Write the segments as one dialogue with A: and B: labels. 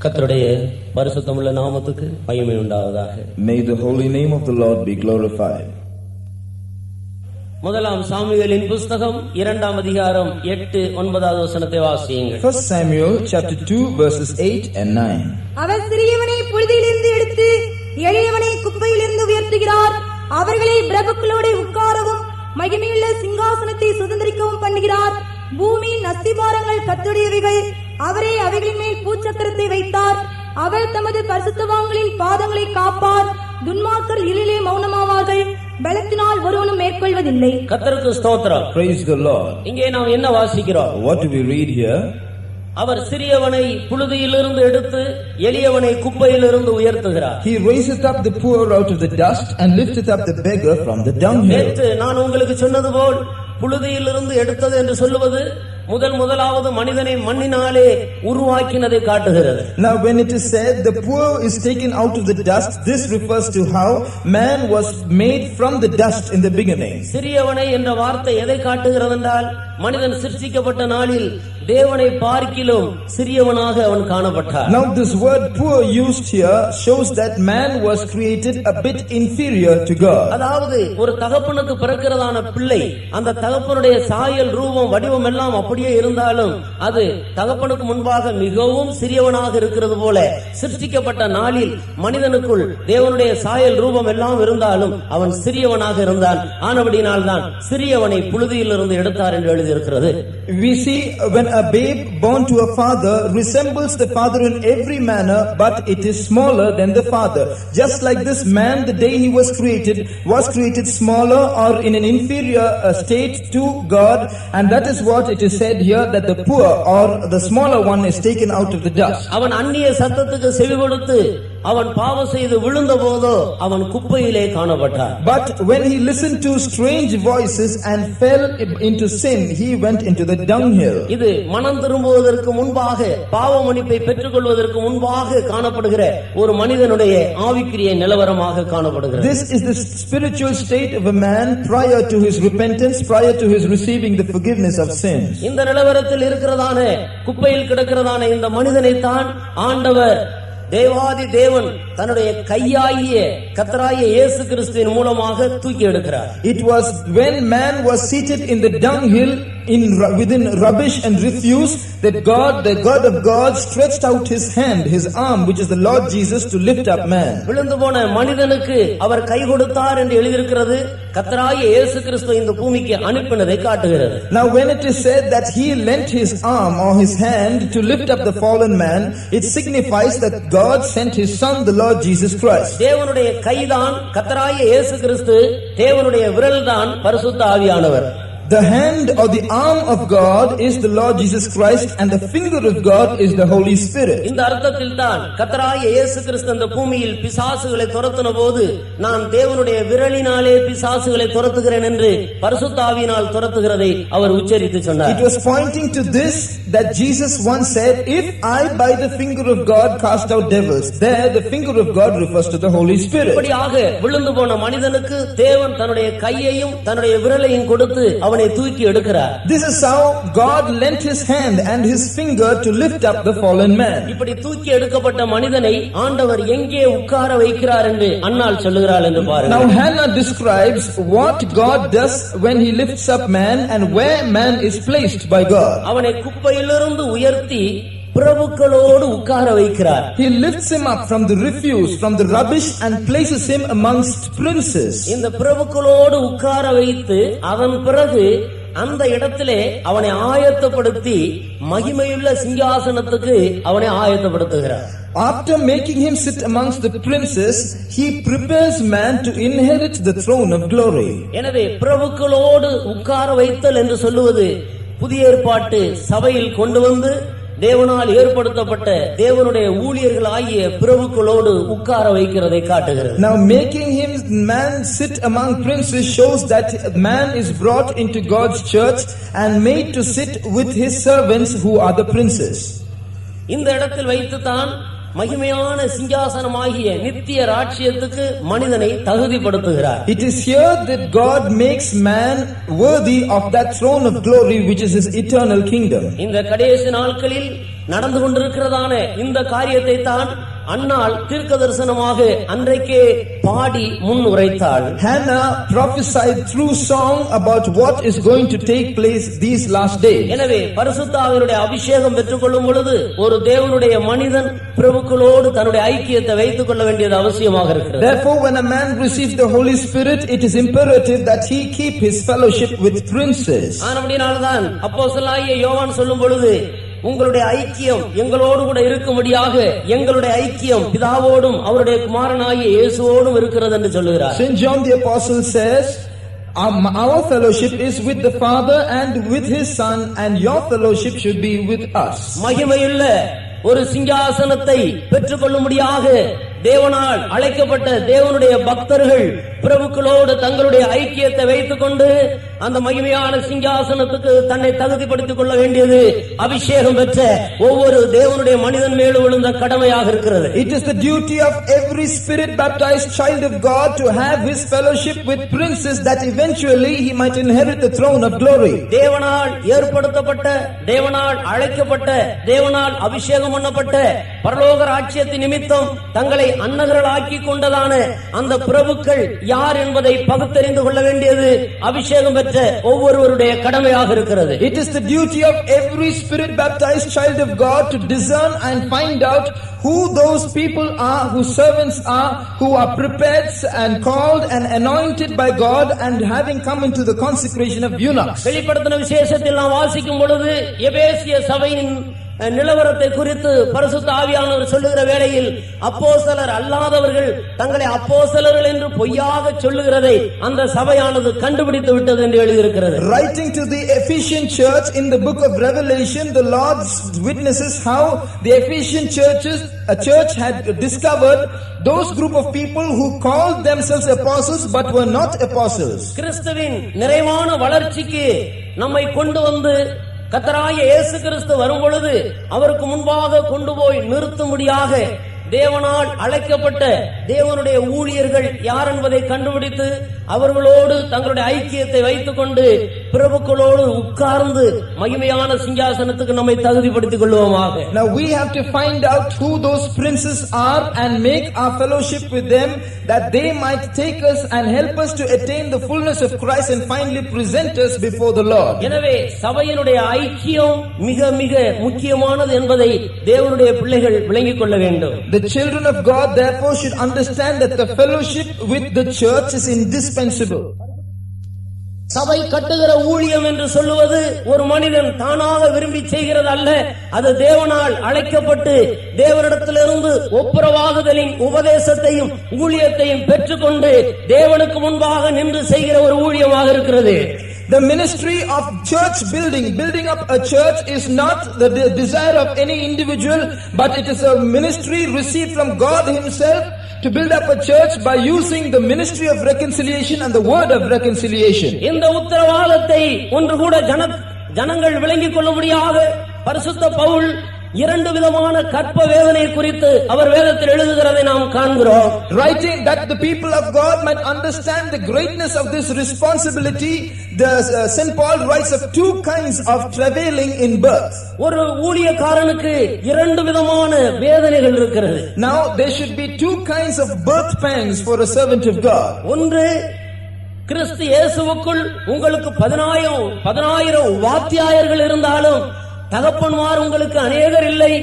A: கர்த்தருடைய பரிசுத்தமுள்ள நாமத்துக்கு மகிமை உண்டாவதாக.
B: May the holy name of the Lord be glorified.
A: முதலாம் சாமுவேலின் புத்தகம் 2ஆம் அதிகாரம் 8-9 வசனத்தை வாசியுங்கள்.
B: 1 Samuel chapter 2 verses 8 and 9.
C: அவர் சிறியவனை புழுதியிலிருந்து எடுத்து எளியவனை குப்பையிலிருந்து உயர்த்துகிறார். அவர்களை பிரபுக்களோடு உட்காரவும் மகிமையுள்ள சிங்காசனத்தை சுதந்திரிக்கவும் பண்ணுகிறார். பூமியின் அஸ்திபாரங்கள் கர்த்தருடையவைகள். அவரே அவைகளின் மேல் பூச்சக்கரத்தை வைத்தார். அவர் தமது பரிசுத்தவான்களின் பாதங்களை காப்பார். துன்மார்க்கர் இருளிலே மௌனமாவார்கள். பலத்தினால் ஒருவனும் மேற்கொள்வதில்லை.
A: கர்த்தருக்கு ஸ்தோத்திரம்.
B: Praise the Lord.
A: இங்கே நாம் என்ன வாசிக்கிறோம்?
B: What do we read here?
A: அவர் சிறியவனை புழுதியிலிருந்து எடுத்து எளியவனை குப்பையிலிருந்து உயர்த்துகிறார்.
B: He raiseth up the poor out of the dust and lifteth up the beggar from the dunghill.
A: நேற்று நான் உங்களுக்கு சொன்னது போல் புழுதியிலிருந்து எடுத்தது என்று சொல்லுவது முதலாவது மனிதனை மண்ணினாலே உருவாக்கினதை காட்டுகிறது.
B: Now when it is said the poor is taken out of the dust, this refers to how man was made from the dust in the beginning.
A: சிறியவனை என்ற வார்த்தை எதை காட்டுகிறது என்றால், மனிதன் சிருஷ்டிக்கப்பட்ட நாளில் தேவனை பார்க்கிலும் சிறியவனாக அவன் காணப்பட்டார்.
B: Now this word poor used here shows that man was created a bit inferior to God.
A: அதாவது ஒரு தகப்பனுக்கு பிறக்கிறதான பிள்ளை அந்த தகப்பனுடைய சாயல் ரூபம் வடிவம் எல்லாம் அப்படியே இருந்தாலும் அது தகப்பனுக்கு முன்பாக மிகவும் சிறியவனாக இருக்கிறது போல சிருஷ்டிக்கப்பட்ட நாளில் மனிதனுக்குள் தேவனுடைய சாயல் ரூபம் எல்லாம் இருந்தாலும் அவன் சிறியவனாக இருந்தான். ஆனபடியினால் தான் சிறியவனை புழுதியிலிருந்து எடுத்தார் என்று எழுதியிருக்கிறது.
B: We see when a babe born to a father resembles the father in every manner, but it is smaller than the father. Just like this man, the day he was created smaller or in an inferior state to God, and that is what it is said here, that the poor or the smaller one is taken out of the dust.
A: அவன் அந்நிய சத்தத்துக்கு செவி கொடுத்து அவன் பாவம் செய்து விழுந்த போதோ அவன் குப்பையிலே காணப்பட்டான்.
B: But when he listened to strange voices and fell into sin, he went into the dunghill.
A: இது மனம் திரும்புவதற்கு முன்பாக பாவ மன்னிப்பை பெற்றுக்கொள்வதற்கு முன்பாக காணப்படுகிற ஒரு மனிதனுடைய ஆவிக்குரிய நிலவரமாக காணப்படுகிறது.
B: This is the spiritual state of a man prior to his repentance, prior to his receiving the forgiveness of sins.
A: இந்த நிலவரத்தில் இருக்கிறதான குப்பையில் கிடக்கிறதான இந்த மனிதனை தான் ஆண்டவர் தேவாதி தேவன் தன்னுடைய கையாகிய கர்த்தராகிய இயேசு கிறிஸ்துவின் மூலமாக தூக்கி எடுக்கிறார்.
B: It was when man was seated in the dunghill within rubbish and refuse that God, the God of God, stretched out his hand, his arm, which is the Lord Jesus, to lift up man.
A: விழுந்து போன மனிதனுக்கு அவர் கை கொடுத்தார் என்று எழுதியிருக்கிறது. கர்த்தராகிய இயேசு கிறிஸ்து இந்த பூமிக்கு அனுப்பினதை காட்டுகிறது.
B: Now when it is said that he lent his arm or his hand to lift up the fallen man, it signifies that God sent his son, the Lord Jesus Christ.
A: தேவனுடைய கைதான் கர்த்தராகிய இயேசு கிறிஸ்து, தேவனுடைய விரல்தான் பரிசுத்த ஆவியானவர்.
B: The hand or the arm of God is the Lord Jesus Christ, and the finger of God is the Holy Spirit.
A: இந்த அர்த்தத்தில் தான் கர்த்தராகிய இயேசு கிறிஸ்து இந்த பூமியில் பிசாசுகளை துரத்தின போது, நான் தேவனுடைய விரலினாலே பிசாசுகளை துரத்துகிறேன் என்று பரிசுத்த ஆவியினால் துரத்துகிறதை அவர் உச்சரித்து சொன்னார்.
B: It was pointing to this that Jesus once said, if I by the finger of God cast out devils. There the finger of God refers to the Holy Spirit.
A: இப்படியாக விழுந்து போன மனிதனுக்கு தேவன் தன்னுடைய கையையும் தன்னுடைய விரலையும் கொடுத்து அவனை தூக்கி எடுக்கிறார்.
B: This is how God lent his hand and his finger to lift up the fallen man.
A: இப்படி தூக்கி எடுக்கப்பட்ட மனிதனை ஆண்டவர் எங்கே உட்கார வைக்கிறார் என்று அன்னாள் சொல்லுகிறாள் என்று பாருங்கள்.
B: Now Hannah describes what God does when he lifts up man and where man is placed by God.
A: அவனை குப்பையிலிருந்து உயர்த்தி பிரபுக்களோடு உட்கார வைக்கிறார்.
B: He lifts him up from the refuse, from the rubbish, and places him amongst princes.
A: இந்த பிரபுக்களோடு உட்கார வைத்து அதன் பிறகு அந்த இடத்திலே அவனை ஆயத்தப்படுத்தி மகிமையுள்ள சிங்காசனத்துக்கு அவனை ஆயத்தப்படுத்துகிறார்.
B: After making him sit amongst the princes, he prepares man to inherit the throne of glory.
A: எனவே பிரபுக்களோடு உட்கார வைத்தல் என்று சொல்லுவது புதிய ஏற்பாட்டு சபையில் கொண்டு வந்து தேவனால் ஏற்படுத்தப்பட்ட தேவனுடைய ஊழியர்கள் ஆகிய பிரபுக்களோடு உட்கார வைக்கிறதை காட்டுகிறது.
B: Now making him man sit among princes shows that man is brought into God's church and made to sit with his servants who are the princes.
A: இந்த இடத்தில் வைத்துதான் மகிமையான சிங்காசனமாகிய நித்திய ராஜ்யத்துக்கு மனிதனை தகுதிப்படுத்துகிறார்.
B: It is here that God makes man worthy of that throne of glory which is his eternal kingdom.
A: இந்த கடைசி நாட்களில் நடந்து கொண்டிருக்கிறதான இந்த காரியத்தை தான் அன்னாள் தீர்க்கதரிசனமாக அன்றைக்கே பாடி முன் உரைத்தாள்.
B: Hannah prophesied through song about what is going to take place these last days.
A: எனவே பரிசுத்த ஆவியினுடைய அபிஷேகம் பெற்றுக்கொள்ளும் பொழுது ஒரு தேவனுடைய மனிதன் பிரபுக்களோடு தன்னுடைய ஐக்கியத்தை வைத்துக் கொள்ள வேண்டியது அவசியமாக இருக்கிறது.
B: Therefore, when a man receives the Holy Spirit, it is imperative that he keep his fellowship with princes.
A: ஆனபடியால்தான் அப்போஸ்தலனாகிய யோவான் சொல்லும் பொழுது உங்களுடைய ஐக்கியம் எங்களோடு கூட இருக்கும்படியாக எங்களுடைய ஐக்கியம் பிதாவோடும் அவருடைய குமாரனாகிய இயேசுவோடும் இருக்கிறது என்று சொல்லுகிறார்.
B: Saint John the Apostle says, our fellowship is with the Father and with his Son, and your fellowship should be with us.
A: மகிமையுள்ள ஒரு சிங்காசனத்தை பெற்றுக்கொள்ளும்படியாக தேவனால் அழைக்கப்பட்ட தேவனுடைய பக்தர்கள் பிரபுக்களோடு தங்களுடைய ஐக்கியத்தை வைத்துக் கொண்டு அந்த மகிமையான சிங்காசனத்துக்கு தன்னை தகுதிப்படுத்திக் கொள்ள வேண்டியது அபிஷேகம் பெற்ற ஒவ்வொரு தேவனுடைய மனிதன் மேலும் விழுந்த கடமையாக இருக்கிறது.
B: It is the duty of every spirit baptized child of God to have his fellowship with princes, that eventually he might inherit the throne of glory.
A: தேவனால் ஏற்படுத்தப்பட்ட, தேவனால் அழைக்கப்பட்ட, தேவனால் அபிஷேகம் பண்ணப்பட்ட பரலோக ராஜ்யத்தின் நிமித்தம் தங்களை அன்னகர்களாக்கி கொண்டதான அந்த பிரபுக்கள் யார் என்பதை பகுத்தறிந்து கொள்ள வேண்டியது அபிஷேகம் பெற்ற ஒவ்வொருவருடைய கடமையாக இருக்கிறது.
B: It is the duty of every spirit baptized child of God to discern and find out who those people are, whose servants are, who are prepared and called and anointed by God and having come into the consecration of eunuchs.
A: வெளிப்படுத்தின விசேஷத்தில் நாம் வாசிக்கும் பொழுது எபேசிய சபையின் நிலவரத்தை குறித்து பரிசுத்த ஆவியானவர் சொல்லுகிற வேளையில் அப்போஸ்தலர் அல்லாதவர்கள் தங்களை அப்போஸ்தலர்கள் என்று பொய்யாக சொல்லுகிறதை அந்த சபையானது கண்டுபிடித்து விட்டது என்று எழுதியிருக்கிறது.
B: Writing to the Ephesian church in the book of Revelation, the Lord witnesses how the Ephesian a church had discovered those group of people who called themselves apostles but were not apostles.
A: கிறிஸ்துவின் நிறைவான வளர்ச்சிக்கு நம்மை கொண்டு வந்து கர்த்தராகிய இயேசு கிறிஸ்து வரும் பொழுது அவருக்கு முன்பாக கொண்டு போய் நிறுத்தும்படியாக தேவனால் அழைக்கப்பட்ட தேவனுடைய ஊழியர்கள் யார் என்பதை கண்டுபிடித்து அவர்களோடு தங்களுடைய ஐக்கியத்தை வைத்துக் கொண்டு பிரபுக்களோடு உட்கார்ந்து மகிமையான சிங்காசனத்துக்கு நம்மை தகுதிப்படுத்திக் கொள்வோமாக.
B: Now we have to find out who those princes are and make our fellowship with them, that they might take us and help us to attain the fullness of Christ and finally present us before the Lord.
A: எனவே சபையினுடைய ஐக்கியம் மிக மிக முக்கியமானது என்பதை தேவனுடைய பிள்ளைகள் விளங்கிக் கொள்ள வேண்டும்.
B: The children of God therefore should understand that the fellowship with the church is indispensable.
A: சபை கட்டுகிற ஊழியம் என்று சொல்லுவது ஒரு மனிதன் தானாக விரும்பி செய்கிறது அல்ல. அது தேவனால் அழைக்கப்பட்டு தேவனிடத்திலிருந்து ஒப்புரவாகுதலின் உபதேசத்தையும் ஊழியத்தையும் பெற்றுக்கொண்டு தேவனுக்கு முன்பாக நின்று செய்கிற ஒரு ஊழியமாக இருக்கிறது.
B: The ministry of church building up a church is not the desire of any individual, but it is a ministry received from God himself to build up a church by using the ministry of reconciliation and the word of reconciliation.
A: இந்த உத்தரவாதத்தை ஒன்று கூட ஜனங்கள் விளங்கிக் கொள்ளும்படியாக பரிசுத்த பவுல் இரண்டு விதமான கற்ப வேதனை குறித்து அவர் வேதத்தில் எழுதுகிறதை நாம் காண்கிறோம்.
B: Writing that the people of God might understand the greatness of this responsibility, the Saint Paul writes of two kinds of travailing in birth.
A: ஒரு ஊழியக்காரனுக்கு இரண்டு விதமான வேதனைகள் இருக்கிறது.
B: Now there should be two kinds of birth pangs for a servant of God.
A: ஒன்று, கிறிஸ்து இயேசுவுக்குள் உங்களுக்கு 10,000 வாத்தியாயர்கள் இருந்தாலும் தகப்பன்மார் உங்களுக்கு அநேகர் இல்லை,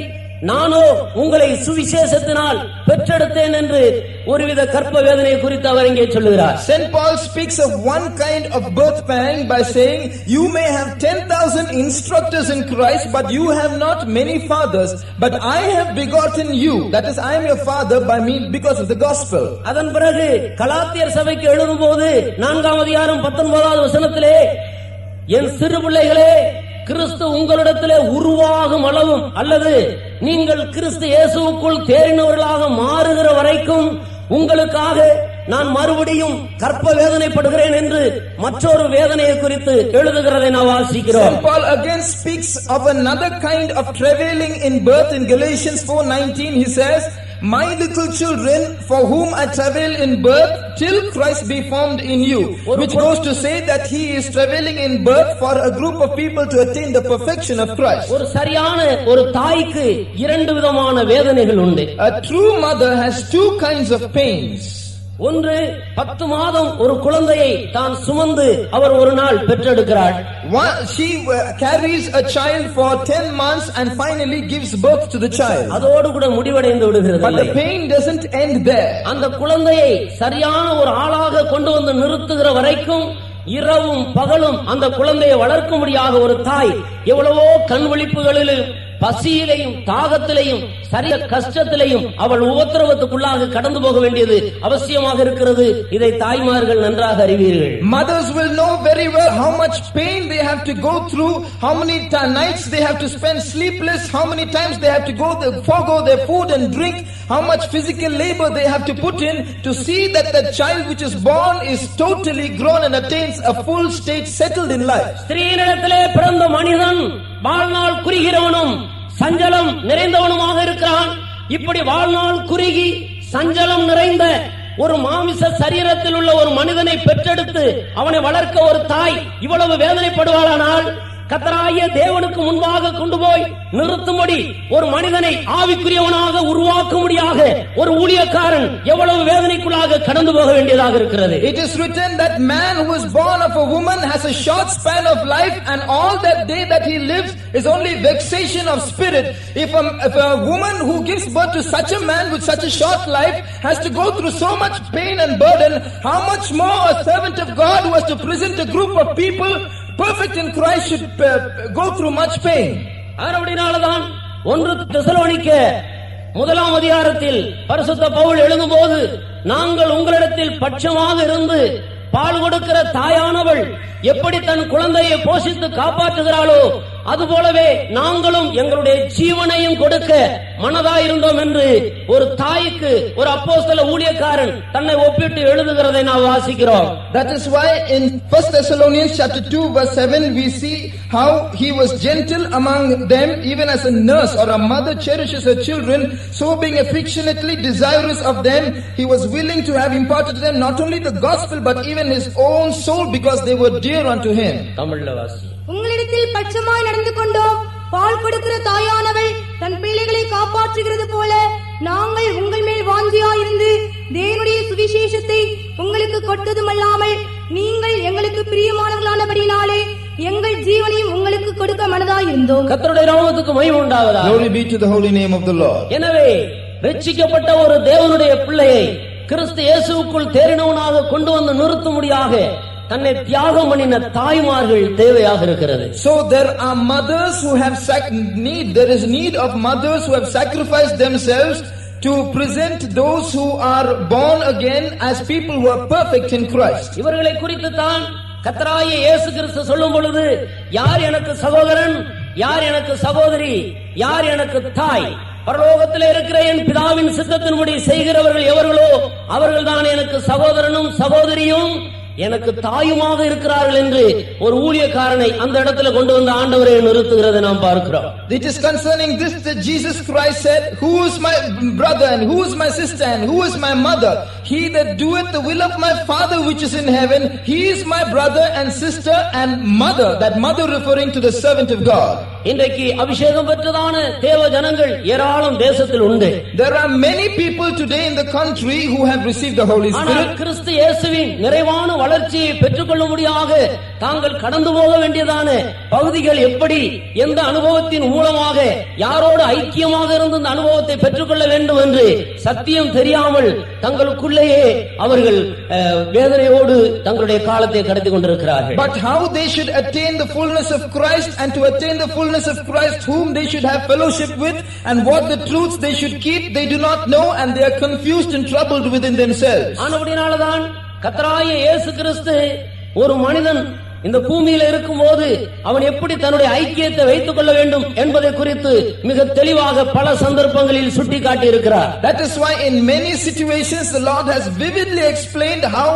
A: நானோ உங்களை சுவிசேஷத்தினால் பெற்றெடுத்தேன் என்று ஒருவித கற்ப வேதனை குறித்து அவர் இங்கே சொல்லுகிறார்.
B: Saint Paul speaks of one kind of birth pang by saying, you may have 10,000 instructors in Christ, but you have not many fathers, but I have begotten you, that is, I am your father by me because of the gospel.
A: அதன் பிறகு கலாத்தியர் சபைக்கு எழுதும்போது 4ஆம் அதிகாரம் 19வது வசனத்திலே, என் சிறு பிள்ளைகளே, கிறிஸ்து உங்களிடத்திலே உருவாகும் அளவும் அல்லது நீங்கள் கிறிஸ்து இயேசுவுக்குள் தேறினவர்களாக மாறுகிற வரைக்கும் உங்களுக்காக நான் மறுபடியும் கற்ப வேதனைப்படுகிறேன் என்று மற்றொரு வேதனையை குறித்து எழுதுகிறதை நான் வாசிக்கிறோம்.
B: Saint Paul again speaks of another kind of travailing in birth in Galatians 4:19. He says, my little children, for whom I travail in birth, till Christ be formed in you. Which goes to say that he is traveling in birth for a group of people to attain the perfection of Christ.
A: ஒரு சரியான ஒரு தாய்க்கு இரண்டு விதமான வேதனைகள் உண்டு.
B: A true mother has two kinds of pains.
A: ஒன்று 10 மாதம் ஒரு குழந்தையை தான் சுமந்து அவர் ஒரு நாள் பெற்றெடுக்கிறார்.
B: She carries a child for 10 months and finally gives birth to the child.
A: அதோடு கூட முடிவடைந்து விடுகிறது.
B: But the pain doesn't end there.
A: அந்த குழந்தையை சரியான ஒரு ஆளாக கொண்டு வந்து நிறுத்துகிற வரைக்கும் இரவும் பகலும் அந்த குழந்தையை வளர்க்கும்படியாக ஒரு தாய் எவ்வளவோ கண் விழிப்புகளிலும் பசியிலையும் தாகத்திலையும் சரிய கஷ்டத்திலையும் அவள் உபத்திரவத்துக்குள்ளாக கடந்து போக வேண்டியது அவசியமாக இருக்கிறது. இதை தாய்மார்கள் நன்றாக அறிவீர்கள்.
B: Mothers will know very well how much pain they have to go through, how many nights they have to spend sleepless, how many times they have to forgo their food and drink, how much physical labor they have to put in to see that the child which is born is totally grown and attains a full state, settled in life.
A: ஸ்திரீயினிடத்திலே பிறந்த மனிதன் வாழ்நாள் குறுகிறவனும் சஞ்சலம் நிறைந்தவனுமாக இருக்கிறான். இப்படி வாழ்நாள் குறுகி சஞ்சலம் நிறைந்த ஒரு மாமிச சரீரத்தில் உள்ள ஒரு மனிதனை பெற்றெடுத்து அவனை வளர்க்க ஒரு தாய் இவ்வளவு வேதனைப்படுவாளானால், கர்த்தராகிய தேவனுக்கு முன்பாக கொண்டு போய் நிறுத்தும்படி ஒரு மனிதனை ஆவிக்குரியவனாக உருவாக்கும்படியாக ஒரு ஊழியக்காரன் எவ்வளவு வேதனைக்குள்ளாக கடந்து போக வேண்டியதாக இருக்கிறது.
B: It is written that man who is born of a woman has a short span of life, and all that day that he lives is only vexation of spirit. If a woman who gives birth to such a man with such a short life has to go through so much pain and burden, how much more a servant of God who has to present a group of people perfect in Christ should go through much pain.
A: ஆனபடினால்தான் 1 தெசலோனிக்கேயர் 1ஆம் அதிகாரத்தில் பரிசுத்த பவுல் எழுதும்போது, நாங்கள் உங்களிடத்தில் பட்சமாக இருந்து பால் கொடுக்கிற தாயானவள் எப்படி தன் குழந்தையை போஷித்து காப்பாற்றுகிறாளோ அதுபோலவே நாங்களும் எங்களுடைய ஜீவனையும் கொடுக்க மனதாயிருந்தோம் என்று ஒரு தாய்க்கு ஒரு அப்போஸ்தல ஊழியக்காரன் தன்னை ஒப்பிட்டு எழுதுகிறதை நாம் வாசிக்கிறோம்.
B: That is why in 1 Thessalonians chapter 2 verse 7 we see how he was gentle among them, even as a nurse or a mother cherishes her children, so being affectionately desirous of them, he was willing to have imparted to them not only the gospel but even his own soul, because they were dear unto him.
A: தமிழ்ல வாசி.
C: உங்களிடத்தில் பட்சமாய் நடந்து கொண்டோம். பால் கொடுக்கிற தாயானவள் தன் பிள்ளைகளை காப்பாற்றுகிறது போல நாங்கள் உங்கள் மேல் வாஞ்சியாயிருந்து தேவனுடைய சுவிசேஷத்தை உங்களுக்கு கொடுத்ததுமல்லாமல் நீங்கள் எங்களுக்கு பிரியமானவர்களானபடினாலே எங்கள் ஜீவனையும் உங்களுக்கு கொடுக்க மனதாயிருந்தோம்.
A: கர்த்தருடைய நாமத்துக்கு மகிமை உண்டாவதாக.
B: Glory be to the holy name of the Lord.
A: எனவே ரட்சிக்கப்பட்ட ஒரு தேவனுடைய பிள்ளையை கிறிஸ்து இயேசுவுக்குள் தேறினவனாக கொண்டு வந்து நிறுத்தும்படியாக தன்னை தியாகம் பண்ணின தாய்மார்கள் தேவையாக இருக்கிறது.
B: So there are mothers who have there is need of mothers who have sacrificed themselves to present those who are born again as people who are perfect in Christ.
A: இவர்களை குறித்து தான் கர்த்தராகிய இயேசு கிறிஸ்து சொல்லும் பொழுது, யார் எனக்கு சகோதரன், யார் எனக்கு சகோதரி, யார் எனக்கு தாய், பரலோகத்தில் இருக்கிற என் பிதாவின் சித்தத்தின்படி செய்கிறவர்கள் எவர்களோ அவர்கள்தான் எனக்கு சகோதரனும் சகோதரியும் எனக்கு தாயுமாக இருக்கிறார்கள் என்று ஒரு ஊழியக்காரனை அந்த இடத்துல கொண்டு வந்து ஆண்டவரை நிறுத்துகிறதை நாம் பார்க்கிறோம்.
B: It is concerning this that Jesus Christ said, who is my brother and who is my sister and who is my mother? He that doeth the will of my Father which is in heaven, he is my brother and sister and mother. That mother referring to the servant of God.
A: இன்றைக்கு அபிஷேகம் பெற்றதான தேவ ஜனங்கள் ஏராளம் தேசத்தில் உண்டு.
B: There are many people today in the country who have received the Holy Spirit.
A: கிறிஸ்து இயேசுவின் நிறைவான வளர்ச்சியை பெற்றுக்கொள்ளும்படியாக தாங்கள் கடந்து போக வேண்டியதான பகுதிகள் எப்படி, எந்த அனுபவத்தின் மூலமாக யாரோடு ஐக்கியமாக இருந்து அந்த அனுபவத்தை பெற்றுக்கொள்ள வேண்டும் என்று சத்தியம் தெரியாமல் தங்களுக்குள்ளேயே அவர்கள் வேதனையோடு தங்களுடைய காலத்தை கடத்தி கொண்டிருக்கிறார்கள்.
B: But how they should attain the fullness of Christ, and to attain the fullness of Christ whom they should have fellowship with, and what the truths they should keep, they do not know, and they are confused and troubled within themselves.
A: ஆனபடினால்தான் கர்த்தராகிய இயேசு கிறிஸ்து ஒரு மனிதன் இந்த பூமியில இருக்கும்போது அவன் எப்படி தன்னுடைய ஐக்கியத்தை வைத்துக் கொள்ள வேண்டும் என்பதை குறித்து மிக தெளிவாக பல சந்தர்ப்பங்களில் சுட்டிக்காட்டி இருக்கிறார்.
B: That is why in many situations the Lord has vividly explained how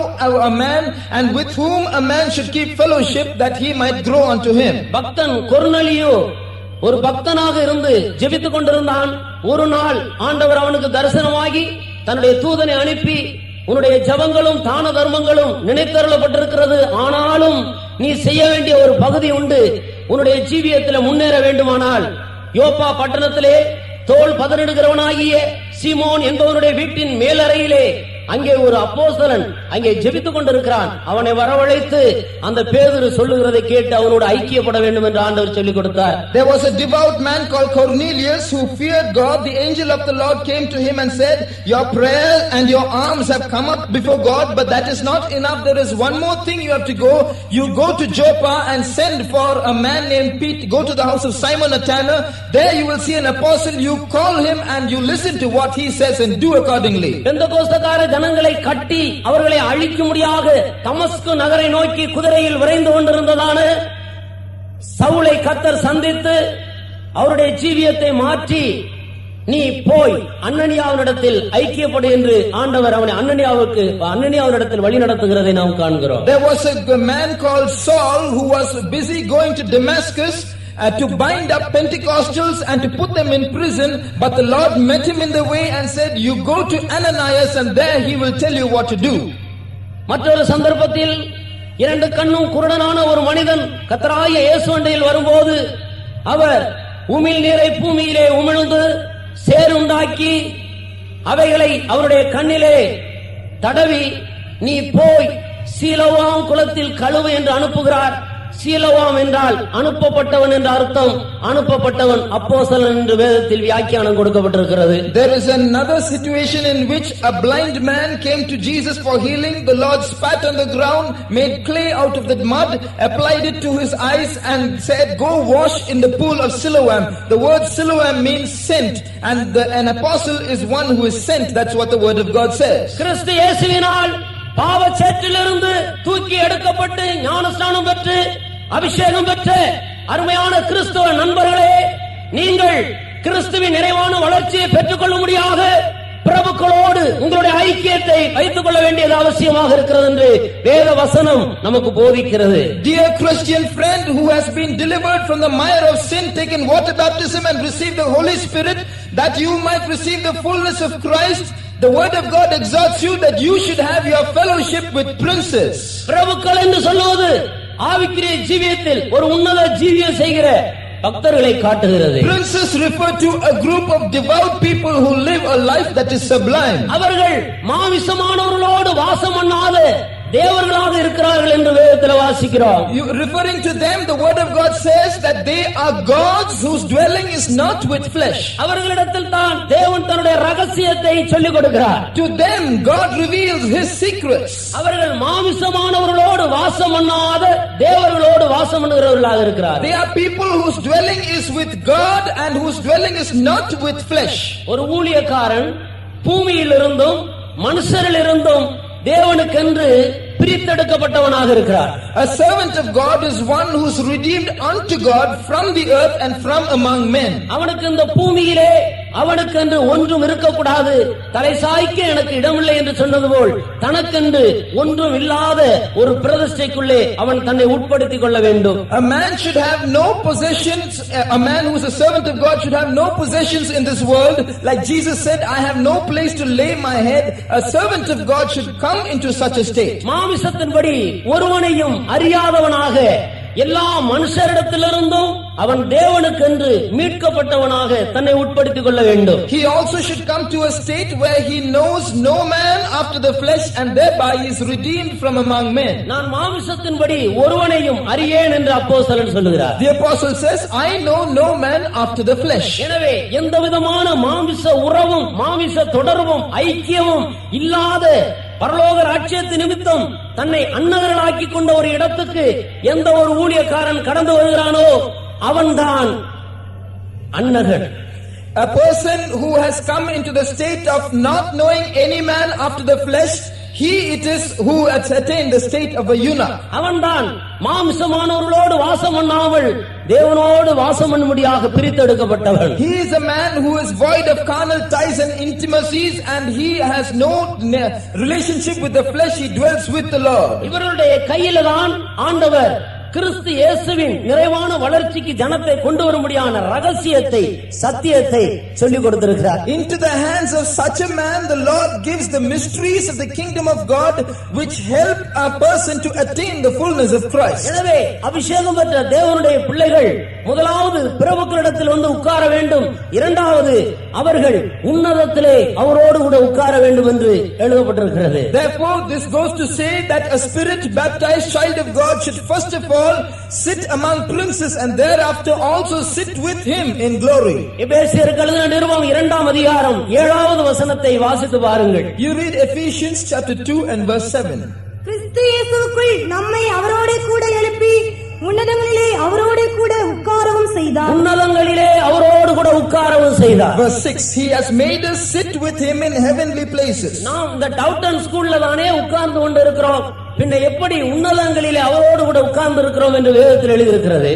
B: a man and with whom a man should keep fellowship that he might grow unto him.
A: பக்தன் கொர்நேலியு ஒரு பக்தனாக இருந்து ஜெபித்துக் கொண்டிருந்தான். ஒரு நாள் ஆண்டவர் அவனுக்கு தரிசனமாகி தன்னுடைய தூதனை அனுப்பி, உன்னுடைய ஜெபங்களும் தான தர்மங்களும் நினைத்தருளப்பட்டிருக்கிறது, ஆனாலும் நீ செய்ய வேண்டிய ஒரு பகுதி உண்டு. உன்னுடைய ஜீவியத்தில் முன்னேற வேண்டுமானால் யோப்பா பட்டணத்திலே தோல் பதனிடுகிறவனாகிய சீமோன் என்பவனுடைய வீட்டின் மேலறையிலே அங்கே ஒரு அப்போஸ்தலன் அங்கே ஜெபித்துக் கொண்டிருக்கிறான். அவனை வரவழைத்து அந்த பேதுரு சொல்லுகிறதை கேட்டு அவனோடு ஐக்கியப்பட வேண்டும் என்று ஆண்டவர் சொல்லிக் கொடுத்தார்.
B: There was a devout man called Cornelius who feared God. The angel of the Lord came to him and said, your prayer and your alms have come up before God, but that is not enough. There is one more thing you have to go. You go to Joppa and send for a man named Pete. Go to the house of Simon a tanner. There you will see an apostle. You call him and you listen to what he says and do accordingly.
A: ஜனங்களை கட்டி அவர்களை அழிக்கும்படியாக தமஸ்கு நகரை நோக்கி குதிரையில் விரைந்து கொண்டிருந்ததான சவுலை கர்த்தர் சந்தித்து அவருடைய ஜீவியத்தை மாற்றி, நீ போய் அனனியாவினிடத்தில் ஐக்கியப்படு என்று ஆண்டவர் அவனை அனனியாவினிடத்தில் வழி நடத்துகிறதை நாம் காண்கிறோம்.
B: There was a man called Saul who was busy going to Damascus to bind up Pentecostals and to put them in prison, but the Lord met him in the way and said, you go to Ananias and there he will tell you what to do.
A: மற்றொரு சந்தர்ப்பத்தில் இரண்டு கண்ணும் குருடனான ஒரு மனிதன் கர்த்தராகிய இயேசு அண்டையில் வரும்போது அவர் உமிழ் நீரை பூமியிலே உமிழ்ந்து சேறுண்டாக்கி அவைகளை அவருடைய கண்ணிலே தடவி, நீ போய் சீலோவாம் குளத்தில் கழுவு என்று அனுப்புகிறார். சீலோவாம் என்றால் அனுப்பப்பட்டவன் என்ற அர்த்தம். அனுப்பப்பட்டவன் அப்போஸ்தலன் என்று வேதத்தில் வியாக்கியானம் கொடுக்கப்பட்டிருக்கிறது.
B: There is another situation in which a blind man came to Jesus for healing. The Lord spat on the ground, made clay out of the mud, applied it to his eyes and said, go wash in the pool of Siloam. The word Siloam means sent, and an apostle is one who is sent. That's what the word of God says.
A: கிறிஸ்து இயேசுவினால் பாவச்சேற்றிலிருந்து தூக்கி எடுக்கப்பட்டு ஞானஸ்நானம் பெற்று அபிஷேகம் பெற்ற அருமையான கிறிஸ்துவ நண்பர்களே, நீங்கள் கிறிஸ்துவின் நிறைவான வளர்ச்சியை பெற்றுக் கொள்ளும்படியாக பிரபுக்களோடு உங்களுடைய ஐக்கியத்தை வைத்துக் கொள்ள வேண்டியது அவசியமாக இருக்கிறது என்று வேத வசனம் நமக்கு போதிக்கிறது.
B: Dear Christian friend who has been delivered from the mire of sin, taken water baptism and received the Holy Spirit, that you might receive the fullness of Christ, the word of God exhorts you that you should have your fellowship with princes.
A: பிரபுக்கள் என்று சொல்வது ஆவிக்குரிய ஜீவியத்தில் ஒரு உன்னத ஜீவியம் செய்கிற பக்தர்களை காட்டுகிறது.
B: Princes refer to a group of devout people who live a life that is sublime.
A: அவர்கள் மாமிசமானவர்களோடு வாசம் பண்ணாத தேவர்களாக இருக்கிறார்கள் என்று வேதத்தில் வாசிக்கிறோம்.
B: Referring to them, the word of God says that they are gods whose dwelling is not with flesh.
A: அவர்களிடத்தில் தான் தேவன் தன்னுடைய ரகசியத்தை சொல்லிக் கொடுக்கிறார்.
B: To them God reveals his secrets.
A: அவர்கள் மாமிசமானவர்களோடு வாசம் பண்ணாத தேவர்களோடு வாசம் பண்ணுகிறவர்களாக இருக்கிறார்கள்.
B: They are people whose dwelling is with God and whose dwelling is not with flesh.
A: ஒரு ஊழியக்காரன் பூமியிலிருந்தும் மனுஷரிலிருந்தும் தேவனுக்கென்று பிரித்தெடுக்கப்பட்டவனாக இருக்கிறார்.
B: A servant of God is one who is redeemed unto God from the earth and from among men.
A: அவனுக்கு இந்த பூமியிலே அவனுக்கென்று ஒன்றும் இருக்கக்கூடாது, தலை சாய்க்க எனக்கு இடமில்லை என்று சொன்னது போல் தனக்கென்று ஒன்றும் இல்லாத ஒரு பிரதிஷ்டைக்குள்ளே அவன் தன்னை உட்படுத்திக் கொள்ள வேண்டும்.
B: A man should have no possessions. A man who is a servant of God should have no possessions in this world. Like Jesus said, I have no place to lay my head. A servant of God should come into such a state.
A: மாமிசத்தின்படி ஒருவனையும் அறியாதவனாக எல்லா மனுஷரிடத்திலிருந்தும் அவன் தேவனுக்கென்று மீட்கப்பட்டவனாக தன்னை உட்படுத்திக் கொள்ள வேண்டும்.
B: He also should come to a state where he knows no man after the flesh and thereby is redeemed from among men.
A: நான் மாமிசத்தின்படி ஒருவனையும் அறியேன் என்று அப்போஸ்தலன் சொல்லுகிறார்.
B: The apostle says, I know no man after the flesh.
A: எனவே எந்த விதமான மாமிச உறவும் மாமிச தொடர்பும் ஐக்கியமும் இல்லாத பரலோக ராஜ்யத்து நிமித்தம் தன்னை அன்னகர்களாக்கி கொண்ட ஒரு இடத்துக்கு எந்த ஒரு ஊழியக்காரன் கடந்து வருகிறானோ அவன்தான் அன்னகர்.
B: A person who has come into the state of not knowing any man after the flesh, he it is who has attained the state of a eunuch.
A: அவன்தான் மாம்சமானவர்களோடு வாசம் பண்ணாமல் தேவனோடு வாசம் பண்ணும்படியாக பிரித்தெடுக்கப்பட்டவன்.
B: He is a man who is void of carnal ties and intimacies and he has no relationship with the flesh. He dwells with the Lord.
A: இவருடைய கையில்தான் ஆண்டவர் கிறிஸ்து இயேசுவின் நிறைவான வளர்ச்சிக்கு ஜனத்தை கொண்டு வரும்படியான ரகசியத்தை சத்தியத்தை சொல்லிக் கொடுத்திருக்கிறார்.
B: Into the hands of such a man the Lord gives the mysteries of the kingdom of God which help a person to attain the fullness of Christ.
A: எனவே அபிஷேகம் பெற்ற தேவனுடைய பிள்ளைகள் முதலாவது பிரபுக்களிடத்தில் வந்து உட்கார வேண்டும், இரண்டாவது அவர்கள் உன்னதத்திலே அவரோடு கூட உட்கார வேண்டும் என்று எழுதப்பட்டிருக்கிறது.
B: Therefore this goes to say that a spirit baptized child of God should first of all sit among princes and thereafter also sit with him in glory.
A: எபேசியருக்கு எழுதின நிருபம் 2ஆம் அதிகாரம் 7வது வசனத்தை வாசித்து பாருங்கள்.
B: You read Ephesians chapter 2 and verse 7.
C: கிறிஸ்து இயேசுவுக்குள் நம்மை அவரோடு கூட எழுப்பி உன்னதங்களிலே அவரோடு கூட உட்காரவும் செய்தார்.
A: உன்னதங்களிலே அவரோடு கூட உட்காரவும் செய்தார்.
B: Verse 6, he has made us sit with him in heavenly places.
A: நாம் இந்த டவுட்டன் ஸ்கூல்ல தானே உட்கார்ந்து கொண்டு இருக்கிறோம், பின்ன எப்படி உன்னதங்களிலே அவரோடு கூட உட்கார்ந்து இருக்கிறோம் என்று வேதத்தில் எழுதியிருக்கிறது.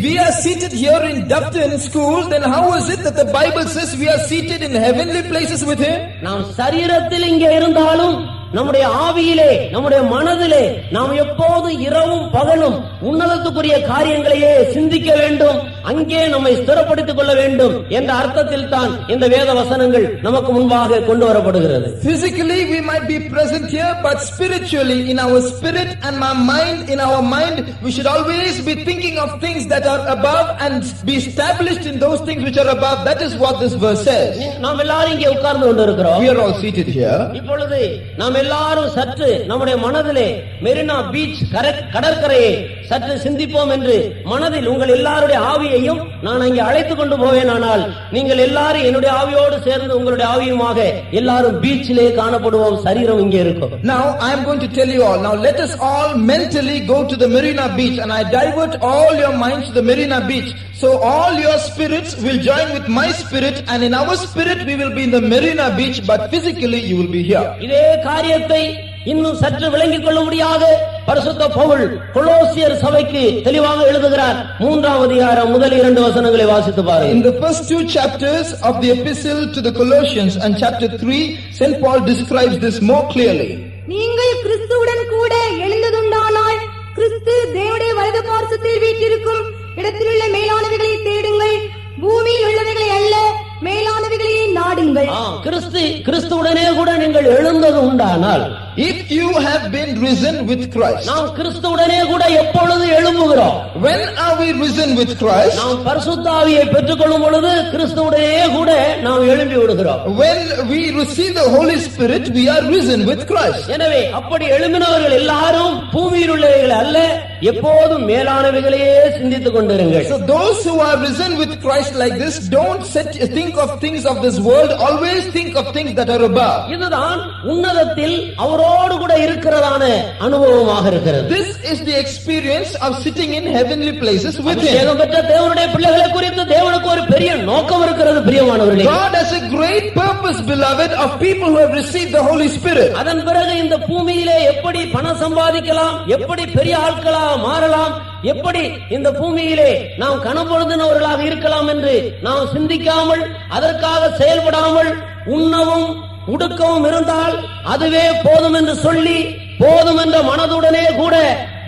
B: We are seated here in Dupton school, then how is it that the Bible says we are seated in heavenly places with him?
A: நாம் சரீரத்தில் இங்கே இருந்தாலும் நம்முடைய ஆவியிலே நம்முடைய மனதிலே நாம் எப்போது இரவும் பகலும் உன்னதத்துக்குரிய காரியங்களையே சிந்திக்க வேண்டும், அங்கே நம்மை ஸ்திரப்படுத்திக் கொள்ள வேண்டும் என்ற அர்த்தத்தில் தான் இந்த வேத வசனங்கள் நமக்கு முன்பாக கொண்டு வரப்படுகிறது.
B: Physically we might be present here, but spiritually in our spirit and my mind, in our mind we should always be thinking of things that are above and be established in those things which are above. That is what this verse says.
A: நாம் எல்லாரும் இங்கே உட்கார்ந்து கொண்டிருக்கிறோம்.
B: We are all seated here.
A: இப்பொழுது நாம் எல்லாரும் சற்று நம்முடைய மனதிலே மெரினா பீச் கடற்கரையை சற்று சிந்திப்போம் என்று மனதில் உங்கள் எல்லாருடைய ஆவியையும் நான் அங்கே அழைத்துக் கொண்டு போவேனானால் நீங்கள் எல்லாரும் என்னுடைய ஆவியோடு சேர்ந்து உங்களுடைய ஆவியுமாக எல்லாரும் பீச்சிலே காணப்படுவோம், சரீரம் இங்கே இருக்கும்.
B: Now I am going to tell you all, now let us all mentally go to the Marina Beach and I divert all your minds to the Marina Beach. So all your spirits will join with my spirit and in our spirit we will be in the Marina Beach, but physically you will be here.
A: இதே காரியத்தை இன்னும் சற்று விளங்கிக் கொள்ள முடியாத பரிசுத்த பவுல் கொலோசியர் சபைக்கு தெளிவாக எழுதுகிறார். 3ஆம் அதிகாரம் முதல் 2 வசனங்களை வாசித்து பாருங்கள்.
B: In the first 2 chapters of the epistle to the Colossians and chapter 3, St. Paul describes this more clearly.
C: நீங்கள் கிறிஸ்துவுடன் கூட எழுந்ததுண்டானால் கிறிஸ்து தேவனுடைய வலது பார்சத்தில் வீற்றிருக்கும் இடத்திலுள்ள மேலானவைகளை தேடுங்கள், பூமியில் உள்ளவைகளை அல்ல மேலானவைகளை நாடுங்கள்.
A: கிறிஸ்துவுடனே கூட நீங்கள் எழுந்தது உண்டானால்,
B: if you have been risen with Christ,
A: நாம் கிறிஸ்துவுடனே கூட எப்பொழுது எழும்புகிறோம்?
B: when are we risen with Christ?
A: நாம் பரிசுத்த ஆவியை பெற்றுக்கொள்ளும் பொழுது கிறிஸ்துவுடனே கூட நாம் எழும்பி விடுகிறோம்.
B: when we receive the Holy Spirit we are risen with Christ.
A: எனவே அப்படி எழும்பினவர்கள் எல்லாரும் பூமியில் உள்ளவைகள் அல்ல, எப்போதும் மேலானவைகளையே சிந்தித்துக் கொண்டிருங்கள்.
B: So those who are risen with Christ like this, don't think of things of this world, always think of things that are above.
A: இதுதான் உன்னதத்தில் அவரோடு கூட இருக்கிறதான அனுபவமாக இருக்கிறது.
B: This is the experience of sitting in heavenly places with him.
A: அபிஷேகம் பெற்ற தேவனுடைய பிள்ளைகளை குறித்து தேவனுக்கு ஒரு பெரிய நோக்கம் இருக்கிறது பிரியமானவர்களே.
B: God has a great purpose, beloved, of people who have received the Holy Spirit.
A: அதன் பிறகு இந்த பூமியிலே எப்படி பணம் சம்பாதிக்கலாம், எப்படி பெரிய ஆட்களாக மாறலாம், எப்படி இந்த பூமியிலே நாம் கனப்பொழுதினவர்களாக இருக்கலாம் என்று நாம் சிந்திக்காமல் அதற்காக செயல்படாமல் உண்ணவும் உடுக்கவும் இருந்தால் அதுவே போதும் என்று சொல்லி போதும் என்ற மனதுடனே கூட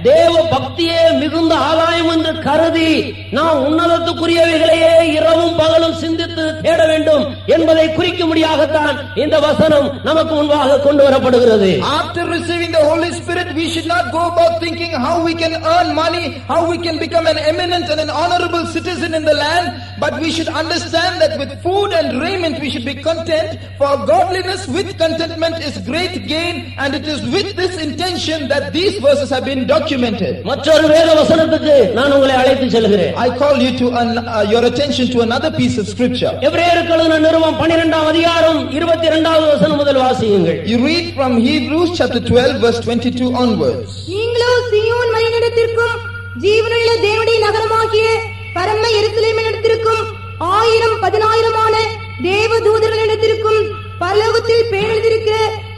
A: தேவ பக்தியே மிகுந்த ஆதாயம் என்று கருதி நாம் உன்னதத்துக்குரியவைகளையே இரவும் பகலும் சிந்தித்து தேட வேண்டும் என்பதை குறிக்கும்படியாகத்தான் இந்த வசனம் நமக்கு முன்பாக கொண்டு வரப்படுகிறது.
B: After receiving the Holy Spirit, we should not go about thinking how we can earn money, how we can become an eminent and an honorable citizen in the land, but we should understand that with food and raiment we should be content, for godliness with contentment is great gain, and it is with this intention that these verses have been documented.
A: மற்றொரு வேத வசனத்துக்கு நான் உங்களை அழைத்து செல்கிறேன்.
B: I call you to your attention to another piece of scripture.
A: எபிரேயருக்கு எழுதின நிருபம் 12ஆம் அதிகாரம் 22வது வசனம் முதல் வாசியுங்கள்.
B: You read from Hebrews chapter 12 verse 22 onwards.
C: நீங்களோ சீயோன் மலையினிடத்திற்கும் ஜீவனுள்ள தேவனுடைய நகரமாகிய பரம எருசலேமினிடத்திற்கும் 1000-10,000 தேவ தூதர்களிடத்திற்கும் பரலோகத்தில் பேரெழுதியிருக்கிற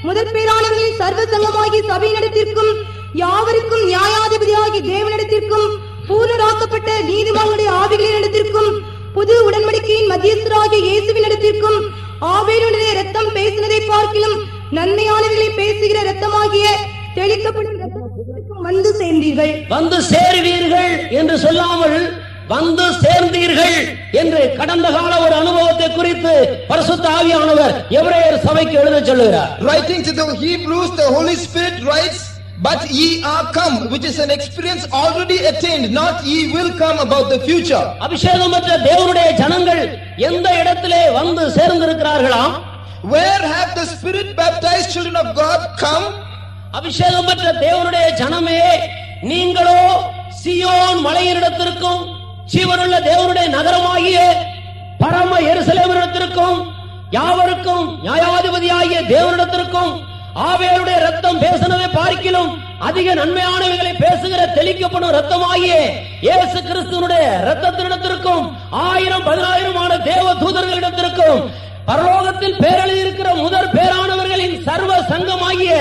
C: முதற் பேரானவர்களின் சர்வ சங்கமாகிய சபையினிடத்திற்கும் யாவருக்கும் நியாயாதிபதியாகிய தேவனிடத்திற்கும் பூர்ணராக்கப்பட்ட நீதிமான்களுடைய ஆவிகளினிடத்திற்கும் புது உடன்படிக்கையின் மத்தியஸ்தராகிய இயேசுவினிடத்திற்கும் ஆபேலுடைய இரத்தம் பேசினதை பார்க்கிலும் நன்மையானவைகளை பேசுகிற இரத்தமாகிய தெளிக்கப்படும் இரத்தத்திற்கும் வந்து சேர்ந்தீர்கள்.
A: வந்து சேருவீர்கள் என்று சொல்லாமல் வந்து சேர்ந்தீர்கள் என்று கடந்த கால ஒரு அனுபவத்தை குறித்து பரிசுத்த ஆவியானவர் எபிரேயர் சபைக்கு எழுத சொல்லுகிறார்.
B: Writing to the Hebrews, the Holy Spirit writes, "But ye are come," which is an experience already attained, not ye will come about the future.
A: அபிஷேகம் பெற்ற தேவனுடைய ஜனங்கள் எந்த இடத்திலே வந்து சேர்ந்திருக்கிறார்களாம்?
B: Where have the Spirit baptized children of God come?
A: அபிஷேகம் பெற்ற தேவனுடைய ஜனமே, நீங்களோ சீயோன் மலையினிடத்திற்கும் ஜீவனுள்ள தேவனுடைய நகரமாகிய பரம எருசலேமினிடத்திற்கும் யாவருக்கும் நியாயாதிபதியாகிய தேவனிடத்திற்கும் ஆவேலுடைய ரத்தம் பேசினதை பார்க்கிலும் அதிக நன்மையானவைகளை பேசுகிற தெளிக்கப்படும் ரத்தமாகிய இயேசு கிறிஸ்துவினுடைய ரத்தத்தினிடத்திற்கும் 1000-10,000 தேவ தூதர்களிடத்திற்கும் பரலோகத்தில் பேரெழுதி இருக்கிற முதற் பேரானவர்களின் சர்வ சங்கமாகிய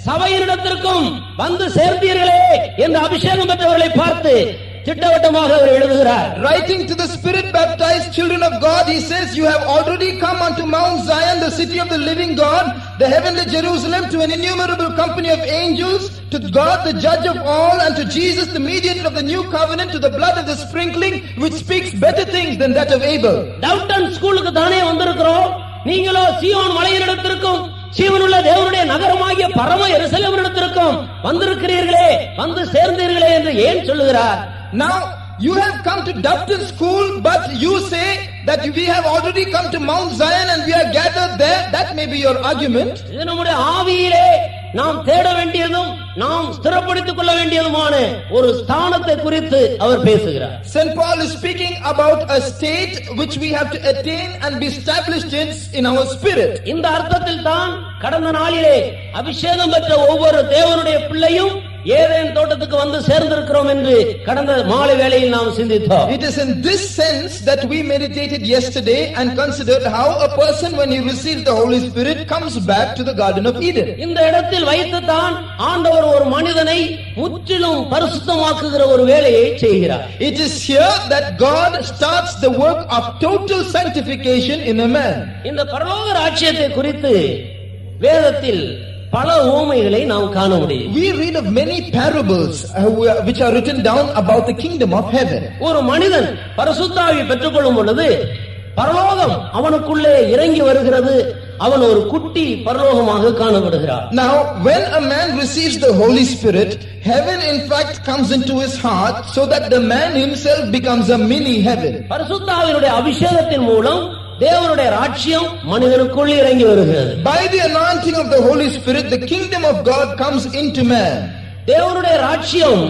A: சபையினிடத்திற்கும் வந்து சேர்ந்தீர்களே என்று அபிஷேகம் பெற்றவர்களை பார்த்து திட்டவட்டமாக அவர் எழுதுகிறார்.
B: Writing to the Spirit baptized children of God, he says, "You have already come unto Mount Zion, the city of the living God, the heavenly Jerusalem, to an innumerable company of angels, to God the judge of all, and to Jesus the mediator of the new covenant, to the blood of the sprinkling, which speaks better things than that of Abel."
A: Doveton ஸ்கூலுக்கு தானே வந்திருக்கிறோம். நீங்களோ சீயோன் மலையினிடத்திற்கும் ஜீவனுள்ள தேவனுடைய நகரமாகிய பரம எருசலேமினிடத்திற்கும் வந்திருக்கிறீர்களே, வந்து சேர்ந்தீர்களே என்று ஏன் சொல்லுகிறார்?
B: Now you have come to Dufton School, but you say that we have already come to Mount Zion and we are gathered there. That may be your argument.
A: இது நம்முடைய ஆவியிலே நாம் தேட வேண்டியதும் நாம் ஸ்திரப்படுத்திக் கொள்ள வேண்டியதுமான ஒரு ஸ்தானத்தை குறித்து அவர் பேசுகிறார்.
B: St. Paul is speaking about a state which we have to attain and be established in our spirit.
A: இந்த அர்த்தத்தில் தான் கடந்த நாளிலே அபிஷேகம் பெற்ற ஒவ்வொரு தேவனுடைய பிள்ளையும் ஏதேன் தோட்டத்துக்கு வந்து சேர்ந்திருக்கிறோம் என்று கடந்த மாலை வேளையில் நாம் சிந்தித்தோம்.
B: It is in this sense that we meditated yesterday and considered how a person when he receives the Holy Spirit comes back to the Garden of Eden.
A: இந்த இடத்தில் வைத்து தான் ஆண்டவர் ஒரு மனிதனை முற்றிலும் பரிசுத்தமாக்குகிற ஒரு வேலையை செய்கிறார்.
B: It is here that God starts the work of total sanctification in a man.
A: இந்த பரலோக ராஜ்யத்தை குறித்து வேதத்தில் பல உவமைகளை நாம் காண முடியும்.
B: We read of many parables which are written down about the kingdom of heaven.
A: ஒரு மனிதன் பரிசுத்த ஆவியை பெற்றுக்கொள்ளும் பொழுது பரலோகம் அவனுக்குள்ளே இறங்கி வருகிறது. அவன் ஒரு குட்டி பரலோகமாக காணப்படுகிறான்.
B: Now when a man receives the Holy Spirit, heaven in fact comes into his heart, so that the man himself becomes a mini heaven.
A: பரிசுத்த ஆவியினுடைய அபிஷேகத்தின் மூலம் தேவனுடைய ராஜ்யம் மனிதனுக்குள் இறங்கி வருகிறது.
B: By the anointing of the Holy Spirit, the kingdom of God comes into man.
A: தேவனுடைய ராஜ்யம்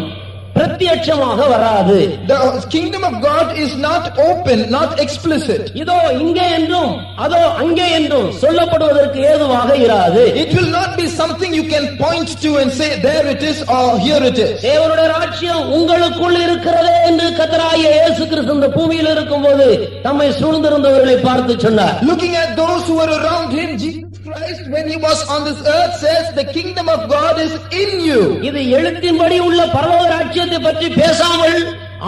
A: பிரத்யட்சமாக வராது.
B: The kingdom of God is not open, not explicit.
A: இதோ இங்கே என்றும் அதோ அங்கே என்றும் சொல்லப்படுவதற்கு ஏதுவாக இராது.
B: It will not be something you can point to and say there it is or here it is.
A: தேவனுடைய ராஜ்யம் உங்களுக்குள் இருக்கிறதே என்று கர்த்தராகிய இயேசு கிறிஸ்து இந்த பூமியில் இருக்கும்போது தம்மை சூழ்ந்திருந்தவர்களை பார்த்து சொன்னார்.
B: Looking at those who were around him, Jesus Christ when he was on this earth says the kingdom of God is in you.
A: இது எழுத்தின்படி உள்ள பரலோக ராஜ்யத்தை பற்றி பேசாமல்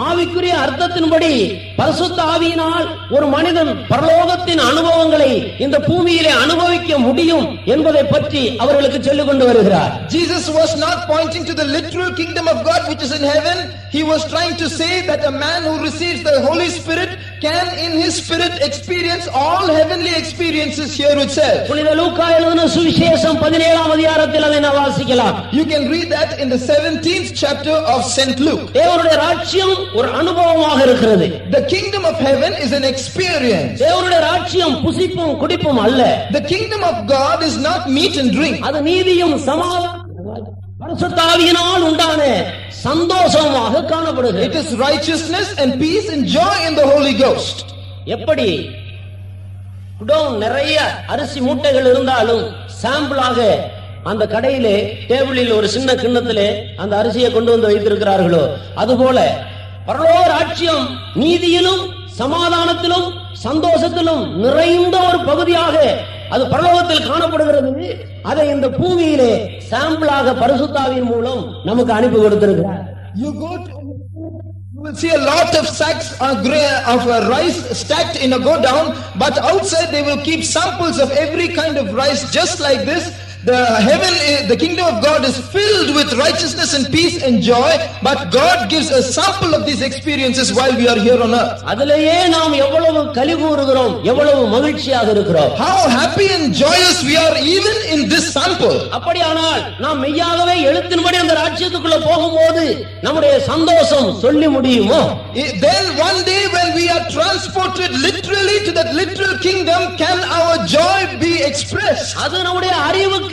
A: ஆவிக்குரிய அர்த்தத்தின்படி பரிசுத்த ஆவியினால் ஒரு மனிதன் பரலோகத்தின் அனுபவங்களை இந்த பூமியிலே அனுபவிக்க முடியும் என்பதை பற்றி அவர்களுக்கு சொல்லிக் கொண்டு வருகிறார்.
B: Jesus was not pointing to the literal kingdom of God which is in heaven. He was trying to say that a man who receives the Holy Spirit can in his spirit experience all heavenly experiences here itself.
A: புனித லூக்கா எழுதின சுவிசேஷம் 17ஆம் அதிகாரத்தில் அதை நாம் வாசிக்கலாம்.
B: You can read that in the 17th chapter of St. Luke.
A: தேவனுடைய ராஜ்யம் ஒரு அனுபவமாக இருக்கிறது.
B: The kingdom of heaven is an experience.
A: தேவனுடைய ராஜ்யம் புசிப்பும் குடிப்பும் அல்ல.
B: The kingdom of God is not meat and drink.
A: அது நீதியும் சமாதானமும் பரிசுத்த ஆவியினால் உண்டான சந்தோஷமாக காணப்படுகிறது.
B: It is righteousness and peace and joy in the Holy Ghost.
A: எப்படி குடோன் நிறைய அரிசி மூட்டைகள் இருந்தாலும் சாம்பிளாக அந்த கடையிலே டேபிளில் ஒரு சின்ன கிண்ணத்திலே அந்த அரிசியை கொண்டு வந்து வைத்திருக்கிறார்களோ அதுபோல பரலோக ராஜ்யம் நீதியிலும் சமாதானத்திலும் சந்தோஷத்திலும் நிறைந்த ஒரு பகுதியாக அது பரலோகத்தில் காணப்படுகிறது. அதை இந்த பூமியிலே சாம்பிளாக பரிசுத்த ஆவியின் மூலம் நமக்கு அனுப்பி கொடுத்திருக்கிறார்.
B: You will see a lot of sacks of rice stacked in a go down, but outside they will keep samples of every kind of rice just like this. the kingdom of God is filled with righteousness and peace and joy, but God gives a sample of these experiences while we are here on earth.
A: அதிலேயே நாம் எவ்வளவு கலிகூறுகிறோம், எவ்வளவு மகிழ்ச்சியாக இருக்கிறோம்.
B: How happy and joyous we are even in this sample.
A: அப்படியானால் நாம் மெய்யாகவே எழுத்தின்படி அந்த ராஜ்யத்துக்குள்ள போகும்போது நம்முடைய சந்தோஷம் சொல்லி முடியுமோ?
B: Then one day when we are transported literally to that literal kingdom, can our joy be expressed?
A: அது நம்முடைய அறிவுக்கு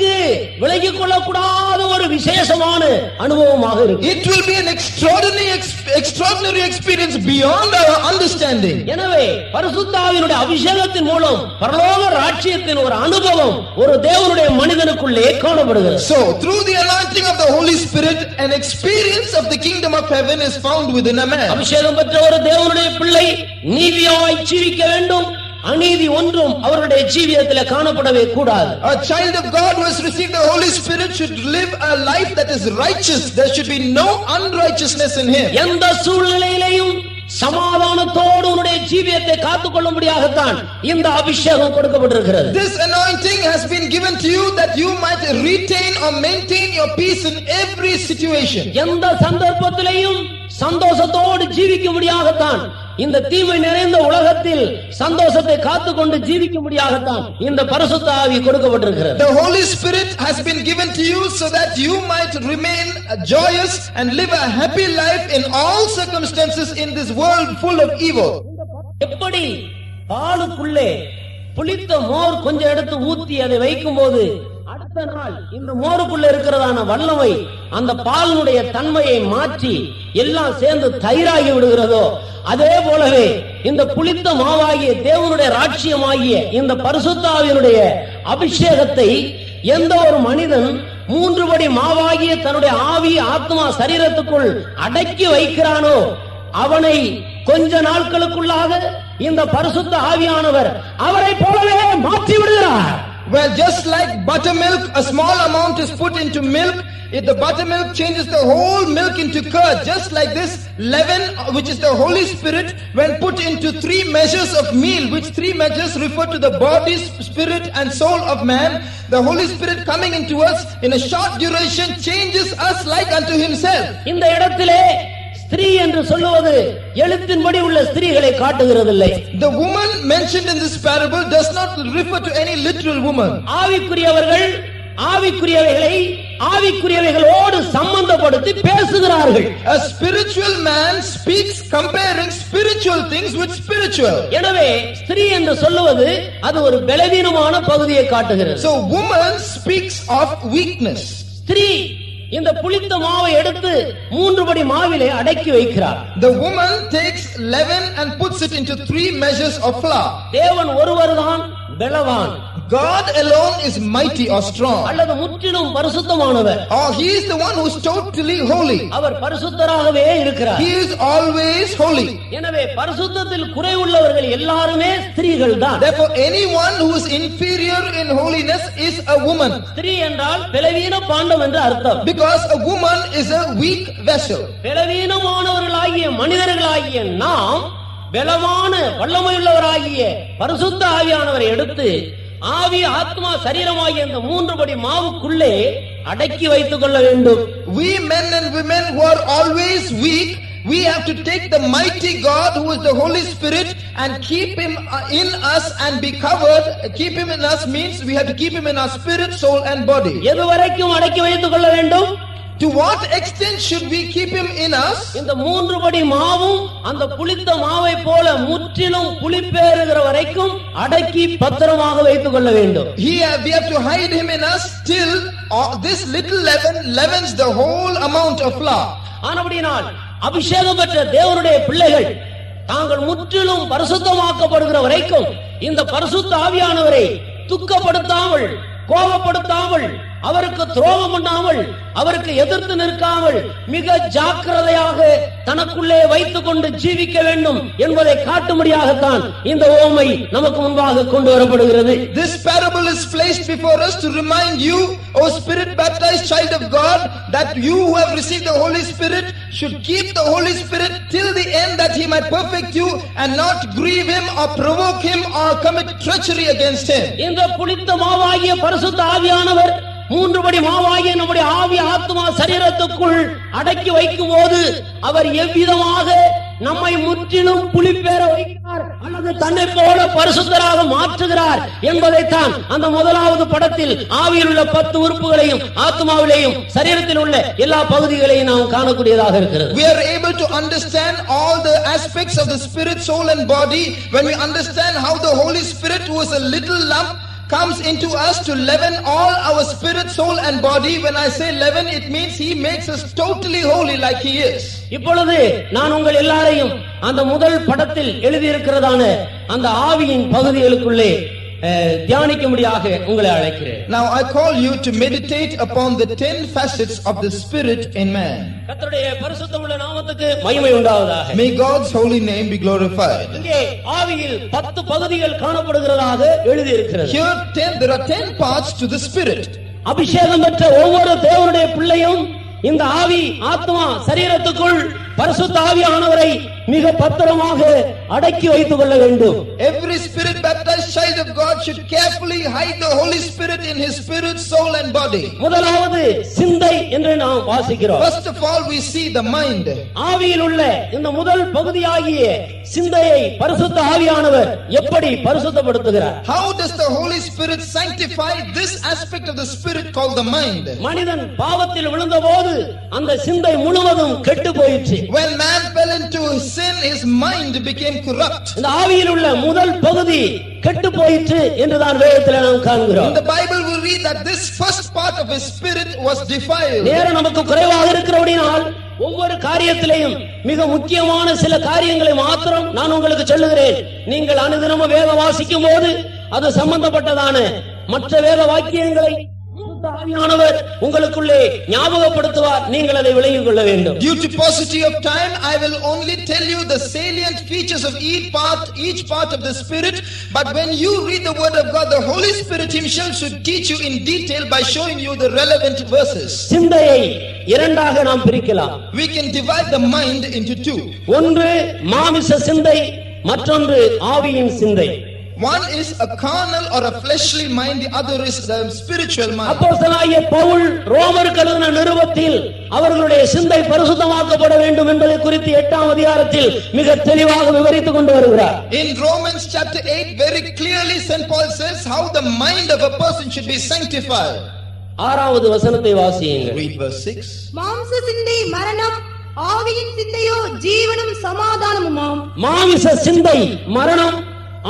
A: விலகிக் கொள்ளக்கூடாத ஒரு விசேஷமான அனுபவமாக இருக்கும்.
B: It will be an extraordinary experience beyond our understanding.
A: எனவே பரிசுத்த ஆவியினுடைய அபிஷேகத்தின் மூலம் பரலோக ராஜ்யத்தின் ஒரு அனுபவம் ஒரு தேவனுடைய மனிதனுக்குள்ளே காணப்படுகிறது.
B: So through the anointing of the Holy Spirit, an experience of the kingdom of heaven is found within a man.
A: அபிஷேகம் பெற்ற ஒரு தேவனுடைய பிள்ளை நீதியாய் ஜீவிக்க வேண்டும், அநீதி ஒன்றும் அவருடைய ஜீவியத்தில் காணப்படவே கூடாது.
B: A child of God who has received the Holy Spirit should live a life that is righteous. There should be no unrighteousness in him.
A: எந்த சூழ்நிலையிலும் சமாதானத்தோடு உன்னுடைய ஜீவியத்தை காத்துக்கொள்ளும்படியாகத்தான் இந்த அபிஷேகம் கொடுக்கப்பட்டிருக்கிறது.
B: This anointing has been given to you that you might retain or maintain your peace in every situation.
A: எந்த சந்தர்ப்பத்திலேயும் சந்தோஷத்தோடு ஜீவிக்கும்படியாகத்தான், இந்த தீமை நிறைந்த உலகத்தில் சந்தோஷத்தை காத்துக்கொண்டு ஜீவிக்கும்படியாகத்தான் இந்த பரிசுத்த ஆவி கொடுக்கப்பட்டிருக்கிறது.
B: The Holy Spirit has been given to you so that you might remain joyous and live a happy life in all circumstances in this world full of evil.
A: எப்படி பாலுக்குள்ளே புளித்த மோர் கொஞ்சம் எடுத்து ஊத்தி அதை வைக்கும்போது அடுத்த நாள் இந்த மோருக்குள்ள இருக்கிறதான வல்லமை அந்த பாலினுடைய தன்மையை மாற்றி எல்லாம் சேர்ந்து தயிராகி விடுகிறதோ, அதே போலவே இந்த புளித்த மாவாகிய தேவனுடைய ராஜ்யமாகிய இந்த பரிசுத்த ஆவியினுடைய அபிஷேகத்தை எந்த ஒரு மனிதன் 3 படி மாவாகிய தன்னுடைய ஆவி ஆத்மா சரீரத்துக்குள் அடக்கி வைக்கிறானோ அவனை கொஞ்ச நாட்களுக்குள்ளாக இந்த பரிசுத்த ஆவியானவர் அவரை போலவே மாற்றி விடுகிறார்.
B: Well, just like buttermilk, a small amount is put into milk. If the buttermilk changes the whole milk into curd, just like this, leaven, which is the Holy Spirit, when put into 3 measures of meal, which 3 measures refer to the body, spirit and soul of man, the Holy Spirit coming into us in a short duration changes us like unto himself.
A: இந்த இடத்திலே ஸ்திரீ என்று சொல்லுவது எழுத்தின்படி உள்ள ஸ்திரீகளை காட்டுகிறதில்லை.
B: The woman mentioned in this parable does not refer to any literal woman.
A: ஆவிக்குரியவர்கள் ஆவிக்குரியவைகளை ஆவிக்குரியவைகளோடு சம்பந்தப்படுத்தி பேசுகிறார்கள்.
B: A spiritual man speaks comparing spiritual things with spiritual.
A: எனவே ஸ்திரீ என்று சொல்லுவது அது ஒரு பலவீனமான பகுதியை காட்டுகிறது.
B: So woman speaks of weakness.
A: ஸ்திரீ இந்த புளித்த மாவை எடுத்து 3 படி மாவிலே அடக்கி வைக்கிறார்.
B: The woman takes leaven and puts it into 3 measures of flour.
A: தேவன் ஒருவர்தான் பலவான்.
B: God alone is mighty or strong.
A: அல்லது முற்றிலும் பரிசுத்தமானவர்.
B: Or he is the one who is totally holy.
A: அவர் பரிசுத்தராகவே இருக்கிறார்.
B: He is always holy.
A: எனவே பரிசுத்தத்தில் குறைவுள்ளவர்கள் எல்லாரும் ஸ்திரீகள் தான்.
B: Therefore anyone who is inferior in holiness is a woman.
A: ஸ்திரீ என்றால் பலவீன பாண்டம் என்று அர்த்தம்.
B: Because a woman is a weak vessel.
A: பலவீனமானவர்களாகிய மனிதர்களாகிய நாம் பலமான வல்லமையுள்ளவராகிய பரிசுத்த ஆவியானவரை எடுத்து ஆவி ஆத்மா சரீரமாகிய இந்த 3 படி மாவுக்குள்ளே அடக்கி வைத்துக் கொள்ள வேண்டும்.
B: We men and women who are always weak, we have to take the mighty God who is the Holy Spirit and keep him in us and be covered. Keep him in us means we have to keep him in our spirit, soul and body.
A: எதுவரைக்கும் அடக்கி வைத்துக் கொள்ள வேண்டும்?
B: To what extent should we keep him in us?
A: இந்த 3 படி மாவும் அந்த புளித்த மாவை போல முற்றிலும் புளிப்பேறுகிற வரைக்கும் அடக்கி பத்திரமாக வைத்துக் கொள்ள வேண்டும்.
B: We have to hide him in us till this little leaven leavens the whole amount of flour.
A: ஆனபடியால் அபிஷேகம் பெற்ற தேவனுடைய பிள்ளைகள் தாங்கள் முற்றிலும் பரிசுத்தமாக்கப்படுகிற வரைக்கும் இந்த பரிசுத்த ஆவியானவரை துக்கப்படுத்தாமல் கோபப்படுத்தாமல் அவருக்கு துரோகம் பண்ணாமல் அவருக்கு எதிர்த்து நிற்காமல் மிக ஜாக்கிரதையாக தனக்குள்ளே வைத்துக் கொண்டு ஜீவிக்க வேண்டும் என்பதை காட்டும்படியாகத்தான் இந்த ஓமை நமக்கு முன்பாக கொண்டு வரப்படுகிறது.
B: This parable is placed before us to remind you, O spirit baptized child of God, that you who have received the Holy Spirit should keep the Holy Spirit till the end, that he might perfect you and not grieve him or provoke him or commit treachery against him.
A: இந்த புளித்த மாவாகிய பரிசுத்த ஆவியானவர் மூன்றுபடி மாவாகிய நம்முடைய ஆவி ஆத்மா சரீரத்துக்குள் அடக்கி வைக்கும் போது அவர் எவ்விதமாக நம்மை முற்றிலும் புலிப்பேற வைக்கிறார் அல்லது தன்னை போல பரிசுத்தராக மாற்றுகிறார் என்பதைத்தான் அந்த முதலாவது படத்தில் ஆவியில் உள்ள 10 உறுப்புகளையும் ஆத்மாவிலேயும் சரீரத்தில் உள்ள எல்லா பகுதிகளையும் நாம் காணக்கூடியதாக இருக்கிறது.
B: We are able to understand all the aspects of the spirit, soul and body when we understand how the Holy Spirit, who is a little lump, comes into us to leaven all our spirit, soul and body. When I say leaven, it means he makes us totally holy like he is.
A: இப்பொழுது நான் உங்கள் எல்லாரையும் அந்த முதல் படத்தில் எழுதியிருக்கிறதான அந்த ஆவியின் பகுதிகளுக்குள்ளே தியானிக்கும்படியாக உங்களை அழைக்கிறேன்.
B: Now I call you to meditate upon the 10 facets of the spirit in man.
A: கர்த்தருடைய பரிசுத்தமுள்ள நாமத்துக்கு மகிமை உண்டாவதாக.
B: May God's holy name be glorified.
A: இங்கே ஆவியில் 10 பகுதிகள் காணப்படுகிறதாக எழுதியிருக்கிறது.
B: Here there are 10 parts to the spirit.
A: அபிஷேகம் பெற்ற ஒவ்வொரு தேவனுடைய பிள்ளையும் இந்த ஆவி ஆத்மா சரீரத்துக்குள் பரிசுத்த ஆவியானவரை மிக பத்திரமாக அடக்கி வைத்துக் கொள்ள வேண்டும்.
B: Every spirit baptized child of God should carefully hide the Holy Spirit in his spirit, soul and body.
A: முதலாவது சிந்தை என்று நாம் வாசிக்கிறோம்.
B: First of all we see the mind.
A: ஆவியில் உள்ள இந்த முதல் பகுதியாகிய சிந்தையை பரிசுத்த ஆவியானவர் எப்படி பரிசுத்தப்படுத்துகிறார்?
B: How does the Holy Spirit sanctify this aspect of the spirit called the mind?
A: மனிதன் பாவத்தில் விழுந்தபோது அந்த சிந்தை முழுவதும் கெட்டு போயிற்று.
B: When man fell into sin, his mind became corrupt.
A: இந்த ஆவியில் உள்ள முதல் பகுதி கெட்டு போயிற்று என்றுதான் வேதத்தில் நாம் காண்கிறோம்.
B: In the Bible we read that this first part of his spirit was defiled.
A: நேரம் நமக்கு குறைவாக இருக்கிறபடியால் ஒவ்வொரு காரியத்திலேயும் மிக முக்கியமான சில காரியங்களை மாத்திரம் நான் உங்களுக்கு சொல்லுகிறேன். நீங்கள் அனுதினமும் வேத வாசிக்கும் போது அது சம்பந்தப்பட்டதான மற்ற வேத வாக்கியங்களை ஆவியானவர் உங்களுக்குள்ளே ஞாபகப்படுத்துவார். நீங்கள் அதை விளங்கிக் கொள்ள வேண்டும்.
B: Due to paucity of time, I will only tell you the salient features of each part of the spirit. But when you read the word of God, the Holy Spirit himself should teach you in detail by showing you the relevant verses.
A: சிந்தையை இரண்டாக நாம் பிரிக்கலாம்.
B: We can divide the mind into 2.
A: ஒன்று மாமிச சிந்தை, மற்றொன்று ஆவியின் சிந்தை.
B: One is a carnal or a fleshly mind, the other is the spiritual mind.
A: அப்போஸ்தலனாகிய பவுல் ரோமருக்கு எழுதின நிருபத்தில் அவர்களுடைய சிந்தை பரிசுத்தமாக்கப்பட வேண்டும் என்பதை குறித்து 8ஆம் அதிகாரத்தில் மிக தெளிவாக விவரித்துக் கொண்டு வருகிறார்.
B: In Romans chapter 8 very clearly St. Paul says how the mind of a person should be sanctified.
A: 6வது வசனத்தை வாசியுங்கள்.
B: Read verse 6.
C: மாம்ச சிந்தை மரணம், ஆவியின் சிந்தையோ ஜீவனும் சமாதானமுமாம்.
A: மாமிச சிந்தை மரணம்,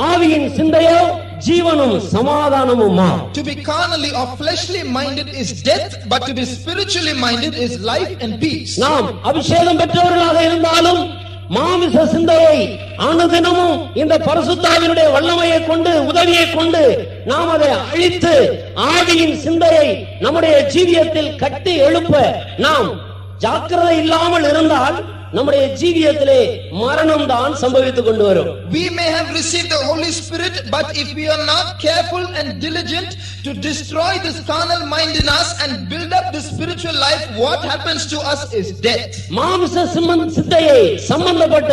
A: ஆவியின் சிந்தையோ ஜீவனும் சமாதானமுமா.
B: To be carnally or fleshly minded is death, but to be spiritually minded is life and peace.
A: நாம் அபிஷேகம் பெற்றவர்களாக இருந்தாலும் மாமிச சிந்தையை அனுதினமும் இந்த பரிசுத்த ஆவியினுடைய வல்லமையை கொண்டு உதவியை கொண்டு நாம் அதை அழித்து ஆவியின் சிந்தையை நம்முடைய ஜீவியத்தில் கட்டி எழுப்ப நாம் ஜாக்கிரதை இல்லாமல் இருந்தால் நம்முடைய ஜீவியத்திலே மரணம் தான் சம்பவித்துக் கொண்டு வரும்.
B: We may have received the Holy Spirit, but if we are not careful and diligent to destroy this carnal mind in us and build up the spiritual life, what happens to us is death.
A: மாம்ச சிந்தையை சம்பந்தப்பட்ட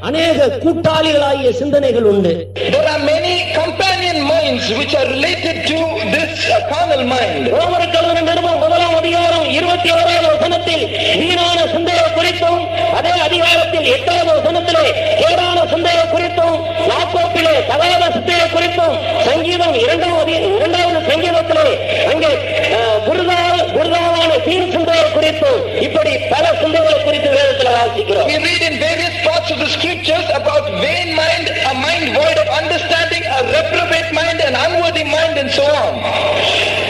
A: அநேக கூட்டாளிகளாகிய சிந்தனைகள் உண்டு.
B: There are many companion minds which are related to this carnal mind.
A: ரோமருக்கு எழுதின நிருபம் 1ஆம் அதிகாரம் 21ஆவது வசனத்தில் வீணான சிந்தையை குறித்தும், அதே அதிகாரத்தில் 8வது வசனத்திலே கேடான சிந்தையை குறித்தும், யாக்கோபிலே தகாத சிந்தையை குறித்தும், சங்கீதம் 2வது சங்கீதத்திலே அங்கே குருதாவான தீர் சிந்தையை குறித்தும், இப்படி பல சிந்தைகளை குறித்து வேதத்தில் வாசிக்கிறோம்.
B: We read in various parts of the scriptures about vain mind, a mind void of understanding, a reprobate mind, an unworthy mind, and so on.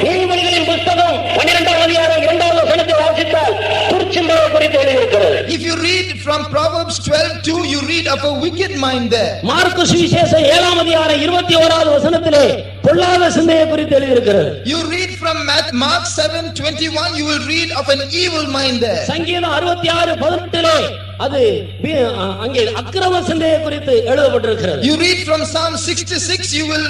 A: நீதிமொழிகளின் புத்தகம் 12ஆம் அதிகாரம் 2வது வசனத்தை வாசித்தால் துர்ச்சிந்தையை குறித்து எழுதியிருக்கிறது.
B: If you read from Proverbs 12:2, you read of a wicked mind there.
A: Mark சுவிசேஷம் 7ஆம் அதிகாரம் 21வது வசனத்திலே பொல்லாத சிந்தையை குறித்து எழுதியிருக்கிறது.
B: You read from Mark 7:21, you will read of an evil mind there.
A: சங்கீதம் 66:18 அது அங்கே அக்கிரம சிந்தையை குறித்து எழுதப்பட்டிருக்கிறது.
B: You read from Psalm 66, you will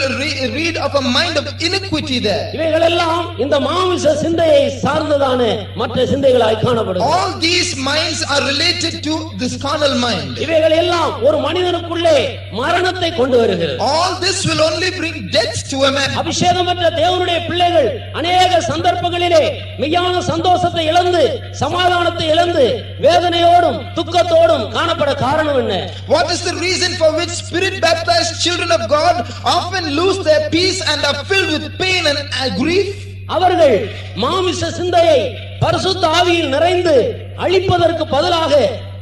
B: read of a mind of iniquity there.
A: இவைகள் எல்லாம் இந்த மாமிச சிந்தையை சார்ந்ததான மற்ற சிந்தைகளாய் காணப்படுகிறது.
B: All these minds are related to this carnal mind.
A: இவைகள் எல்லாம் ஒரு மனிதனுக்குள்ளே மரணத்தை கொண்டு வருகிறது.
B: All this will only bring death to a man.
A: அபிஷேகமற்ற தேவனுடைய பிள்ளைகள் அநேக சந்தர்ப்பங்களிலே மெய்யான சந்தோஷத்தை இழந்து சமாதானத்தை இழந்து வேதனையோடும் துக்கத்தோடும் காணப்பட காரணம் என்ன?
B: What is the reason for which spirit baptized children of God often lose their peace and are filled with pain and grief?
A: அவர்கள் மாமிச சிந்தையை பரிசுத்த ஆவியில் நிறைந்து அழிப்பதற்கு பதிலாக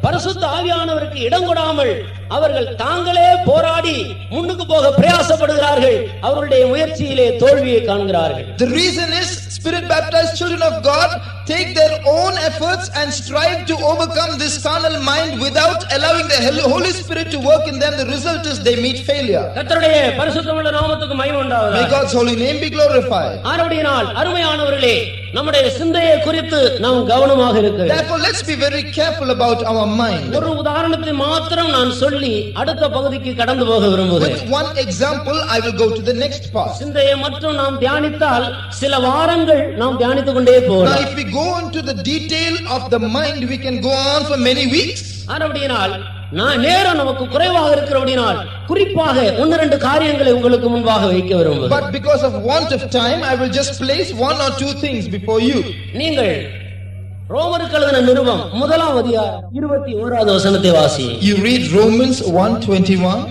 A: பரிசுத்த ஆவியானவருக்கு இடம் கொடாமல் அவர்கள் தாங்களே போராடி முன்னுக்கு போக பிரயாசப்படுகிறார்கள். அவருடைய முயற்சியிலே தோல்வியை காண்கிறார்கள்.
B: The reason is spirit baptized children of God take their own efforts and strive to overcome this carnal mind without allowing the Holy Spirit to work in them. The result is they meet failure.
A: கர்த்தருடைய பரிசுத்தமுள்ள நாமத்துக்கு மகிமை உண்டாவதாக.
B: May God's holy name be glorified.
A: ஆனபடியால் அருமையானவர்களே, நம்முடைய சிந்தையை குறித்து நாம் கவனமாக இருக்க வேண்டும்.
B: Therefore let's be very careful about our mind.
A: ஒரு உதாரணத்தை மாத்திரம் நான் சொல்லி அடுத்த பகுதிக்கு கடந்து போக விரும்புகிறேன்.
B: With one example I will go to the next part.
A: சிந்தையை மட்டும் நாம் தியானித்தால் சில வாரங்கள் நாம் தியானித்துக் கொண்டே போகலாம்.
B: Now if we go into the detail of the mind, we can go on for many weeks.
A: ஆனபடியால் நான் நேரம் நமக்கு குறைவாக இருக்கிறபடியால் குறிப்பாக 1-2 காரியங்களை உங்களுக்கு முன்பாக வைக்க விரும்புகிறேன்.
B: But because of want of time, I will just place 1 or 2 things before you.
A: நீங்கள் ரோமருக்கு எழுதின நிருபம் 1ஆம் அதிகாரம் 21வது வசனத்தை வாசி.
B: You read Romans 1:21.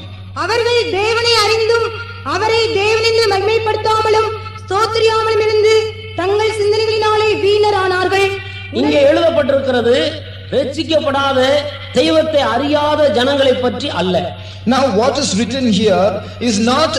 C: அவர்கள் தேவனை அறிந்தும் அவரை தேவனென்று மகிமைப்படுத்தாமலும் ஸ்தோத்திரியாமலும் இருந்து தங்கள் சிந்தனைகளினாலே வீணரானார்கள்.
A: இங்கே எழுதப்பட்டிருக்கிறது ரட்சிக்கப்படாத தெய்வத்தை அறியாத ஜனங்களை பற்றி அல்ல.
B: Now what is written here is not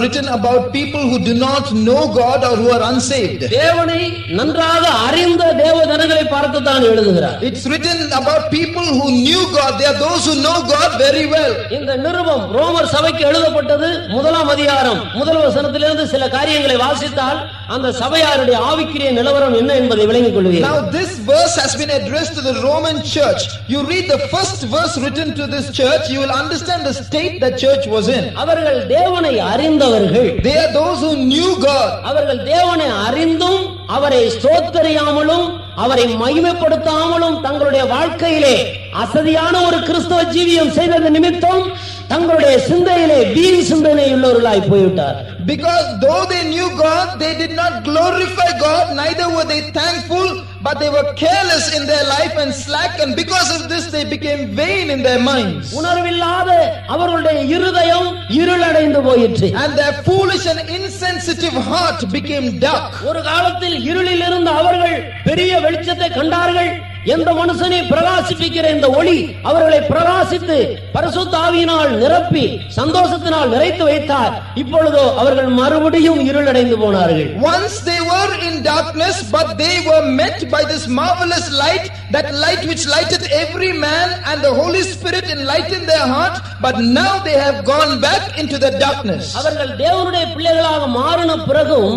B: written about people who do not know God or who are unsaved.
A: தேவனை நன்றாக அறிந்த தேவ ஜனங்களை பார்த்து தான் எழுதுகிறார்.
B: It's written about people who knew God. They are those who know God very well.
A: இந்த நிருபம் ரோமர் சபைக்கு எழுதப்பட்டது 1ஆம் அதிகாரம் 1 வசனத்திலிருந்து சில காரியங்களை வாசித்தால் அந்த சபையாருடைய ஆவிக்குரிய நிலவரம் என்ன என்பதை விளங்கிக் கொள்வீர்கள்.
B: Now this verse has been addressed to the Roman church. You read the first verse written to this church, you will understand the state that church was in.
A: அவர்கள் தேவனை அறிந்தவர்கள்.
B: They are those who knew God.
A: அவர்கள் தேவனை அறிந்தும் அவரை ஸ்தோத்திரியாமலும் அவரை மகிமைப்படுத்தாமலும் தங்களுடைய வாழ்க்கையிலே அசதியான ஒரு கிறிஸ்தவ ஜீவியம் செய்தது நிமித்தம் தங்களுடைய சிந்தையிலே வீண் சிந்தனை உள்ளவர்களாய் போய்விட்டார்.
B: Because though they knew God, they did not glorify God, neither were they thankful, but they were careless in their life and slack, and because of this they became vain in their minds.
A: உணர்வில்லாத அவர்களுடைய இருதயம் இருளடைந்து போயிற்று.
B: And their foolish and insensitive heart became dark.
A: ஒரு காலத்தில் இருளில் இருந்த அவர்கள் பெரிய வெளிச்சத்தை கண்டார்கள். எந்த மனுஷனை பிரகாசிப்பிக்கிற இந்த ஒளி அவர்களை பிரகாசித்து பரிசுத்த ஆவியினால் நிரப்பி சந்தோஷத்தினால் நிறைத்து வைத்தார். இப்பொழுதோ அவர்கள் மறுபடியும் இருளடைந்து போனார்கள்.
B: Once they were in darkness, but they were met by this marvelous light, that light which lighteth every man, and the Holy Spirit enlightened their heart, but now they have gone back into the darkness.
A: அவர்கள் தேவனுடைய பிள்ளைகளாக மாறின பிறகும்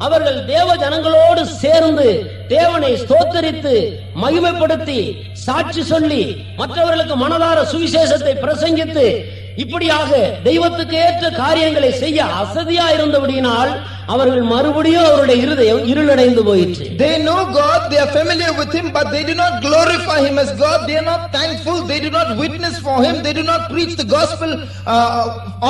A: அவர்கள் தேவ ஜனங்களோடு சேர்ந்து தேவனை ஸ்தோத்தரித்து மகிமைப்படுத்தி சாட்சி சொல்லி மற்றவர்களுக்கு மனதார சுவிசேஷத்தை பிரசங்கித்து இப்படியாக தெய்வத்துக்கு ஏற்ற காரியங்களை செய்ய அசதியா இருந்தபடியினால் அவர்கள் மறுபடியும் அவருடைய இருதயம் இருளடைந்து போயிற்று.
B: They know God, they are familiar with Him, but they do not glorify Him as God. They are not thankful, they do not witness for Him, they do not preach the gospel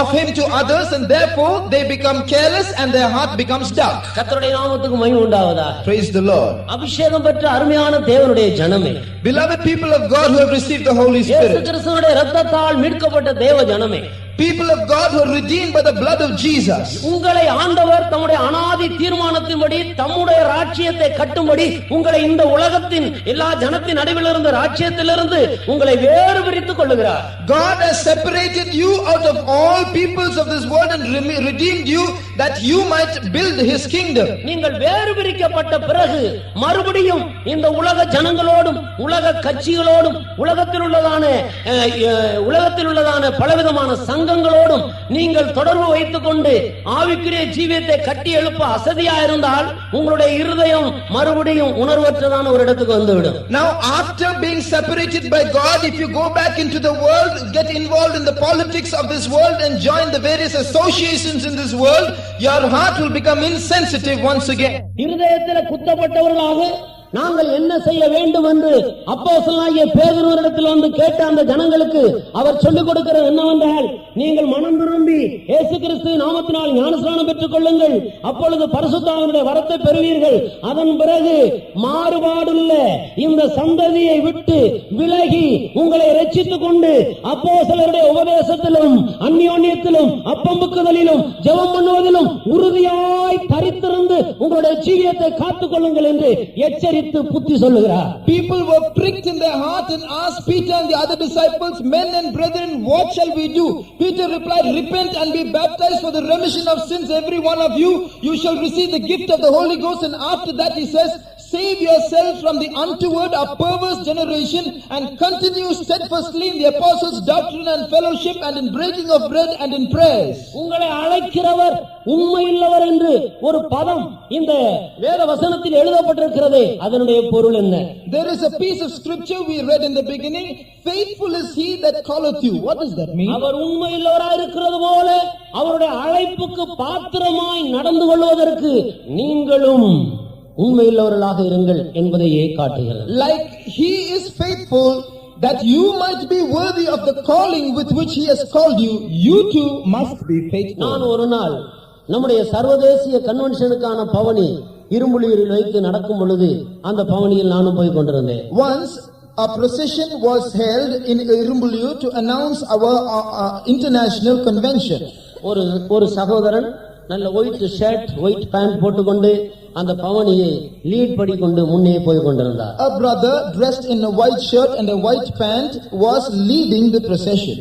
B: of Him to others, and therefore they become careless and their heart becomes dark.
A: கர்த்தருடைய நாமத்துக்கு மகிமை உண்டாவதாக.
B: Praise the Lord.
A: அபிஷேகம் பெற்ற அருமையான தேவனுடைய ஜனமே,
B: Beloved people of God who have received the Holy
A: இயேசு
B: Spirit,
A: கிறிஸ்துவினுடைய இரத்தத்தால் மீட்கப்பட்ட தேவ ஜனமே,
B: people of God who are redeemed by the blood of Jesus,
A: உங்களை ஆண்டவர் தம்முடைய அனாதி தீர்மானத்தின்படி தம்முடைய ராஜ்யத்தை கட்டும்படி உங்களை இந்த உலகத்தின் எல்லா ஜனத்தின் நடுவில் இருந்த ராஜ்யத்திலிருந்து உங்களை வேறு பிரித்துக் கொள்ளுகிறார்.
B: God has separated you out of all peoples of this world and redeemed you that you might build his kingdom.
A: நீங்கள் வேறு பிரிக்கப்பட்ட பிறகு மறுபடியும் இந்த உலக ஜனங்களோடும் உலக கட்சிகளோடும் உலகத்தில் உள்ளதான பலவிதமான சங்கங்களோடும் நீங்கள் தொடர்பு வைத்துக் கொண்டு ஆவிக்குரிய ஜீவியத்தை கட்டி எழுப்ப அசதியா இருந்தால் உங்களுடைய இருதயம் மறுபடியும் உணர்வற்றதான ஒரு இடத்துக்கு வந்துவிடும்.
B: Now after being separated by God, if you go back into the world, get involved in the politics of this world and join the various associations in this world, your heart will become insensitive once again.
A: இருதயத்தில் குத்தப்பட்டவர்களாக நாங்கள் என்ன செய்ய வேண்டும் என்று அப்போஸ்தலனாகிய பேதுருவினிடத்தில் வந்து கேட்ட அந்த ஜனங்களுக்கு அவர் சொல்லிக் கொடுக்கிறது என்னவென்றால், நீங்கள் மனம் திரும்பி இயேசு கிறிஸ்து நாமத்தினால் ஞானஸ்நானம் பெற்றுக் கொள்ளுங்கள், அப்பொழுது பரிசுத்த ஆவியினுடைய வரத்தை பெறுவீர்கள். அதன் பிறகு மாறுபாடுள்ள இந்த சந்ததியை விட்டு விலகி உங்களை ரட்சித்துக் கொண்டு அப்போஸ்தலருடைய உபதேசத்திலும் அந்யோன்யத்திலும் அப்பம்புக்குதலிலும் ஜெபம் பண்ணுவதிலும் உறுதியாய் தரித்திருந்து உங்களுடைய ஜீவியத்தை காத்துக் கொள்ளுங்கள் என்று எச்சரித்து புத்தி சொல்லுகிறார்.
B: People were pricked in their heart and asked Peter and the other disciples, men and brethren, what shall we do? Peter replied, repent and be baptized for the remission of sins, every one of you. You shall receive the gift of the Holy Ghost. And after that he says, save yourselves from the untoward or perverse generation and continue steadfastly in the apostles' doctrine and fellowship and in breaking of bread and in prayers.
A: உங்களை அழைக்கிறவர் உண்மையுள்ளவர் என்று ஒரு பதம் இந்த வேத வசனத்தில் எழுதப்பட்டிருக்கிறது. அதனுடைய பொருள் என்ன?
B: There is a piece of scripture we read in the beginning, faithful is he that calleth you. What does that mean?
A: அவர் உண்மையுள்ளவராய் இருக்கிறது போல அவருடைய அழைப்புக்கு பாத்திரமாய் நடந்து கொள்வதற்கு நீங்களும் உண்மையுள்ளவர்களாக இருங்கள் என்பதையே காட்டுகிறது.
B: Like he is faithful that you might be worthy of the calling with which he has called you, you too must be faithful.
A: நான் ஒரு நாள் நம்முடைய சர்வதேசிய கன்வென்ஷனுக்கான பவனி இரும்புலியூரில் வைத்து நடக்கும் பொழுது அந்த பவனியில் நானும் போய் கொண்டிருந்தேன்.
B: Once a procession was held in Irumbuliyur to announce our international convention.
A: ஒரு சகோதரன் நல்ல ஒயிட் ஷர்ட் ஒயிட் பேண்ட் போட்டுக்கொண்டு அந்த பவனியை லீட் பண்ணிக்கொண்டு முன்னே போய் கொண்டிருந்தார்.
B: A brother dressed in a white shirt and a white pant was leading the procession.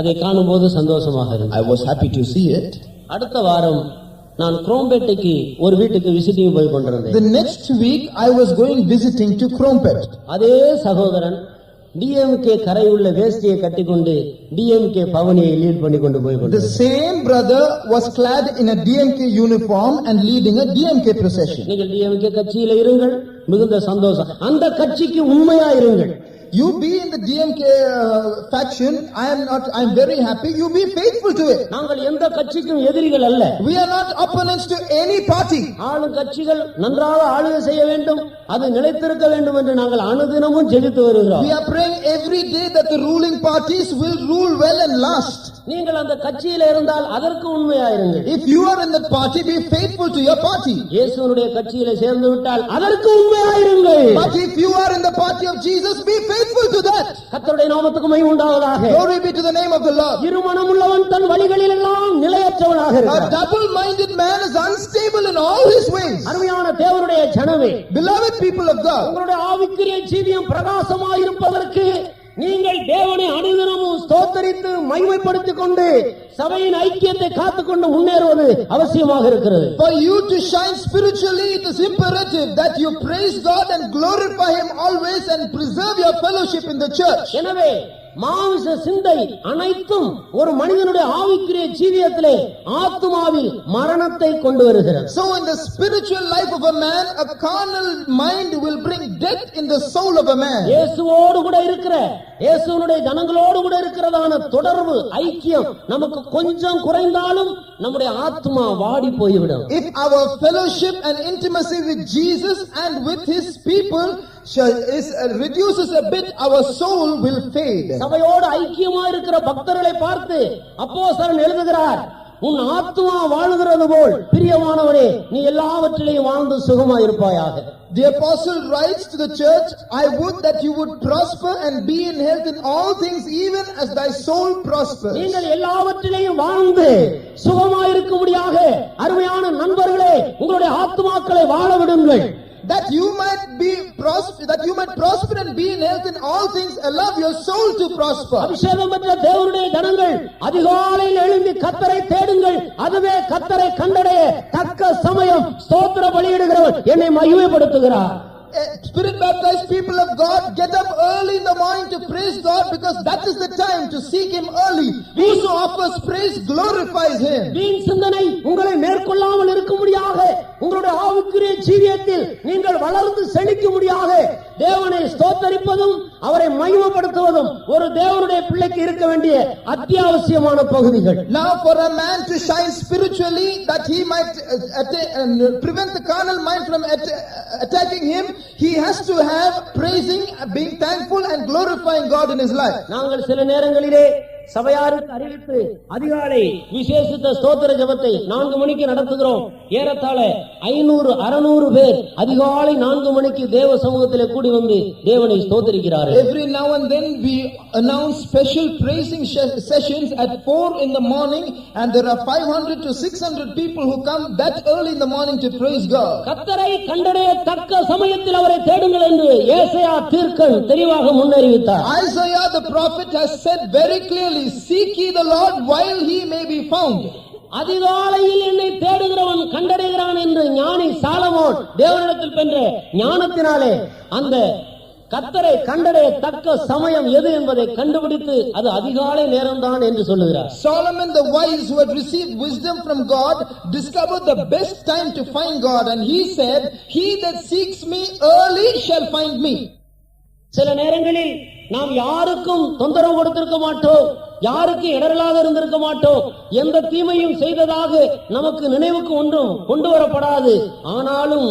A: அதை காணும்போது சந்தோஷமாக இருந்தது.
B: I was happy to see it.
A: அடுத்த வாரம் நான் குரோம்பேட்டைக்கு ஒரு வீட்டுக்கு விசிட்டிங் போய் கொண்டிருந்தேன்.
B: The next week I was going visiting to Krompet.
A: அதே சகோதரன் டிஎம்கே கரை உள்ள வேஷ்டியை கட்டிக்கொண்டு டிஎம்கே பவனியை லீட் பண்ணி கொண்டு போய் கொண்டிருந்தார்.
B: The same brother was clad in a DMK uniform and leading a DMK procession.
A: நீங்கள் டிஎம்கே கட்சியில இருங்கள், மிகுந்த சந்தோஷம். அந்த கட்சிக்கு உண்மையா இருங்கள்.
B: You be in the DMK faction. I am very happy. You be faithful to it.
A: நாங்கள் எந்த கட்சிக்கும் எதிரிகள் அல்ல.
B: We are not opponents to any party.
A: ஆளும் கட்சிகள் நன்றாக ஆளுகை செய்ய வேண்டும், அது நிலைத்திருக்க வேண்டும் என்று நாங்கள் அனுதினமும் ஜெபித்து வருகிறோம்.
B: We are praying every day that the ruling parties will rule well and last.
A: நீங்கள் அந்த கட்சியில இருந்தால் அதற்கு உண்மையா இருங்கள்.
B: If you are in that party, be faithful to your party.
A: இயேசுவுடைய கட்சியில சேர்ந்து விட்டால் அதற்கு உண்மையா இருங்கள்.
B: But if you are in the party of Jesus, be faithful to that.
A: கர்த்தருடைய நாமத்துக்கு மகிமை உண்டாவதாக.
B: Glory be to the name of the Lord.
A: இருமனமுள்ளவன் தன் வழிகளில் எல்லாம் நிலையற்றவனாக இருக்கிறான்.
B: A double-minded man is unstable in all his ways.
A: அருமையான தேவனுடைய ஜனமே,
B: Beloved people of God,
A: உங்களுடைய ஆவிக்குரிய ஜீவியம் பிரகாசமாய் இருப்பதற்கு நீங்கள் தேவனை அனுதினமும் ஸ்தோத்திரித்து மகிமைப்படுத்திக் கொண்டு சபையின் ஐக்கியத்தை காத்துக்கொண்டு முன்னேறுவது அவசியமாக இருக்கிறது.
B: For you to shine spiritually, it is imperative that you praise God and glorify Him always and preserve your fellowship in the church.
A: எனவே மாம்ச சிந்தை அனைத்தும் ஒரு மனிதனுடைய ஆவிக்குரிய ஜீவியத்திலே ஆத்துமாவில் மரணத்தை கொண்டு வருகிறது.
B: So in the spiritual life of a man, a carnal mind will bring death in the soul of a man.
A: இயேசுவோடு கூட இருக்கிற இயேசுவினுடைய ஜனங்களோடு கூட இருக்கிறதான தொடர்பு ஐக்கியம் நமக்கு கொஞ்சம் குறைந்தாலும் நம்முடைய ஆத்மா வாடி போய்விடும்.
B: If our fellowship and intimacy with Jesus and with His people reduces a bit, our soul will fade.
A: சபையோடு ஐக்கியமா இருக்கிற பக்தர்களை பார்த்து அப்போஸ்தலன் எழுதுகிறார், உன் ஆத்துமா வாழுகிறது போல் பிரியமானவனே நீ எல்லாவற்றிலேயும் வாழ்ந்து சுகமாய் இருப்பாயாக.
B: The apostle writes to the church, I would that you would prosper and be in health in all things, even as thy soul prospers.
A: நீங்கள் எல்லாவற்றிலேயும் வாழ்ந்து சுகமாய் இருக்கும்படியாக அருமையான நண்பர்களே உங்களுடைய ஆத்துமாக்களை வாழ விடுங்கள்.
B: that you might prosper and be in health in all things, allow your soul to prosper.
D: அபிஷேகம் பெற்ற தேவனுடைய ஜனங்கள் அதிகாலையில் எழும்பி கர்த்தரை தேடுங்கள், அதுவே கர்த்தரை கண்டடைய தக்க சமயம். ஸ்தோத்திர பலியிடுகிறவர் என்னை மகிமைப்படுத்துகிறார்.
B: Spirit baptized people of God, get up early in the morning to praise God, because that is the time to seek Him early. Whoso offers praise glorifies Him.
D: வீண் சிந்தனை உங்களை மேற்கொள்ளாமல் இருக்கும்படியாக, உங்களுடைய ஆவிக்குரிய ஜீவியத்தில் நீங்கள் வளர்ந்து செழிக்கும்படியாக தேவனை ஸ்தோத்தரிப்பதும் அவரை மகிமைப்படுத்துவதும் ஒரு தேவனுடைய பிள்ளைக்கு இருக்க வேண்டிய அத்தியாவசியமான பகுதிகள்.
B: Now for a man to shine spiritually, that he might prevent the carnal mind from attacking him, he has to have praising, being thankful and glorifying God in his life.
D: நாங்கள் சில நேரங்களிலே சபையாருக்கு அறிவித்து அதிகாலை விசேஷித்த ஸ்தோத்திர ஜெபத்தை 4 மணிக்கு நடத்துகிறோம். ஏறத்தாழ 500-600 பேர் அதிகாலை 4 மணிக்கு தேவ சமூகத்திலே கூடி வந்து தேவனை ஸ்தோத்திரிக்கிறார்கள்.
B: Every now and then we announce special praising sessions at 4 in the morning, and there are 500 to 600 people who come that early in the morning to praise God.
D: கர்த்தரை கண்டடைய தக்க சமயத்தில் அவரை தேடுங்கள் என்று ஏசாயா தீர்க்கன் தெளிவாக முன்னறிவித்தார்.
B: Isaiah the prophet has said very clearly, seek ye the Lord while he may be found.
D: அதிகாலையில் என்னை தேடுகிறவன் கண்டடைகிறான் என்று ஞானி சாலமோன் தேவனிடத்தில் பெற்ற ஞானத்தினாலே அந்த கர்த்தரை கண்டடைய தக்க சமயம் எது என்பதை கண்டுபிடித்து அது அதிகாலை நேரம்தான் என்று சொல்லுகிறார்.
B: Solomon the wise, who had received wisdom from God, discovered the best time to find God, and he said, he that seeks me early shall find me.
D: சில நேரங்களில் நாம் யாருக்கும் தொந்தரவு கொடுத்திருக்க மாட்டோம், யாருக்கு இடரலாக இருந்திருக்க மாட்டோம், எந்த தீமையும் செய்ததாக நமக்கு நினைவுக்கு ஒன்றும் கொண்டு வரப்படாது. ஆனாலும்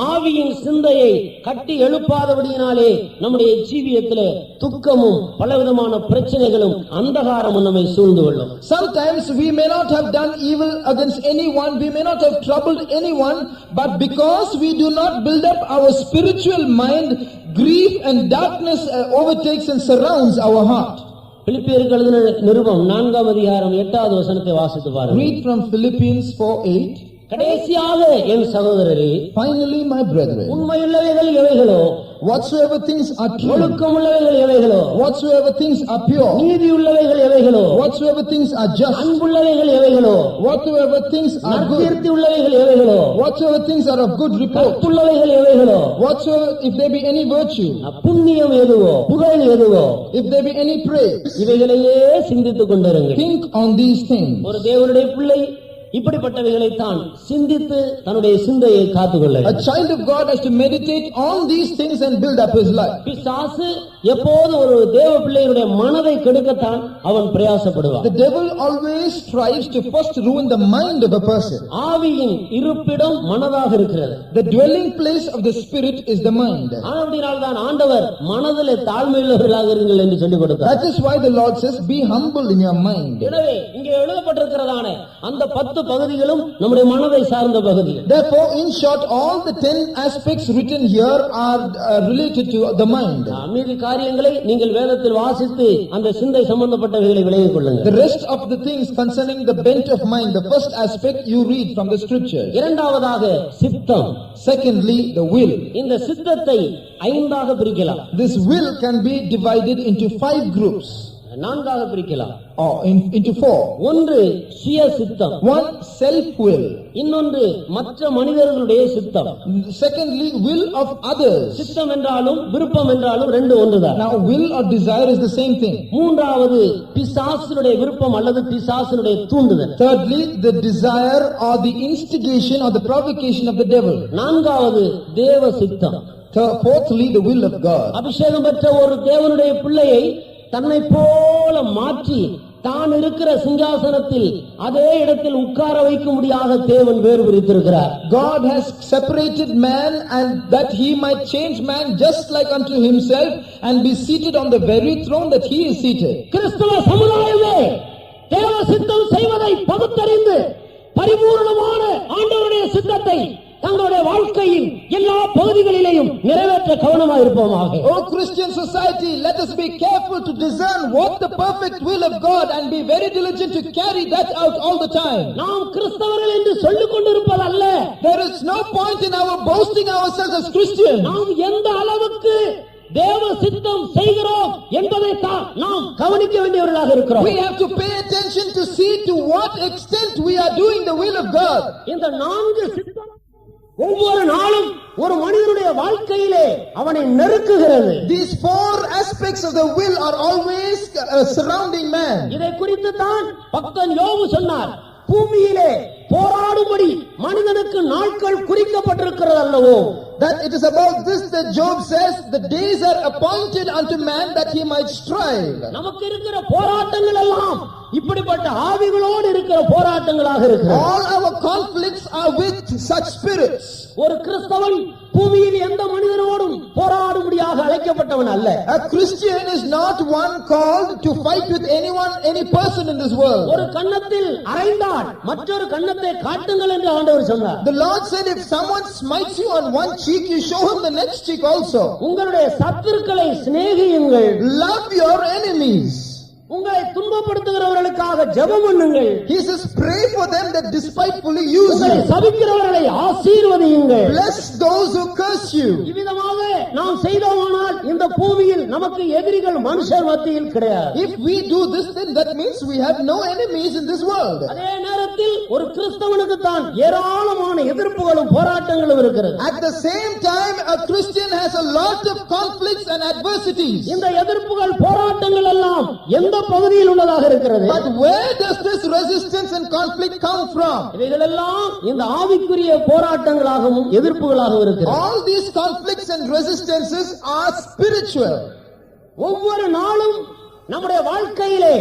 D: ஆவியின் சிந்தையை கட்டி எழுப்பாதபடியினாலே நம்முடைய ஜீவியத்திலே துக்கமும் பலவிதமான பிரச்சனைகளும் அந்தகாரமும் நம்மை சூழ்ந்து கொள்ளும்.
B: Sometimes we may not have done evil against anyone, we may not have troubled anyone, but because we do not build up our spiritual mind, grief and darkness overtakes and surrounds our heart.
D: பிலிப்பியருக்கு எழுதின நிருபம் 4ஆம் அதிகாரம் 8வது வசனத்தை வாசித்து பாருங்கள்.
B: Read from Philippians 4:8.
D: கடைசியாக என் சகோதரரே,
B: finally my brethren,
D: உண்மையுள்ளவைகள் எவைகளோ,
B: whatsoever things are true,
D: ஒழுக்கமுள்ளவைகள் எவைகளோ,
B: whatsoever things are pure,
D: நீதியுள்ளவைகள் எவைகளோ,
B: whatsoever things are just,
D: அன்புள்ளவைகள் எவைகளோ,
B: whatsoever things are good,
D: நற்கீர்த்தியுள்ளவைகள் எவைகளோ,
B: whatsoever things are of good report,
D: கற்புள்ளவைகள் எவைகளோ,
B: whatsoever, if there be any virtue,
D: புண்ணியம் எதுவோ, புகழ் எதுவோ,
B: if there be any praise,
D: இவைகளையே சிந்தித்துக் கொண்டிருங்கள்.
B: think on these things.
D: ஒரு தேவனுடைய பிள்ளை இப்படிப்பட்டவைகளை தான் சிந்தித்து தன்னுடைய சிந்தையை காத்துக்கொள்ள வேண்டும்.
B: A child of God has to meditate on these things and build up his life.
D: பிசாசு எப்போது ஒரு தேவ பிள்ளையுடைய மனதை கெடுக்கத்தான் அவன் பிரயாசப்படுவான்.
B: The devil always tries to first ruin the mind of a person.
D: ஆவியின் இருப்பிடம் மனதாக இருக்கிறது.
B: The dwelling place of the spirit is the mind.
D: ஆனபடியால் தான் ஆண்டவர் மனதிலே தாழ்மையுள்ளவர்களாக இருங்கள் என்று சொல்லிக் கொடுத்தார்.
B: That is why the Lord says, be humble in your mind.
D: எனவே இங்கே எழுதப்பட்டிருக்கிறதான அந்த 10 பகுதிகளும் நம்முடைய மனதை சார்ந்த பகுதிகள்.
B: Therefore, in short, all the 10 aspects written here are related to the mind.
D: மீதி காரியங்களை நீங்கள் வேதத்தில் வாசித்து அந்த சிந்தை சம்பந்தப்பட்டவைகளை விளங்கிக் கொள்ளுங்கள்.
B: The rest of the things concerning the bent of mind, the first aspect you read from the scriptures.
D: இரண்டாவதாக சித்தம்.
B: Secondly, the will.
D: இந்த சித்தத்தை 5ஆக பிரிக்கலாம்.
B: This will can be divided into 5 groups.
D: 4ஆக பிரிக்கலாம்.
B: Or into 4.
D: ஒன்று சுய சித்தம்.
B: One, self will.
D: இன்னொன்று மற்ற மனிதர்களுடைய சித்தம்.
B: Secondly, will of others.
D: சித்தம் என்றாலும் விருப்பம் என்றாலும் ரெண்டு ஒன்றுதான்.
B: Now, will or desire is the same thing.
D: மூன்றாவது பிசாசுடைய விருப்பம் அல்லது பிசாசுடைய தூண்டுதல்.
B: Thirdly, the desire or the instigation or the provocation of the devil.
D: நான்காவது தேவ சித்தம்.
B: Fourthly, the will of God.
D: அபிஷேகம் பெற்ற ஒரு தேவனுடைய பிள்ளையை தன்னை போல மாற்றி தான் இருக்கிற சிங்காசனத்தில் அதே இடத்தில் உட்கார வைக்கும்படியாக தேவன் வேறு பிரித்திருக்கிறார்.
B: God has separated man, and that he might change man just like unto himself and be seated on the very throne that he is seated.
D: கிறிஸ்தவ சமுதாயமே தேவ சித்தம் செய்வதை பகுத்தறிந்து பரிபூர்ணமான ஆண்டவருடைய சித்தத்தை தங்களுடைய வாழ்க்கையின் எல்லா பகுதிகளிலேயும் நிறைவேற்ற கவனமாக இருப்போமாக.
B: Oh Christian society, let us be careful to discern what the perfect will of God and be very diligent to carry that out all the time.
D: நாம் கிறிஸ்தவர்கள் என்று சொல்லிக் கொண்டிருப்பதல்ல.
B: There is no point in our boasting ourselves as Christians.
D: நாம் எந்த அளவுக்கு தேவ சித்தம் செய்கிறோம் என்பதை தான் நாம் கவனிக்க வேண்டியவர்களாக இருக்கிறோம்.
B: We have to pay attention to see to what extent we are doing the will of God.
D: இந்த 4 சித்தம் ஒவ்வொரு நாளும் ஒரு மனிதனுடைய வாழ்க்கையிலே அவனை நெருக்குகிறது.
B: These 4 aspects of the will are always surrounding man.
D: இதை குறித்து தான் பக்தன் யோபு சொன்னார், பூமியிலே போராடும்படி மனிதனுக்கு நாட்கள் குறிக்கப்பட்டிருக்கிறது அல்லவோ.
B: That it is about this that Job says, the days are appointed unto man that he might strive.
D: நமக்கு இருக்கிற போராட்டங்கள் எல்லாம் இப்படிப்பட்ட ஆவிகளோடு இருக்கிற போராட்டங்களாக இருக்கிறது.
B: All our conflicts are with such spirits.
D: ஒரு கிறிஸ்தவன் பூமியில் எந்த மனிதனோடும் போராடும்படியாக அழைக்கப்பட்டவன் அல்ல.
B: A Christian is not one called to fight with anyone, any person in this world.
D: ஒரு கன்னத்தில் அறைந்தால் மற்றொரு கன்னத்தை காட்டுங்கள் என்று ஆண்டவர் சொன்னார்.
B: The Lord said, if someone smites you on one cheek, you show him the next cheek also.
D: உங்களுடைய சத்துருக்களை சிநேகியுங்கள்.
B: Love your enemies.
D: உங்களை துன்பப்படுத்துகிறவர்களுக்காக ஜெபம் பண்ணுங்கள்.
B: He says, pray for them that despitefully use
D: உங்களை
B: you.
D: சபிக்கிறவர்களை ஆசீர்வதியுங்கள்.
B: Bless those who curse you.
D: இவ்விதமாக நாம் செய்தோமானால் இந்த பூமியில் நமக்கு எதிரிகள் மனுஷர் மத்தியில் கிடையாது.
B: If we do this, then that means we have no enemies in this world.
D: அதே நேரத்தில் ஒரு கிறிஸ்தவனுக்கு தான் ஏராளமான எதிர்ப்புகளும் போராட்டங்களும் இருக்கிறது.
B: At the same time, a Christian has a lot of conflicts and adversities.
D: இந்த எதிர்ப்புகள் போராட்டங்கள் எல்லாம் எந்த பகுதியில் உள்ளதாக இருக்கிறது?
B: But where does this resistance and conflict come from?
D: இவைகளெல்லாம் இந்த ஆவிக்குரிய போராட்டங்களாகவும் எதிர்ப்புகளாகவும் இருக்கிறது.
B: All these conflicts and resistances are spiritual.
D: ஒவ்வொரு நாளும் நம்முடைய வாழ்க்கையிலே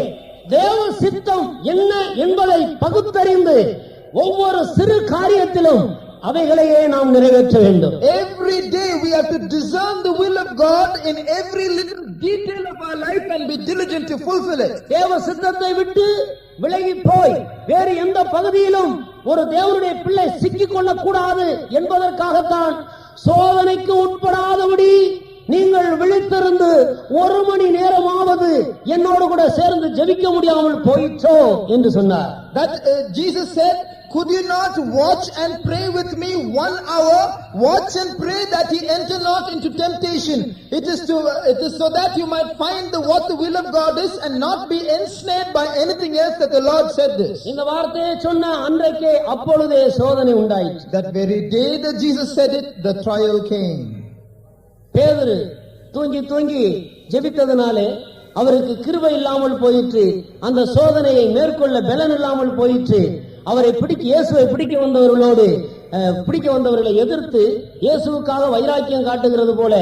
D: தேவ சித்தம் என்ன என்பதை பகுத்தறிந்து ஒவ்வொரு சிறு காரியத்திலும் அவைகளையே நாம் நிறைவேற்ற வேண்டும்.
B: Every day we have to discern the will of God in every little detail of our life and be diligent to fulfill it.
D: தேவ சித்தத்தை விட்டு விலகி போய் வேறு எந்த பகுதியிலும் ஒரு தேவனுடைய பிள்ளை சிக்கிக் கொள்ளக் கூடாது என்பதற்காகத்தான் சோதனைக்கு உட்படாதபடி நீங்கள் விழித்திருந்து 1 மணி நேரமாவது என்னோடு கூட சேர்ந்து ஜெபிக்க முடியாமல் போயிற்றோ என்று சொன்னார்.
B: That Jesus said, could you not watch and pray with me 1 hour? Watch and pray that he enter not into temptation. It is so that you might find what the will of God is and not be ensnared by anything else, that the Lord said this.
D: இந்த வார்த்தையை சொன்ன அன்றைக்கே அப்பொழுதே சோதனை உண்டாயிற்று.
B: That very day that Jesus said it, the trial came.
D: பேதுரு தூங்கி ஜெபித்ததனாலே அவருக்கு கிருபை இல்லாமல் போயிற்று. அந்த சோதனையை மேற்கொள்ள பலன் இல்லாமல் போயிற்று. அவரை இயேசுவை பிடிக்க வந்தவர்களை எதிர்த்து இயேசுவுக்காக வைராக்கியம் காட்டுகிறது போல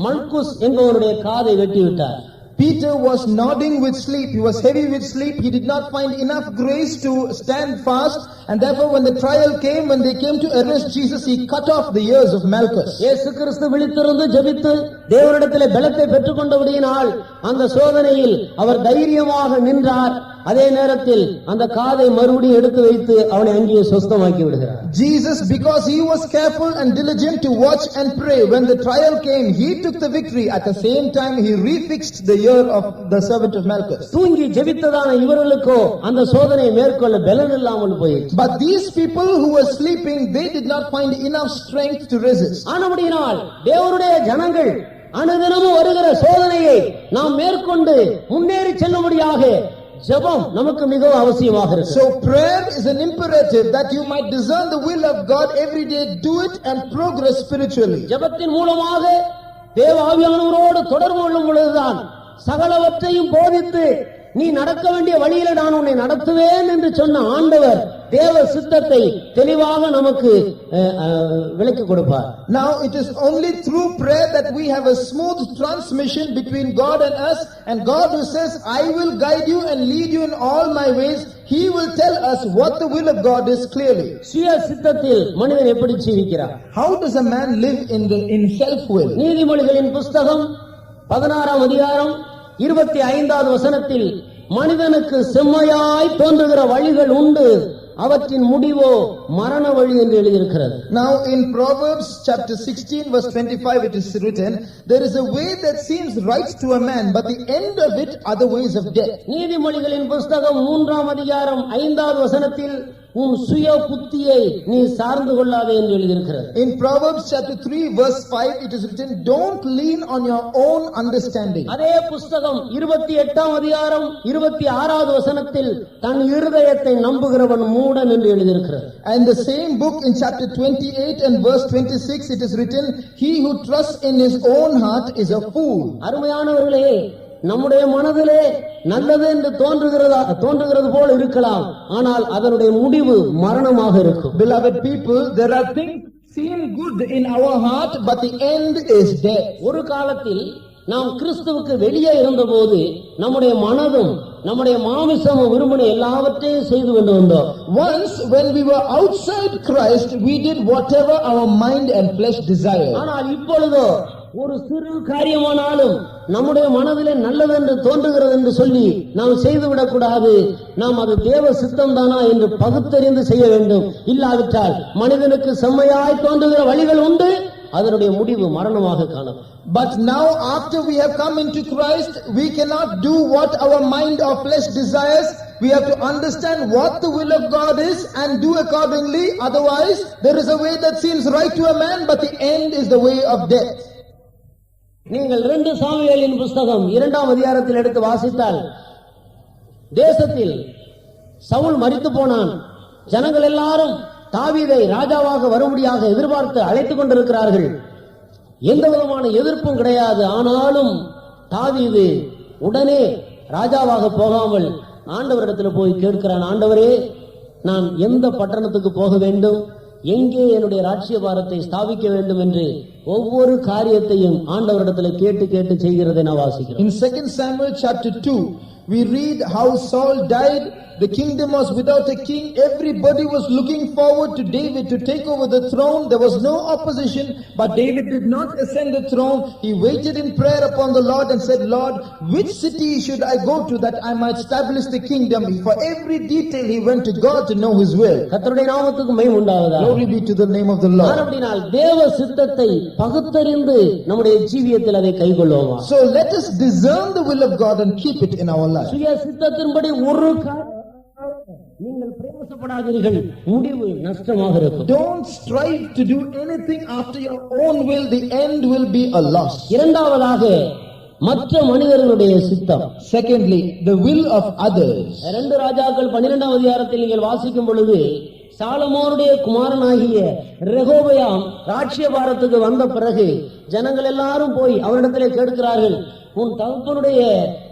D: மல்குஸ் என்பவருடைய காதை வெட்டிவிட்டார்.
B: Peter was nodding with sleep. He was heavy with sleep. He did not find enough grace to stand fast, and therefore when the trial came, when they came to arrest Jesus, he cut off the ears of Malchus.
D: இயேசு கிறிஸ்து விழித்திருந்து ஜெபித்து தேவனிடத்திலே பலத்தை பெற்றுக்கொண்டபடியினால் அந்த சோதனையில் அவர் தைரியமாக நின்றார். அதே நேரத்தில் அந்த காதை மறுபடியும் எடுத்து வைத்து அவனை அங்கேயே சுஸ்தமாக்கி விடுகிறார்.
B: Jesus, because he was careful and diligent to watch and pray, when the trial came, he took the victory. At the same time, he refixed the ear of the servant of Malchus.
D: தூங்கி ஜெபித்ததான இவர்களுக்கோ அந்த சோதனை மேற்கொள்ள பலன் இல்லாமல் போயிற்று.
B: But these people who were sleeping, they did not find enough strength to resist.
D: ஆனபடியினால் தேவனுடைய ஜனங்கள் அனுதினமும் வருகிற சோதனையை நாம் மேற்கொண்டு முன்னேறி செல்லும்படியாக ஜெபம் நமக்கு மிகவும் அவசியமாக இருக்கு.
B: So prayer is an imperative that you might discern the will of God every day, do it and progress spiritually.
D: ஜெபத்தின் மூலமாக தேவ ஆவியானவரோடு தொடர்பு கொள்ளும் பொழுதுதான் சகலவற்றையும் போதித்து நீ நடக்க வேண்டிய வழியில நான் உன்னை நடத்துவேன் என்று சொன்ன ஆண்டவர் தேவ சித்தத்தை தெளிவாக நமக்கு விளக்கி கொடுப்பார்.
B: Now it is only through prayer that we have a smooth transmission between God and us, and God who says, I will guide you and lead you in all my ways, he will tell us what the will of God is clearly.
D: சுய சித்தத்தில் மனிதன் எப்படி ஜீவிக்கிறார்?
B: How does a man live in self will?
D: நீதிமொழிகளின் புஸ்தகம் 16ஆம் அதிகாரம் 25வது வசனத்தில் மனிதனுக்கு செம்மையாய் தோன்றுகிற வழிகள் உண்டு, அவற்றின் முடிவோ மரண வழி என்று எழுதியிருக்கிறது.
B: Now in Proverbs chapter 16 verse 25 it is written, there is a way that seems right to a man, but the end of it are the ways of death.
D: நீதிமொழிகளின் புஸ்தகம் 3ஆம் அதிகாரம் 5வது வசனத்தில் உன் சுய புத்தியை நீ சார்ந்து கொள்ளாதே என்று எழுதியிருக்கிறது.
B: In Proverbs chapter 3 verse 5 it is written, don't lean on your own understanding.
D: அதே புஸ்தகம் 28ஆம் அதிகாரம் 26வது வசனத்தில் தன் இருதயத்தை நம்புகிறவன் மூடன் என்று எழுதியிருக்கிறது.
B: And the same book in chapter 28 and verse 26 it is written, he who trusts in his own heart is a fool.
D: அருமையானவர்களே, நம்முடைய மனதிலே நல்லது என்று தோன்றுகிறது போல இருக்கலாம், ஆனால் அதனுடைய முடிவு மரணமாக இருக்கும்.
B: Beloved people, there are things seem good in our heart, but the end is death.
D: ஒரு காலத்தில் நாம் கிறிஸ்துவுக்கு வெளியே இருந்தபோது நம்முடைய மனதும் நம்முடைய மாமிசமும் விரும்பின எல்லாவற்றையும் செய்து கொண்டு வந்தோம்.
B: Once when we were outside Christ, we did whatever our mind and flesh desired.
D: ஆனால் இப்பொழுதோ ஒரு சிறு காரியமானாலும் நம்முடைய மனதிலே நல்லதென்று தோன்றுகிறது என்று சொல்லி நாம் செய்துவிடக் கூடாது. நாம் அது தேவ சித்தம் தானா என்று பகுத்தறிந்து செய்ய வேண்டும். இல்லாவிட்டால் மனிதனுக்கு செம்மையாய் தோன்றுகிற வழிகள் உண்டு, அதனுடைய முடிவு மரணமாக காணும்.
B: But now after we have come into Christ, we cannot do what our mind or flesh desires. We have to understand what the will of God is and do accordingly. Otherwise, there is a way that seems right to a man, but the end is the way of death.
D: நீங்கள் 2 சாமுவேலின் புஸ்தகம் 2ஆம் அதிகாரத்தில் எடுத்து வாசித்தால், தேசத்தில் சவுல் மரித்து போனான். ஜனங்கள் எல்லாரும் தாவீதை ராஜாவாக வரும்படியாக எதிர்பார்த்து அழைத்துக் கொண்டிருக்கிறார்கள். எந்த விதமான எதிர்ப்பும் கிடையாது. ஆனாலும் தாவீது உடனே ராஜாவாக போகாமல் ஆண்டவரிடத்தில் போய் கேட்கிறான், ஆண்டவரே, நான் எந்த பட்டணத்துக்கு போக வேண்டும், எங்கே என்னுடைய ராஜ்யபாரத்தை ஸ்தாபிக்க வேண்டும் என்று ஒவ்வொரு காரியத்தையும் ஆண்டவரிடத்தில் கேட்டு கேட்டு செய்கிறதை நான் வாசிக்கிறேன்.
B: In 2 Samuel chapter 2 we read how Saul died. The kingdom was without a king. Everybody was looking forward to David to take over the throne. There was no opposition, but David did not ascend the throne. He waited in prayer upon the Lord and said, Lord, which city should I go to that I might establish the kingdom? For every detail he went to God to know his will.
D: கர்த்தருடைய நாமத்துக்கு மகிமை உண்டாவதாக.
B: Glory be to the name of the Lord.
D: அப்படினால் தேவ சித்தத்தை பகுத்தறிந்து நம்முடைய ஜீவியத்தில் அதை கைக்கொள்வோமா.
B: So let us discern the will of God and keep it in our life.
D: சுய சித்தத்தின்படி ஒரு நீங்கள் பிரயாசப்படாதீர்கள், முடிவு நஷ்டமாக இருக்கும்.
B: Don't strive to do anything after your own will. The end will be a loss.
D: இரண்டாவதாக மற்ற மனிதர்களுடைய சித்தம்.
B: Secondly, the will of others.
D: 2 ராஜாக்கள் 12ஆம் அதிகாரத்தில் நீங்கள் வாசிக்கும் பொழுது, சாலமோனுடைய குமாரனாகிய ரெகோபயாம் ராஜ்யபாரத்துக்கு வந்த பிறகு ஜனங்கள் எல்லாரும் போய் அவரிடத்திலே கேட்கிறார்கள், உன் தகப்பனுடைய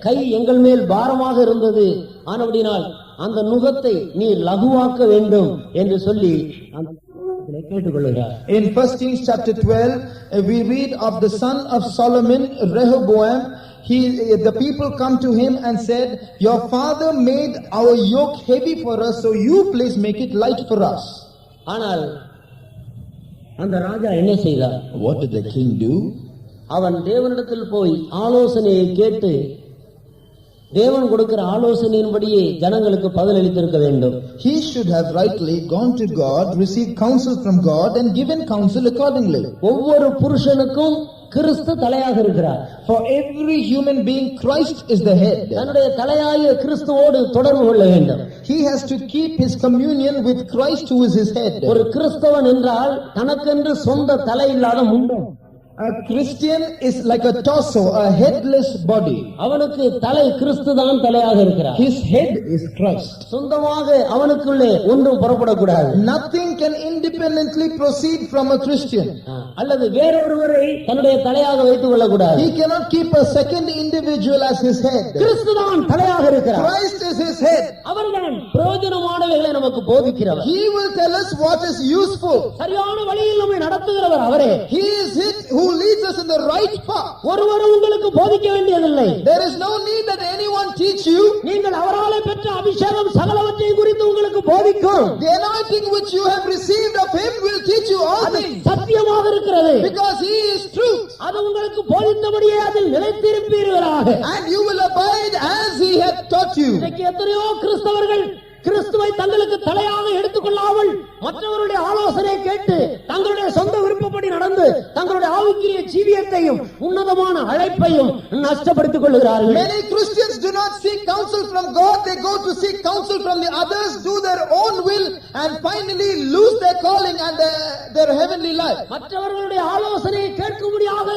D: கை எங்கள் மேல் பாரமாக இருந்தது, ஆனபடினால் அந்த நுகத்தை நீ லகுவாக்க வேண்டும் என்று சொல்லி கேட்டுக்கொள்கிறார்.
B: In 1 Kings chapter 12 we read of the son of Solomon, Rehoboam. The people come to him and said, your father made our yoke heavy for us, so you please make it light for us.
D: ஆனால் அந்த ராஜா என்ன செய்தார்?
B: What did the king do?
D: அவன் தேவனிடத்தில் போய் ஆலோசனையை கேட்டு தேவன் கொடுக்கிற ஆலோசனையின்படியே ஜனங்களுக்கு பதில் அளித்திருக்க வேண்டும்.
B: He should have rightly gone to God, received counsel from God and given counsel accordingly.
D: ஒவ்வொரு புருஷனுக்கும் கிறிஸ்து தலையாக இருக்கிறார்.
B: For every human being, Christ is the head.
D: தன்னுடைய தலையாகிய கிறிஸ்துவோடு தொடர்பு கொள்ள வேண்டும்.
B: He has to keep his communion with Christ who is his head.
D: ஒரு கிறிஸ்தவன் என்றால் தனக்கென்று சொந்த தலை இல்லாத முண்டம்.
B: A Christian is like a torso, a headless body.
D: அவனுக்கு தலை கிறிஸ்துதான் தலையாக இருக்கிறார்.
B: His head is Christ.
D: சொந்தமாக அவனுக்குள்ளே ஒன்றும் புறப்படக்கூடாது.
B: Nothing can independently proceed from a Christian.
D: அல்லது வேறொருவரை தன்னுடைய தலையாக வைத்துக் கொள்ளக்கூடாது.
B: He cannot keep a second individual as his head.
D: கிறிஸ்துதான் தலையாக இருக்கிறார்.
B: Christ is his head.
D: அவர்தான் பிரயோஜனமானவைகளை நமக்கு போதிக்கிறவர்.
B: He will tell us what is useful.
D: சரியான வழியில் நம்மை நடத்துகிறவர் அவரே.
B: He is it who leads us in the right path.
D: ஒருவரும் உங்களுக்கு போதிக்க வேண்டியதில்லை.
B: There is no need that anyone teach you.
D: நீங்கள் அவராலே பெற்ற அபிஷேகம் சகலவற்றையும் குறித்து உங்களுக்கு போதிக்கும்.
B: The anointing which you have received of him will teach you all things.
D: சத்தியமாக இருக்கிறது.
B: Because he is truth.
D: அது உங்களுக்கு போதித்தபடியே அதில் நிலைத்திருப்பீர்களாக.
B: And you will abide as he had taught you.
D: இன்றைக்கு எத்தனையோ கிறிஸ்தவர்கள் கிறிஸ்துவை தங்களுக்கு தலையாக எடுத்துக்கொள்ளாமல் மற்றவருடைய ஆலோசனை கேட்டு தங்களுடைய சொந்த விருப்பப்படி நடந்து தங்களுடைய ஆவிக்குரிய ஜீவியத்தையும் உன்னதமான அழைப்பையும் நஷ்டப்படுத்திக் கொள்கிறார்கள்.
B: Many Christians do not seek counsel from God, they go to seek counsel from the others, do their own will and finally lose their calling and their heavenly life.
D: மற்றவர்களுடைய ஆலோசனையை கேட்கும்படியாக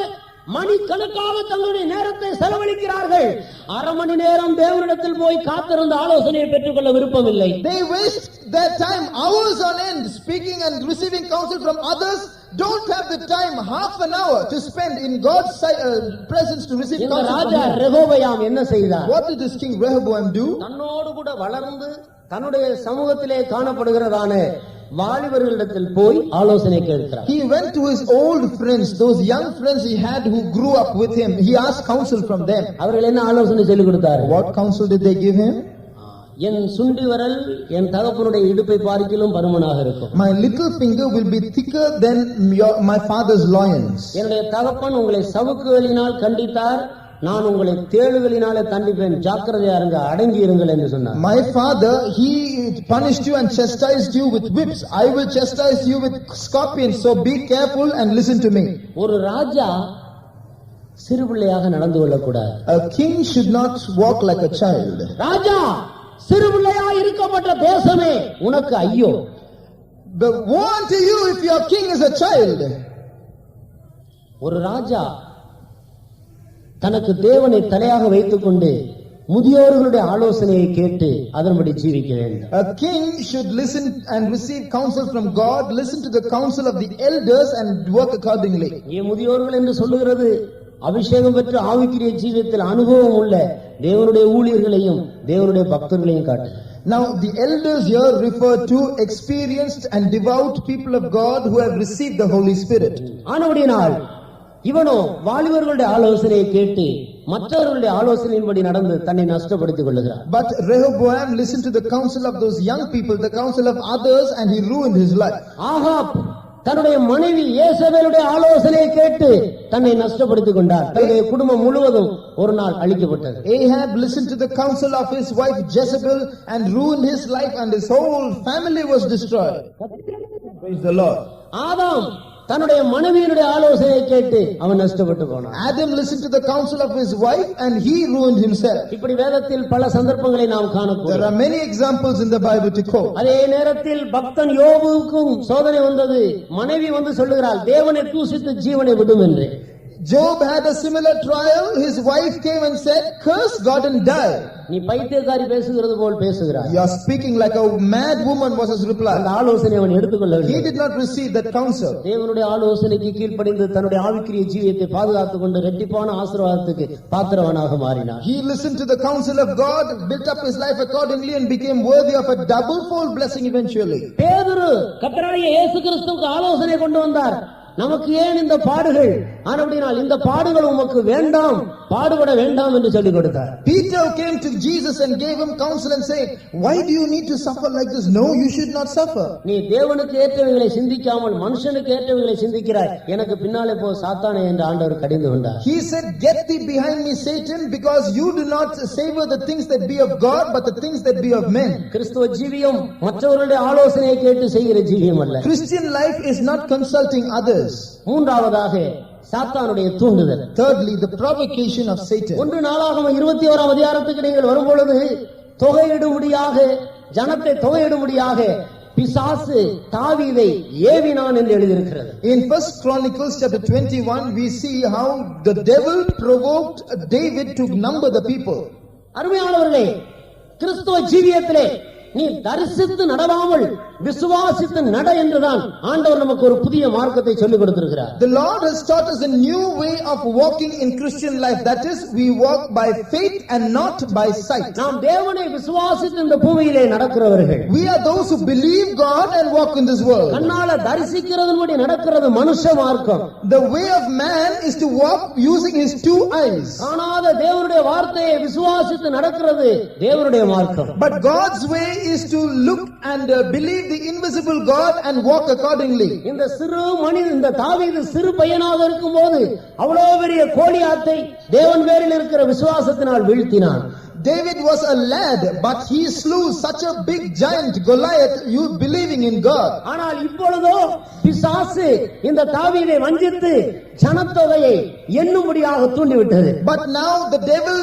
D: மணிக்கணக்காக தங்களுடைய நேரத்தை செலவழிக்கிறார்கள். அரை மணி நேரம் தேவனிடத்தில் போய் காத்திருந்த ஆலோசனையை பெற்றுக்கொள்ள விருப்பமில்லை.
B: They waste their time hours on end speaking and receiving counsel from others, don't have the time half an hour to spend in God's presence to receive
D: இந்த
B: counsel
D: Raja
B: from him.
D: Rehoboam என்ன செய்தார்?
B: What did this king Rehoboam do?
D: தன்னோடு கூட வளர்ந்து தன்னுடைய சமூகத்திலே காணப்படுகிறதான வாலிபர்களிடத்தில் போய் ஆலோசனை கேட்கிறார்.
B: He went to his old friends, those young friends he had who grew up with him. He asked counsel from them.
D: அவர்கள் என்ன ஆலோசனை சொல்லிக் கொடுத்தார்கள்?
B: What counsel did they give him?
D: என் சுண்டி விரல் என் தகப்பனுடைய இடுப்பை பார்க்கிலும் பருமனாக இருக்கும்.
B: My little finger will be thicker than my father's loins.
D: என்னுடைய தகப்பன் உங்களை சவுக்குகளினால் கண்டித்தார், நான் உங்களை தேளுகளினாலே தண்டிப்பேன், ஜாக்கிரதையா இருங்க, அடங்கி இருங்கள் என்று சொன்னார்.
B: My father, he punished you and chastised you with whips. I will chastise you with scorpions. So be careful and listen to me.
D: ஒரு ராஜா சிறுபிள்ளையாக நடந்து கொள்ளக்கூடாது.
B: A king should not walk like a child.
D: ராஜா சிறுபிள்ளையா இருக்கப்பட்ட தேசமே உனக்கு ஐயோ.
B: But woe unto you if your king is a child.
D: ஒரு ராஜா தனக்கு தேவனை தலையாக வைத்துக் கொண்டு முதியோர்களுடைய ஆலோசனையை கேட்டு அதன்படி ஜீவிக்க வேண்டும்.
B: A king should listen and receive counsel from God, listen to the counsel of the elders and work accordingly.
D: முதியோர்கள் என்று சொல்லுகிறது அபிஷேகம் பெற்ற ஆவிக்குரிய ஜீவியத்தில் அனுபவம் உள்ள தேவனுடைய ஊழியர்களையும் தேவனுடைய பக்தர்களையும் காட்டு.
B: Now the elders here refer to experienced and devout people of God who have received the Holy Spirit.
D: ஆனபடியால் இவனோ வாலிபர்களுடைய ஆலோசனையை கேட்டு மற்றவர்களுடைய ஆலோசனையின்படி நடந்து தன்னை நஷ்டப்படுத்திக் கொள்ளுகிறார்.
B: But Rehoboam listened to the counsel of those young people, the counsel of others, and he ruined his life.
D: Ahab தன்னுடைய மனைவி யேசபேலுடைய ஆலோசனையை கேட்டு தன்னை நஷ்டப்படுத்திக் கொண்டார். தன்னுடைய குடும்பம் முழுவதும் ஒரு நாள் அழிக்கப்பட்டது.
B: Ahab listened to the counsel of his wife Jezebel and ruined his life, and his whole family was destroyed. Praise the Lord.
D: ஆதாம் தன்னுடைய மனைவியினுடைய ஆலோசனையை கேட்டு அவன் நஷ்டப்பட்டு போனான்.
B: Adam listened to the counsel of his wife and he ruined himself.
D: இப்படி வேதத்தில் பல சந்தர்ப்பங்களை நாம் காணக்கூடும்.
B: There are many examples in the Bible to quote.
D: அதே நேரத்தில் பக்தன் யோபுவுக்கும் சோதனை வந்தது. மனைவி வந்து சொல்லுகிறாள், தேவனை தூசித்து ஜீவனை விடும் என்று.
B: Job had a similar trial. His wife came and said, curse God and die.
D: நீ பைத்தியக்காரி பேசுகிறது போல் பேசுகிறாய்.
B: You are speaking like a mad woman, was his reply.
D: அந்த ஆலோசனை அவன் எடுத்துக்கொள்ளவில்லை.
B: He did not receive that counsel.
D: தேவனுடைய ஆலோசனைக்கு கீழ்ப்படிந்து தன்னுடைய ஆவிக்குரிய ஜீவியத்தை பாதுகாத்துக் கொண்டு இரட்டிப்பான ஆசீர்வாதத்துக்கு பாத்திரவனாக மாறினார்.
B: He listened to the counsel of God, built up his life accordingly and became worthy of a double-fold blessing eventually.
D: பேதுரு கர்த்தராகிய இயேசு கிறிஸ்துவுக்கு ஆலோசனை கொண்டு வந்தார். நமக்கு ஏன் இந்த பாடுகள்? ஆனபடியால் இந்த பாடுகள் உமக்கு வேண்டாம், பாடுபட வேண்டாம் என்று சொல்லிக் கொடுத்தார்.
B: Peter came to Jesus and gave him counsel and said, why do you need to suffer like this? No, you should not suffer.
D: நீ தேவனுக்கு ஏற்றவைகளை சிந்திக்காமல் மனுஷனுக்கு ஏற்றவைகளை சிந்திக்கிறாய், எனக்கு பின்னாலே போ சாத்தானே என்று ஆண்டவர் கடிந்து கொண்டார்.
B: He said, get thee behind me, Satan, because you do not savor the things that be of God, but the things that be of men.
D: கிறிஸ்துவ ஜீவியம் மற்றவர்களுடைய ஆலோசனையை கேட்டு செய்கிற ஜீவியம் அல்ல.
B: Christian life is not consulting others.
D: மூன்றாவதாக சாத்தானுடைய தூண்டுதல்.
B: Thirdly, the provocation of Satan.
D: 1 நாளாகமம் 21ஆம் அதிகாரத்துக்கு நீங்கள் வரும்பொழுது தொகையிடும்படியாக ஜனத்தை தொகையிடும்படியாக பிசாசு தாவீதை ஏவினான் என்று எழுதியிருக்கிறது.
B: In 1 Chronicles chapter 21 we see how the devil provoked David to number the people.
D: அருமையானவர்களே, கிறிஸ்துவ ஜீவியத்திலே நீ தரிசித்து நடவாமல் விசுவாசித்து நட என்றுதான் ஆண்டவர் நமக்கு ஒரு புதிய மார்க்கத்தை சொல்லிக் கொடுத்திருக்கிறார்.
B: The Lord has taught us a new way of walking in Christian life, that is, we walk by faith and not by sight.
D: நாம் தேவனை விசுவாசித்து இந்த பூமியிலே நடக்கிறவர்கள்.
B: We are those who believe God and walk in this world.
D: கண்ணால தரிசிக்கிறதன்படி நடக்கிறது மனுஷ மார்க்கம்.
B: The way of man is to walk using his two eyes.
D: காணாத தேவனுடைய வார்த்தையை விசுவாசித்து நடக்கிறது தேவனுடைய மார்க்கம்.
B: But God's way is to look and believe the invisible God and walk accordingly.
D: இந்த சிறு மனிதன், இந்த தாவீது சிறு பையனாக இருக்கும்போது அவ்வளவு பெரிய கோலியாத்தை தேவன் பேரில் இருக்கிற விசுவாசத்தினால் வீழ்த்தினான்.
B: David was a lad, but he slew such a big giant Goliath, you believing in God.
D: ஆனால் இப்பொழுதோ பிசாசு இந்த தாவீதை வஞ்சித்து ஜனத்தொகையை எண்ணும்படியாக தூண்டிவிட்டது.
B: But now the devil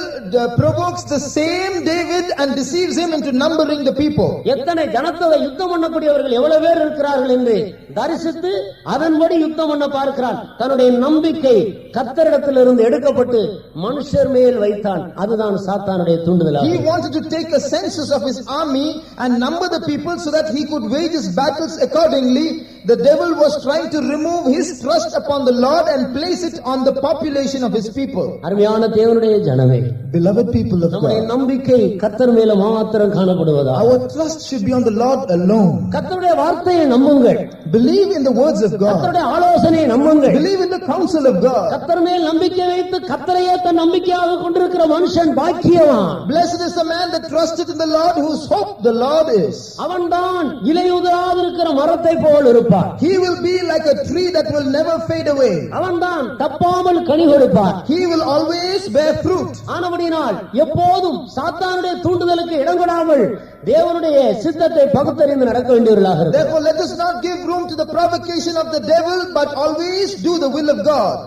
B: provokes the same David and deceives him into numbering the people.
D: எத்தனை ஜனத்தொகை யுத்தம் பண்ணக்கூடியவர்கள் எவ்வளவு பேர் இருக்கிறார்கள் என்று தரிசித்து அதன்படி யுத்தம் பண்ண பார்க்கிறான். தன்னுடைய நம்பிக்கை கர்த்தரிடத்திலிருந்து எடுக்கப்பட்டு மனுஷர் மேல் வைத்தான். அதுதான் சாத்தானுடைய தூண்டுதல்.
B: He wanted to take a census of his army and number the people so that he could wage his battles accordingly. The devil was trying to remove his trust upon the Lord and place it on the population of his people.
D: அருமையான தேவனுடைய ஜனமே,
B: beloved people of
D: நம்முடைய
B: God,
D: நம்பிக்கை கர்த்தர் மேல மாத்திரம் காணப்படுவதா?
B: our trust should be on the Lord alone.
D: கர்த்தருடைய வார்த்தையை நம்புங்கள்.
B: Believe in the words of God.
D: கர்த்தருடைய ஆலோசனையை நம்புங்கள்.
B: Believe in the counsel of God.
D: கர்த்தர் மேல் நம்பிக்கை வைத்து கர்த்தரையே தன் நம்பிக்கையாக கொண்டிருக்கிற மனுஷன் பாக்கியவான்.
B: Blessed is the man that trusted in the Lord, whose hope the Lord is.
D: அவன்தான் இலையுதிராதிருக்கிற மரத்தை போல் இருப்பான்.
B: He will be like a tree that will never fade away.
D: அவன்தான் தப்பாமல் கனி கொடுப்பான்.
B: He will always bear fruit.
D: ஆனபடியால் எப்போதும் சாத்தானுடைய தூண்டுதலுக்கு இடம் கொடாமல் தேவனுடைய சித்தத்தை பகுத்தறிந்து நடக்க வேண்டியவர்களாக இருக்கிறோம்.
B: Therefore let us not give room to the provocation of the devil, but always do the will of God.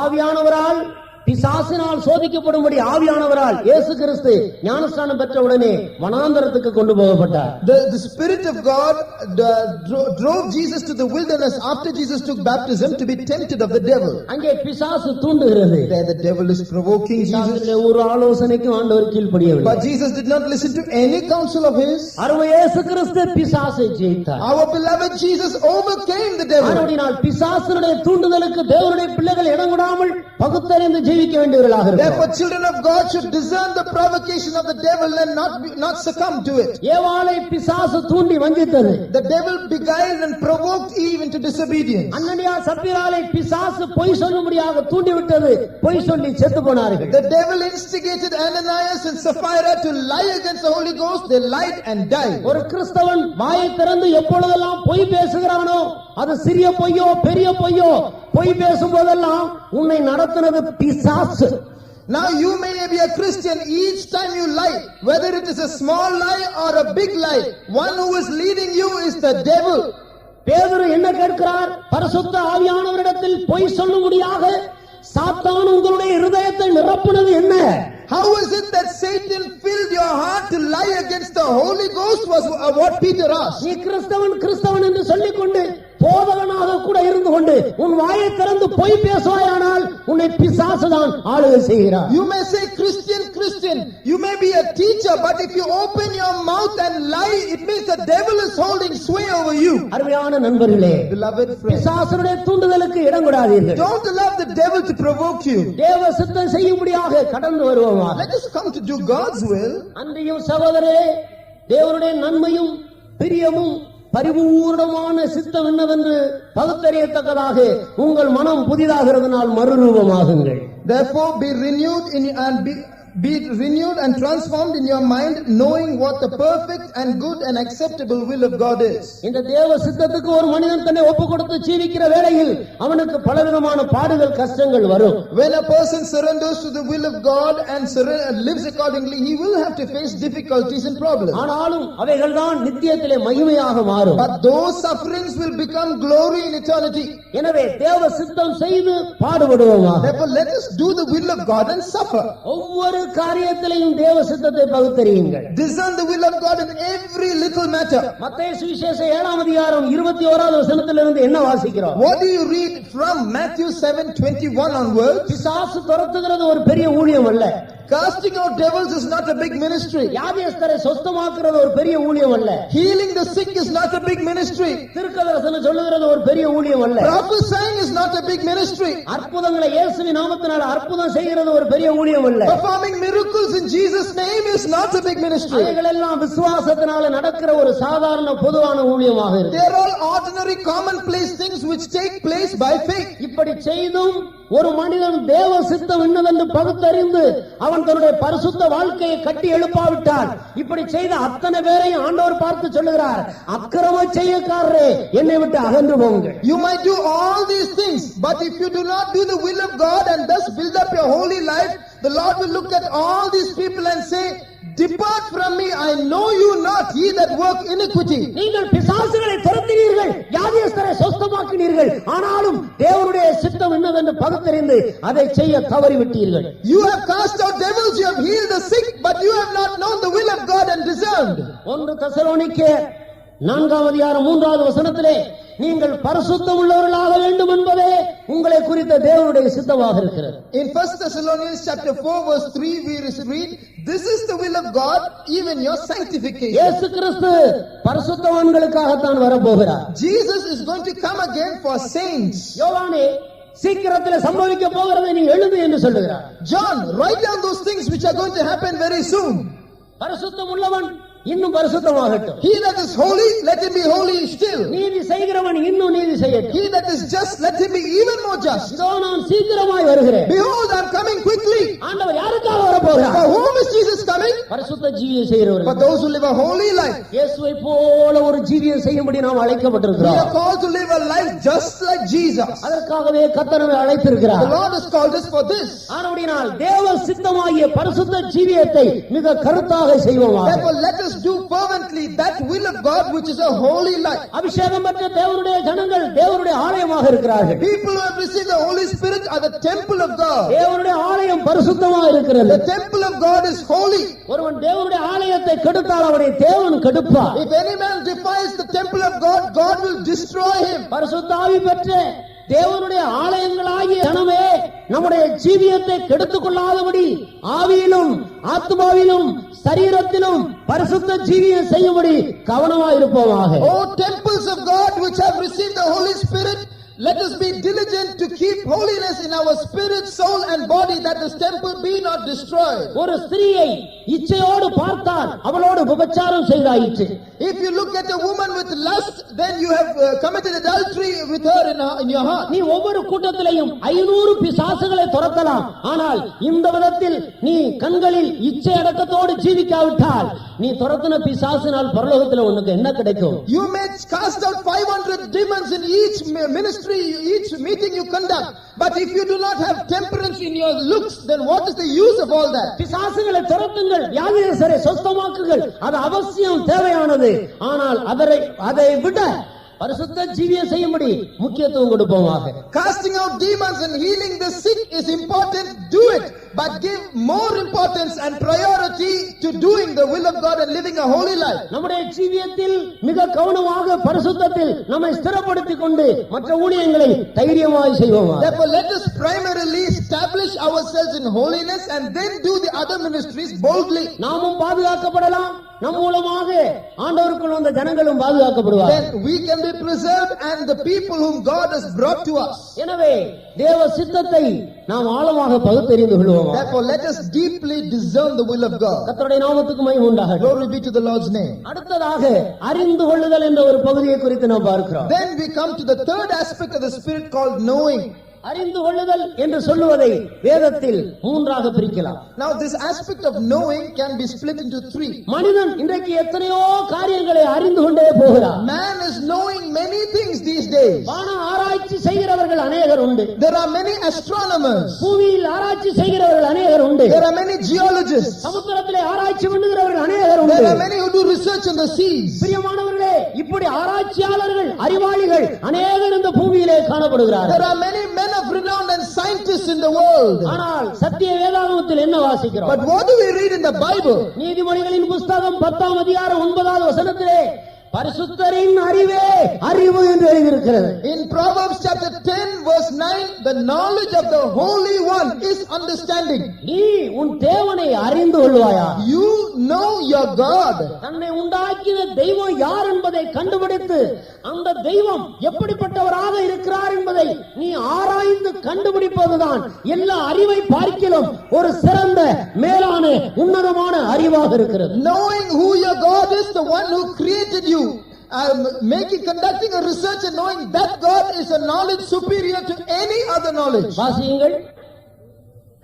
D: ஆவியானவரால் பிசாசினால் சோதிக்கப்படும்படி ஆவியானவரால் இயேசு கிறிஸ்து ஞானஸ்நானம் பெற்ற உடனே வனாந்தரத்துக்கு கொண்டு போகப்பட்டார்.
B: The Spirit of God drove Jesus to the wilderness after Jesus took baptism to be tempted of the devil.
D: அங்கே பிசாசு தூண்டுகிறது.
B: There the devil is provoking Jesus.
D: ஒரு ஆலோசனைக்கு ஆண்டவர் கீழ்ப்படியவில்லை.
B: But Jesus did not listen to any counsel of his.
D: அருமை இயேசு கிறிஸ்து பிசாசை ஜெயித்தார்.
B: Our beloved Jesus overcame the devil.
D: ஆனபடியால் பிசாசினுடைய தூண்டுதலுக்கு தேவனுடைய பிள்ளைகள் இடம் கொடாமல் பகுத்தறிந்து
B: therefore children of God should discern the provocation of the devil and not succumb to it.
D: ஏவாளை பிசாசு தூண்டி வஞ்சித்தது.
B: The devil beguiled and provoked Eve into disobedience.
D: அனனியா சப்பீராளை பிசாசு பொய் சொல்லும்படியாக தூண்டி விட்டது. பொய் சொல்லி செத்து போனார்கள்.
B: The devil instigated Ananias and Sapphira to lie against the Holy Ghost. They lied and died.
D: ஒரு கிறிஸ்தவன் வாயை திறந்து எப்பொழுதெல்லாம் பொய் பேசுகிறானோ அது சிறிய பொய்யோ பெரிய பொய்யோ பொய் பேசும் போதெல்லாம் உன்னை நடத்துனது பிசாசு.
B: Now you may be a Christian, each time you lie, whether it is a small lie or a big lie, one who is leading you is the devil.
D: பேதுரு என்ன கேட்கிறார்? பரிசுத்த ஆவியானவரிடத்தில் பொய் சொல்லும்படியாக சாத்தான் உங்களுடைய இருதயத்தை நிரப்புனது என்ன?
B: How is it that Satan filled your heart to lie against the Holy Ghost was what Peter asked.
D: நீ கிறிஸ்தவன் என்று சொல்லிக்கொண்டு போதகனாக கூட இருந்து கொண்டு உன் வாயை திறந்து பொய் பேசுவாயானால் உன்னை பிசாசுதான் ஆளுகை செய்கிறார்.
B: You may say Christian, you may be a teacher, but if you open your mouth and lie, it means the devil is holding sway over you.
D: அருமையான நண்பர்களே,
B: beloved friends,
D: பிசாசுடைய தூண்டுதலுக்கு இடம் கொடாதீர்கள்.
B: Don't allow the devil to provoke you.
D: தேவ சித்தம் செய்யும்படியாக கடந்து வருவோம்.
B: Let us come to do God's will.
D: அன்றியும் சகோதரரே, தேவனுடைய நன்மையும் பிரியமும் பரிபூர்ணமான சித்தம் என்னவென்று பகுத்தறியத்தக்கதாக உங்கள் மனம் புதிதாகிறதுனால் மறுரூபமாகுங்கள்.
B: Therefore be renewed and transformed in your mind, knowing what the perfect and good and acceptable will of God is.
D: இந்த தேவ சித்தத்துக்கு ஒரு மனிதன் தன்னை ஒப்புக்கொடுத்து ஜீவிக்கிற வேளையில் அவனுக்கு பலவிதமான பாடுகள் கஷ்டங்கள் வரும்.
B: When a person surrenders to the will of God and lives accordingly, he will have to face difficulties and problems.
D: ஆனாலும் அவைகள்தான் நித்தியத்திலே மகிமையாக மாறும்.
B: But those sufferings will become glory in eternity.
D: எனவே தேவ சித்தம் செய்து பாடுபடுவோமாக.
B: Therefore let us do the will of God and suffer.
D: ஒவ்வொரு காரியத்திலையும் தேவ சித்தத்தை பகுத்தறியுங்கள்.
B: Discern the will of God in every little matter.
D: மத்தேயு சுவிசேஷம் 7ஆம் அதிகாரம் 21வது வசனத்திலிருந்து என்ன வாசிக்கிறோம்?
B: What do you read from Matthew 7:21 onwards?
D: பிசாசு துரத்துகிறது ஒரு பெரிய ஊழியம் அல்ல.
B: Casting out devils is not a big ministry.
D: வியாதியஸ்தரை சுத்தமாக்குறது ஒரு பெரிய ஊழியம் அல்ல.
B: Healing the sick is not a big ministry.
D: தீர்க்கதரிசனம் சொல்லுகிறது ஒரு பெரிய ஊழியம் அல்ல.
B: Prophesying is not a big ministry.
D: அற்புதங்களை இயேசுவின் நாமத்தினால அற்புதம் செய்கிறது ஒரு பெரிய ஊழியம் அல்ல.
B: Performing miracles in Jesus' name is not a big ministry.
D: அவைகளெல்லாம் விசுவாசத்தினால நடக்கிற ஒரு சாதாரண பொதுவான ஊழியமாக இருக்கு.
B: They are all ordinary commonplace things which take place by faith.
D: இப்படி செய்தும் ஒரு மனிதன் தேவ சித்தம் என்னவென்று பகுத்தறிந்து அவன் தன்னுடைய பரிசுத்த வாழ்க்கையை கட்டி எழுப்பாவிட்டால் இப்படி செய்த அத்தனை பேரையும் ஆண்டவர் பார்த்து சொல்லுகிறார், அக்கிரம செய்யக்காரரே என்னை விட்டு அகன்று போங்கள்.
B: You might do all these things, but if you do not do the will of God and thus build up your holy life, the Lord will look at all these people and say, depart from me, I know you not, ye that work iniquity.
D: நீங்கள் பிசாசுகளை துரத்தினீர்கள், வியாதியஸ்தரை சொஸ்தமாக்கினீர்கள், ஆனாலும் தேவனுடைய சித்தம் என்னவென்று பகுத்தறிந்து அதை செய்ய தவறிவிட்டீர்கள்.
B: You have cast out devils, you have healed the sick, but you have not known the will of God and discerned.
D: 1 தெசலோனிக்கேயர் 4:3 நீங்கள் பரிசுத்தம் உள்ளவர்களாக வேண்டும் என்பதே உங்களை குறித்த தேவனுடைய சித்தமாக இருக்கிறது.
B: In 1 Thessalonians chapter 4 verse 3 we read, this is the will of God, even your sanctification.
D: இயேசு கிறிஸ்து பரிசுத்தவான்களுக்காக தான் வரப்போகிறார்.
B: Jesus is going to come again for saints.
D: யோவானே சீக்கிரத்தில் சம்பவிக்க போகிறதை நீ எழுது என்று சொல்லுகிறார்.
B: John, write down those things which are going to happen very soon.
D: பரிசுத்தம் உள்ளவன் இன்னும் பரிசுத்தமாகட்டும்.
B: He that is holy, let him be holy still.
D: நீதி செய்கிறவன் இன்னும் நீதி செய்யட்டும்.
B: He that is just, let him be even more just.
D: இதோ நான் சீக்கிரமாய் வருகிறேன்.
B: Behold, I am coming quickly.
D: ஆண்டவர் யாருக்காக வரப்போகிறார்?
B: For whom is Jesus coming?
D: பரிசுத்த ஜீவியம் செய்கிறவர்கள்.
B: For those who live a holy life.
D: இயேசுவை போல ஒரு ஜீவியம் செய்யும்படி நாம் அழைக்கப்பட்டிருக்கிறோம்.
B: We are called to live a life just like Jesus.
D: அதற்காகவே கர்த்தர் நம்மை அழைத்திருக்கிறார்.
B: The Lord has called us for this.
D: ஆனபடியால் தேவ சித்தமாகிய பரிசுத்த ஜீவியத்தை மிக கருத்தாக செய்வோமாக.
B: Therefore let us do fervently that will of God which is a holy life.
D: அபிஷேகம் பெற்ற தேவனுடைய ஜனங்கள் தேவனுடைய ஆலயமாக இருக்கிறார்கள்.
B: People who have received the Holy Spirit are the temple of God.
D: தேவனுடைய ஆலயம் பரிசுத்தமாக இருக்கிறது.
B: The temple of God is holy.
D: ஒருவன் தேவனுடைய ஆலயத்தை கெடுத்தால் அவனை தேவன் கெடுப்பார்.
B: If any man defies the temple of God, God will destroy him.
D: பரிசுத்த ஆவி பெற்ற தேவனுடைய ஆலயங்களாகிய ஜனமே நம்முடைய ஜீவியத்தை கெடுத்துக் கொள்ளாதபடி ஆவியிலும் ஆத்மாவிலும் சரீரத்திலும் பரிசுத்த ஜீவியம் செய்யும்படி கவனமாயிருப்போமாக.
B: O temples of God which have received the Holy Spirit, let us be diligent to keep holiness in our spirit, soul and body, that this temple be not destroyed.
D: ஒரு ஸ்திரியை இச்சையோடு பார்த்தால் அவளோடு விபச்சாரம் செய்தாயிற்று.
B: If you look at a woman with lust, then you have committed adultery with her in your heart.
D: நீ ஒவ்வொரு கூட்டத்திலேயும் 500 பிசாசுகளை துரத்தலாம், ஆனால் இந்த விதத்தில் நீ கண்களில் இச்சை அடக்கத்தோடு ஜீவிக்காவிட்டால் நீ துரத்தின பிசாசினால் பரலோகத்தில் உனக்கு என்ன கிடைக்கும்?
B: You may cast out 500 demons in each ministry, each meeting you conduct, but if you do not have temperance in your looks, then what is the use of all that?
D: பிசாசுகளை துரத்துங்கள், வியாதியஸ்தரை சொஸ்தமாக்குங்கள், அது அவசியம் தேவையானது. ஆனால் அதை விட பரிசுத்த ஜீவியம் செய்யும்படி முக்கியத்துவம் கொடுப்போமாக.
B: Casting out demons and healing the sick is important, do it, but give more importance and priority to doing the will of God and living a holy life.
D: நம்முடைய ஜீவியத்தில் மிக கவனமாக பரிசுத்தத்தில் நம்மை ஸ்திரப்படுத்திக் கொண்டு மற்ற ஊழியங்களை தைரியமாய் செய்வோம்.
B: Therefore let us primarily establish ourselves in holiness and then do the other ministries boldly.
D: நாமும் பாதுகாக்கப்படலாம், நம் மூலமாக ஆண்டவருக்குள் வந்த ஜனங்களும் பாதுகாக்கப்படுவார்.
B: Then we can be preserved and the people whom God has brought to us.
D: எனவே தேவ சித்தத்தை நாம் ஆழமாக பகுத்தறிந்து கொள்வோம்.
B: Therefore let us deeply discern the will of God.
D: கர்த்தருடைய நாமத்துக்கு மகிமை உண்டாகட்டும்.
B: Glory be to the Lord's name.
D: அடுத்ததாக அறிந்து கொள்ளுதல் என்ற ஒரு பகுதியை குறித்து நாம் பார்க்கிறோம்.
B: Then we come to the third aspect of the Spirit called knowing.
D: அறிந்து கொள்ளுதல் என்று சொல்லுவதை வேதத்தில் மூன்றாக பிரிக்கலாம்.
B: Now this aspect of knowing can be split into three.
D: மனிதன் இன்றைக்கு எத்தனையோ காரியங்களை அறிந்து கொண்டே போகிறார்.
B: Man is knowing many things these days.
D: வான ஆராய்ச்சி செய்கிறவர்கள் அநேகர் உண்டு.
B: There are many astronomers.
D: பூமியில் ஆராய்ச்சி செய்கிறவர்கள் அநேகர் உண்டு.
B: There are many geologists.
D: சமுத்திரத்திலே ஆராய்ச்சி பண்ணுகிறவர்கள் அநேகர் உண்டு.
B: There are many who do research in the seas.
D: பிரியமானவர்களே, இப்படி ஆராய்ச்சியாளர்கள் அறிவாளிகள் அநேகர் இந்த பூமியிலே காணப்படுகிறார்கள்.
B: There are many men of renown and scientists in the world.
D: ஆனால் சத்திய வேதாகமத்தில் என்ன வாசிக்கிறோம்?
B: But what do we read in the Bible?
D: நீதிமொழிகளின் புத்தகம் 10ஆம் அதிகாரம் 9வது வசனத்திலே பரிசுத்தரின் அறிவே அறிவு என்று எழுதியிருக்கிறது.
B: In Proverbs chapter 10 verse 9, the knowledge of the Holy One is understanding.
D: நீ உன் தேவனை அறிந்து கொள்வாயா?
B: You know your God.
D: தன்னை உண்டாக்கின தெய்வம் யார் என்பதை கண்டுபிடித்து அந்த தெய்வம் எப்படிப்பட்டவராக இருக்கிறார் என்பதை நீ ஆராய்ந்து கண்டுபிடிப்பதுதான் எல்லா அறிவை பார்க்கிலும் ஒரு சிறந்த மேலான உன்னதமான அறிவாக இருக்கிறது.
B: Knowing who your God is, the one who created you, conducting a research and knowing that God is a knowledge superior to any other knowledge.
D: வாசியுங்கள்.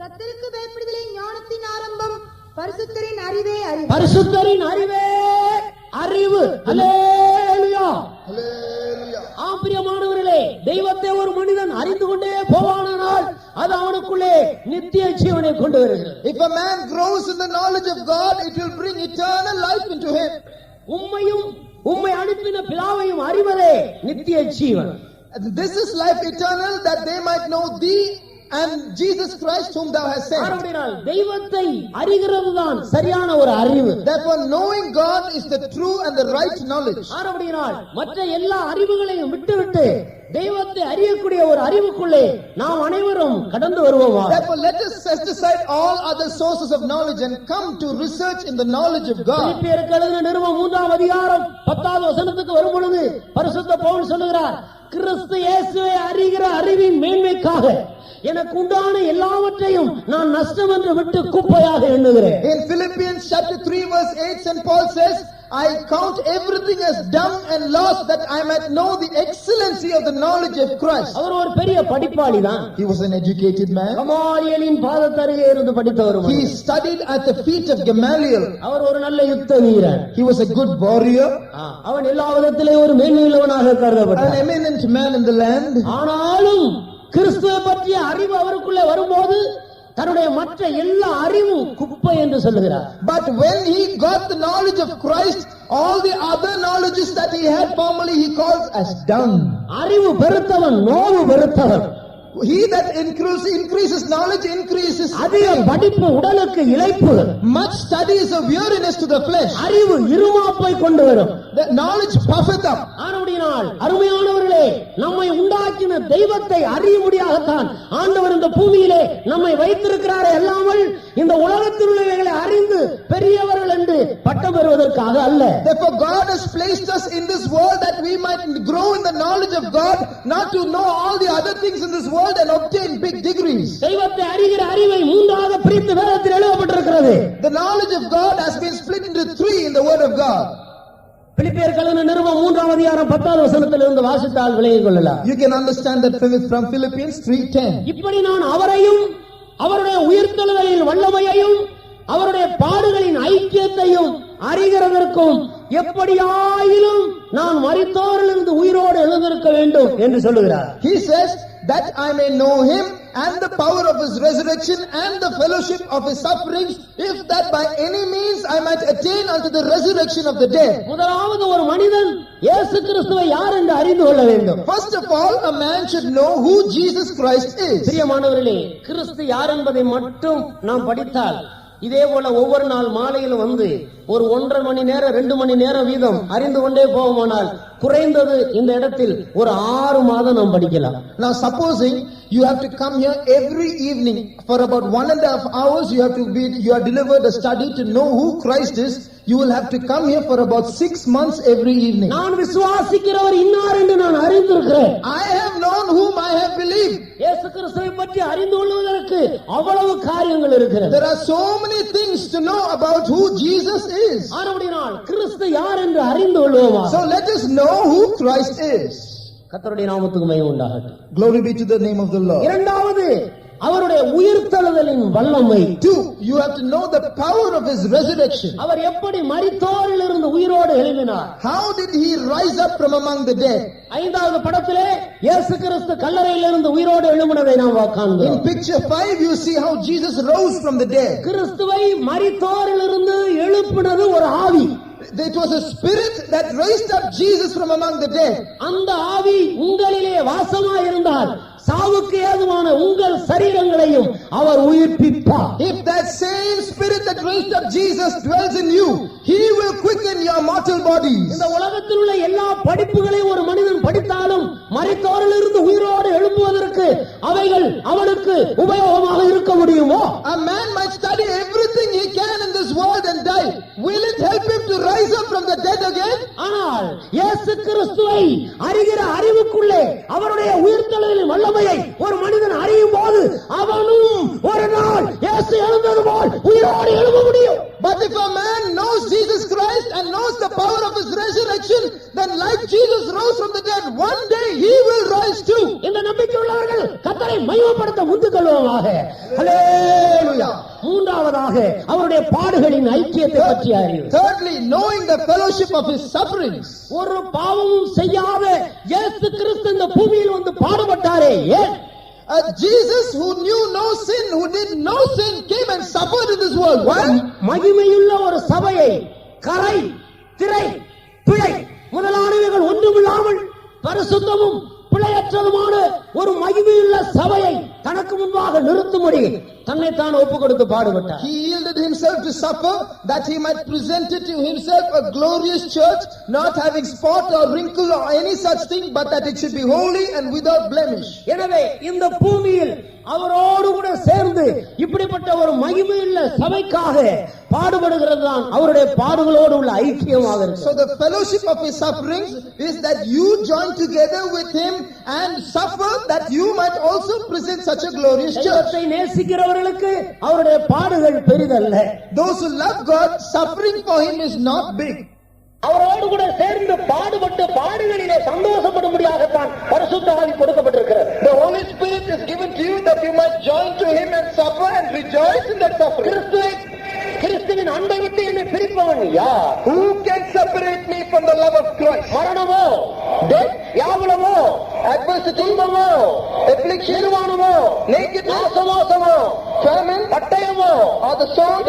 C: கர்த்தருக்கு பயப்படுதலே ஞானத்தின் ஆரம்பம், பரிசுத்தரின் அறிவே அறிவு.
D: பரிசுத்தரின் அறிவே அறிவு. அல்லேலூயா.
B: Hallelujah.
D: பிரியமானவர்களே, தெய்வத்தை ஒரு மனிதன் அறிந்து கொண்டே போவானால் அது அவனுக்குள்ளே நித்திய ஜீவனை கொண்டு வருகிறது.
B: If a man grows in the knowledge of God, it will bring eternal life into him.
D: உம்மை அனுப்பின பிதாவையும் அறிவதே நித்திய ஜீவன்.
B: This is life eternal, that they might know thee and Jesus Christ whom thou hast sent.
D: தெய்வத்தை அறிகிறதுதான் சரியான ஒரு அறிவு.
B: Therefore knowing God is the true and the right knowledge.
D: மற்ற எல்லா அறிவுகளையும் விட்டுவிட்டு தெய்வத்தை அறியக்கூடிய ஒரு அறிவுக்குள்ளே நாம் அனைவரும் கடந்து வருவோம்.
B: Therefore let us set aside all other sources of knowledge and come to research in the knowledge of God.
D: பிலிப்பியருக்கு எழுதின நிருபம் 3ஆம் அதிகாரம் 10வது வசனத்துக்கு வரும் பொழுது பரிசுத்த பவுல் சொல்லுகிறார், கிறிஸ்து இயேசுவை அறிகிற அறிவின் மேன்மைக்காக எனக்கு உண்டான எல்லாவற்றையும் நான் நஷ்டம் என்று விட்டு குப்பையாக எண்ணுகிறேன்.
B: In Philippians chapter 3 verse 8, St. Paul says, I count everything as dung and loss that I might know the excellency of the knowledge of Christ.
D: அவர் ஒரு பெரிய படிப்பாளி தான்.
B: He was an educated man.
D: கமாலியலின் பாதத்தருகே இருந்து படித்தவர்.
B: He studied at the feet of Gamaliel.
D: அவர் ஒரு நல்ல யுத்த வீரர்.
B: He was a good warrior.
D: அவன் எல்லா விதத்திலே ஒரு மேன்மையுள்ளவனாக கருதப்பட்டான்.
B: An eminent man in the land.
D: ஆனாலும் கிறிஸ்துவை பற்றிய அறிவு அவருக்குள்ளே வரும்போது தன்னுடைய மற்ற எல்லா அறிவும் குப்பை என்று சொல்லுகிறார்.
B: But when he got the knowledge of Christ, all the other knowledges that he had formerly he calls as dung.
D: அறிவு பெருத்தவன் நோவு பெருத்தவன்.
B: He that increases knowledge increases
D: அதிக படிப்பு உடலுக்கு இளைப்பு.
B: Much study is a weariness to the flesh.
D: அறிவு இருமாப்பை கொண்டு வரும்.
B: The knowledge puffeth up.
D: ஆனபடியால் அருமையானவர்களே, நம்மை உண்டாக்கின தெய்வத்தை அறியும்படியாகத்தான் ஆண்டவர் இந்த பூமியிலே நம்மை வைத்திருக்கிறாரே அல்லாமல் இந்த உலகத்தில் உள்ளவைகளை அறிந்து பெரியவர்கள் என்று பட்டம் பெறுவதற்காக அல்ல.
B: Therefore God has placed us in this world that we might grow in the knowledge of God, not to know all the other things in this world and obtain big degrees.
D: தெய்வத்தை அறிகிற அறிவை மூன்றாக பிரித்து வேதத்தில் எழுதப்பட்டிருக்கிறது.
B: The knowledge of God has been split into 3 in the word of God.
D: பிலிப்பியருக்கு எழுதின நிருபம் 3ஆம் அதிகாரம் 10வது வசனத்திலிருந்து வாசித்தால் விளங்கிக் கொள்ளலாம்.
B: You can understand that from Philippians 3:10.
D: இப்படி நான் அவரையும் அவருடைய உயிர்த்தெழுதலின் வல்லமையையும் அவருடைய பாடுகளின் ஐக்கியத்தையும் அறிகிறதற்கும் எப்படியாயிலும் நான் மரித்தோரிலிருந்து உயிரோடு எழுந்திருக்க வேண்டும் என்று சொல்லுகிறார்.
B: He says that I may know him and the power of his resurrection and the fellowship of his sufferings, if that by any means I might attain unto the resurrection of the dead.
D: முதலாவது ஒரு மனிதன் இயேசு கிறிஸ்துவை யார் என்று அறிந்து கொள்ள வேண்டும்.
B: First of all, a man should know who Jesus Christ is.
D: பிரியமானவர்களே, கிறிஸ்து யார் என்பதை மட்டும் நாம் படித்தால் இதே போல ஒவ்வொரு நாள் மாலையிலும் வந்து ஒரு 1.5 மணி நேரம் 2 மணி நேரம் வீதம் அறிந்து கொண்டே போவோமானால் குறைந்தது இந்த இடத்தில் ஒரு 6 மாதம் நாம் படிக்கலாம்.
B: Now supposing you have to come here every evening for about 1.5 hours, you are delivered a study to know who Christ is. You will have to come here for about 6 months every evening.
D: நான் விசுவாசிக்கிறவர் இன்னார் என்று நான் அறிந்திருக்கிறேன்.
B: I have known whom I have believed.
D: இயேசு கிறிஸ்துவை பற்றி அறிந்து கொள்வதற்கு அவ்வளவு காரியங்கள் இருக்கிறது.
B: There are so many things to know about who Jesus is.
D: ஆனபடியால் கிறிஸ்து யார் என்று அறிந்து கொள்வோமா?
B: So let us know who Christ is.
D: கர்த்தருடைய நாமத்துக்கு மகிமை உண்டாகட்டும்.
B: Glory be to the name of the Lord.
D: இரண்டாவது, அவருடைய உயிர்த்தெழுதலின் வல்லமை.
B: 2, you have to know the power of his resurrection.
D: அவர் எப்படி மரித்தோரிலிருந்து உயிரோடு எழும்பினார்?
B: How did he rise up from among the dead?
D: 5வது படத்திலே இயேசு கிறிஸ்து கல்லறையிலிருந்து உயிரோடு எழும்பினதை நாம் காண்கிறோம்.
B: In picture 5 you see how Jesus rose from the dead.
D: கிறிஸ்துவை மரித்தோரிலிருந்து எழுப்பினது ஒரு ஆவி.
B: It was a spirit that raised up Jesus from among the dead.
D: அந்த ஆவி உங்களிலே வாசமாய் இருந்தால் சாவுக்கு ஏதுவான உங்கள் சரீரங்களையும் அவர் உயிர்ப்பிப்பார்.
B: If that same spirit that raised up Jesus dwells in you, he will quicken your mortal bodies.
D: இந்த உலகத்தில் உள்ள எல்லா படிப்புகளையும் ஒரு மனிதன் படித்தாலும் மரித்தோரிலிருந்து உயிரோடு எழும்புவதற்கு அவைகள் அவனுக்கு உபயோகமாக இருக்க முடியுமோ?
B: A man might study everything he can in this world and die. Will it help him to rise up from the dead again?
D: ஆனால் இயேசு கிறிஸ்துவை அறிகிற அறிவுக்குள்ளே அவருடைய உயிர்த்தெழுதலின் வல்லமையை ஒரு மனிதன் அறியும் போது அவனும் ஒரு நாள் இயேசு எழுந்தது போல் உயிரோடு எழும்ப முடியும்.
B: But if a man knows Jesus Christ and knows the power of his resurrection, then like Jesus rose from the dead, one day he will rise too.
D: இந்த நம்பிக்கை உள்ளவர்கள் கர்த்தரை மகிமைப்படுத்த முந்துக்கொள்வோமாக. ஹல்லேலூயா. மூன்றாவதாக அவருடைய பாடுகளின் ஐக்கியத்தை பற்றி அறிவு.
B: Thirdly, knowing the fellowship of his sufferings.
D: ஒரு பாவமும் செய்யாத இயேசு கிறிஸ்து இந்த பூமியில் வந்து பாடுபட்டாரே, ஏன்?
B: Jesus, who knew no sin, who did no sin, came and suffered in this world. Why?
D: மகிமையுள்ள ஒரு சபையை கரை, திரை, பிழை முதலானவைகள் ஒன்றுமில்லாமல் பரிசுத்தமும் பிழையற்றதுமான ஒரு மகிமையுள்ள சபையை தனக்கு முன்பாக நிறுத்தும்படி தன்னைத்தான் ஒப்பு கொடுத்து பாடுபட்டார்.
B: He yielded himself to suffer that he might present it to himself a glorious church, not having spot or wrinkle or any such thing, but that it should be holy and without blemish.
D: எனவே இந்த பூமியில் அவரோடு கூட சேர்ந்து இப்படிப்பட்ட ஒரு மகிமையுள்ள சபைக்காக பாடுபடுகிறது தான் அவருடைய பாடுகளோடு உள்ள ஐக்கியமாக இருக்கு.
B: So the fellowship of his sufferings is that you join together with him and suffer that you might also present such a glorious church.
D: நேசிக்கிறவர்களுக்கு அவருடைய பாடுகள் பெரிதல்ல.
B: Those who love God, suffering for him is not big.
D: அவரோடு கூட சேர்ந்து பாடுபட்டு பாடுகளிலே சந்தோஷப்படும்படியாகத்தான் பரிசுத்த ஆவி கொடுக்கப்பட்டிருக்கிறது.
B: The Holy Spirit is given to you that you might join to him and suffer and rejoice in that suffering.
D: கிறிஸ்துவின் அன்பை விட்டு என்னை பிரிப்பவன் யார்?
B: Who can separate me from the love of Christ?
D: மரணமோ, வியாகுலமோ,
B: adversity,
D: துன்பமோ,
B: affliction, nakedness,
D: மோசமோ,
B: famine,
D: பட்டயமோ,
B: or the sword.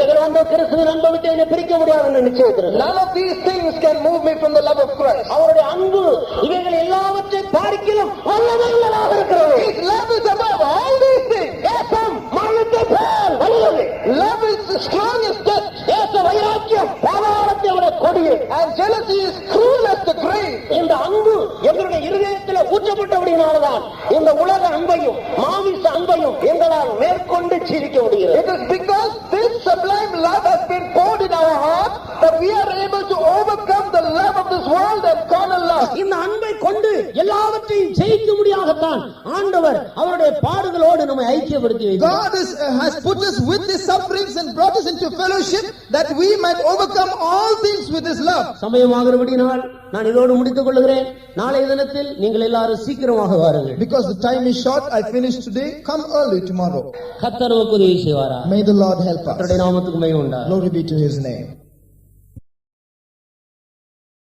D: கிறிஸ்துவின் அன்பை விட்டு என்னை பிரிக்க முடியாது என்று நிச்சயித்திருக்கிறார்.
B: None of these things can move me from the love of Christ.
D: அவருடைய அன்பு இவைகள் எல்லாவற்றை பார்க்கிலும் வல்லமையுள்ளதாக இருக்கிறது.
B: His love is above all these things.
D: தேசம் மரணத்தை போல் வல்லது.
B: Love is the strongest death.
D: தேச வைராக்கியம் பாதாளத்தை விட கொடியது.
B: And jealousy is cruel as the grave.
D: இந்த அன்பு எங்களுடைய இருதயத்தில் ஊற்றப்பட்டபடியினால்தான் இந்த உலக அன்பையும் மாமிச அன்பையும் எங்களால் மேற்கொண்டு ஜீவிக்க முடிகிறது.
B: It is because this sublime love has been poured in our heart that we are able to overcome the love of this world and carnal love.
D: இந்த அன்பை கொண்டு எல்லாவற்றையும் ஜெயிக்க முடியாகத்தான் ஆண்டவர் அவருடைய பாடுகளோடு நம்மை ஐக்கியப்படுத்தி வைத்தார்.
B: God has put us with his sufferings and brought us into fellowship that we might overcome all things with his love.
D: சமயமாகிறபடியினால் நான் இதோடு முடித்துக் கொள்கிறேன். நாளைய தினத்தில் நீங்கள் எல்லாரும் சீக்கிரமாக வாருங்கள்.
B: Because the time is short, I finish today. Come early tomorrow.
D: கர்த்தர் நமக்கு உதவி செய்வாரா?
B: May the Lord help us.
D: கர்த்தருடைய நாமத்துக்கு மகிமை உண்டாகட்டும்.
B: Glory be to his name.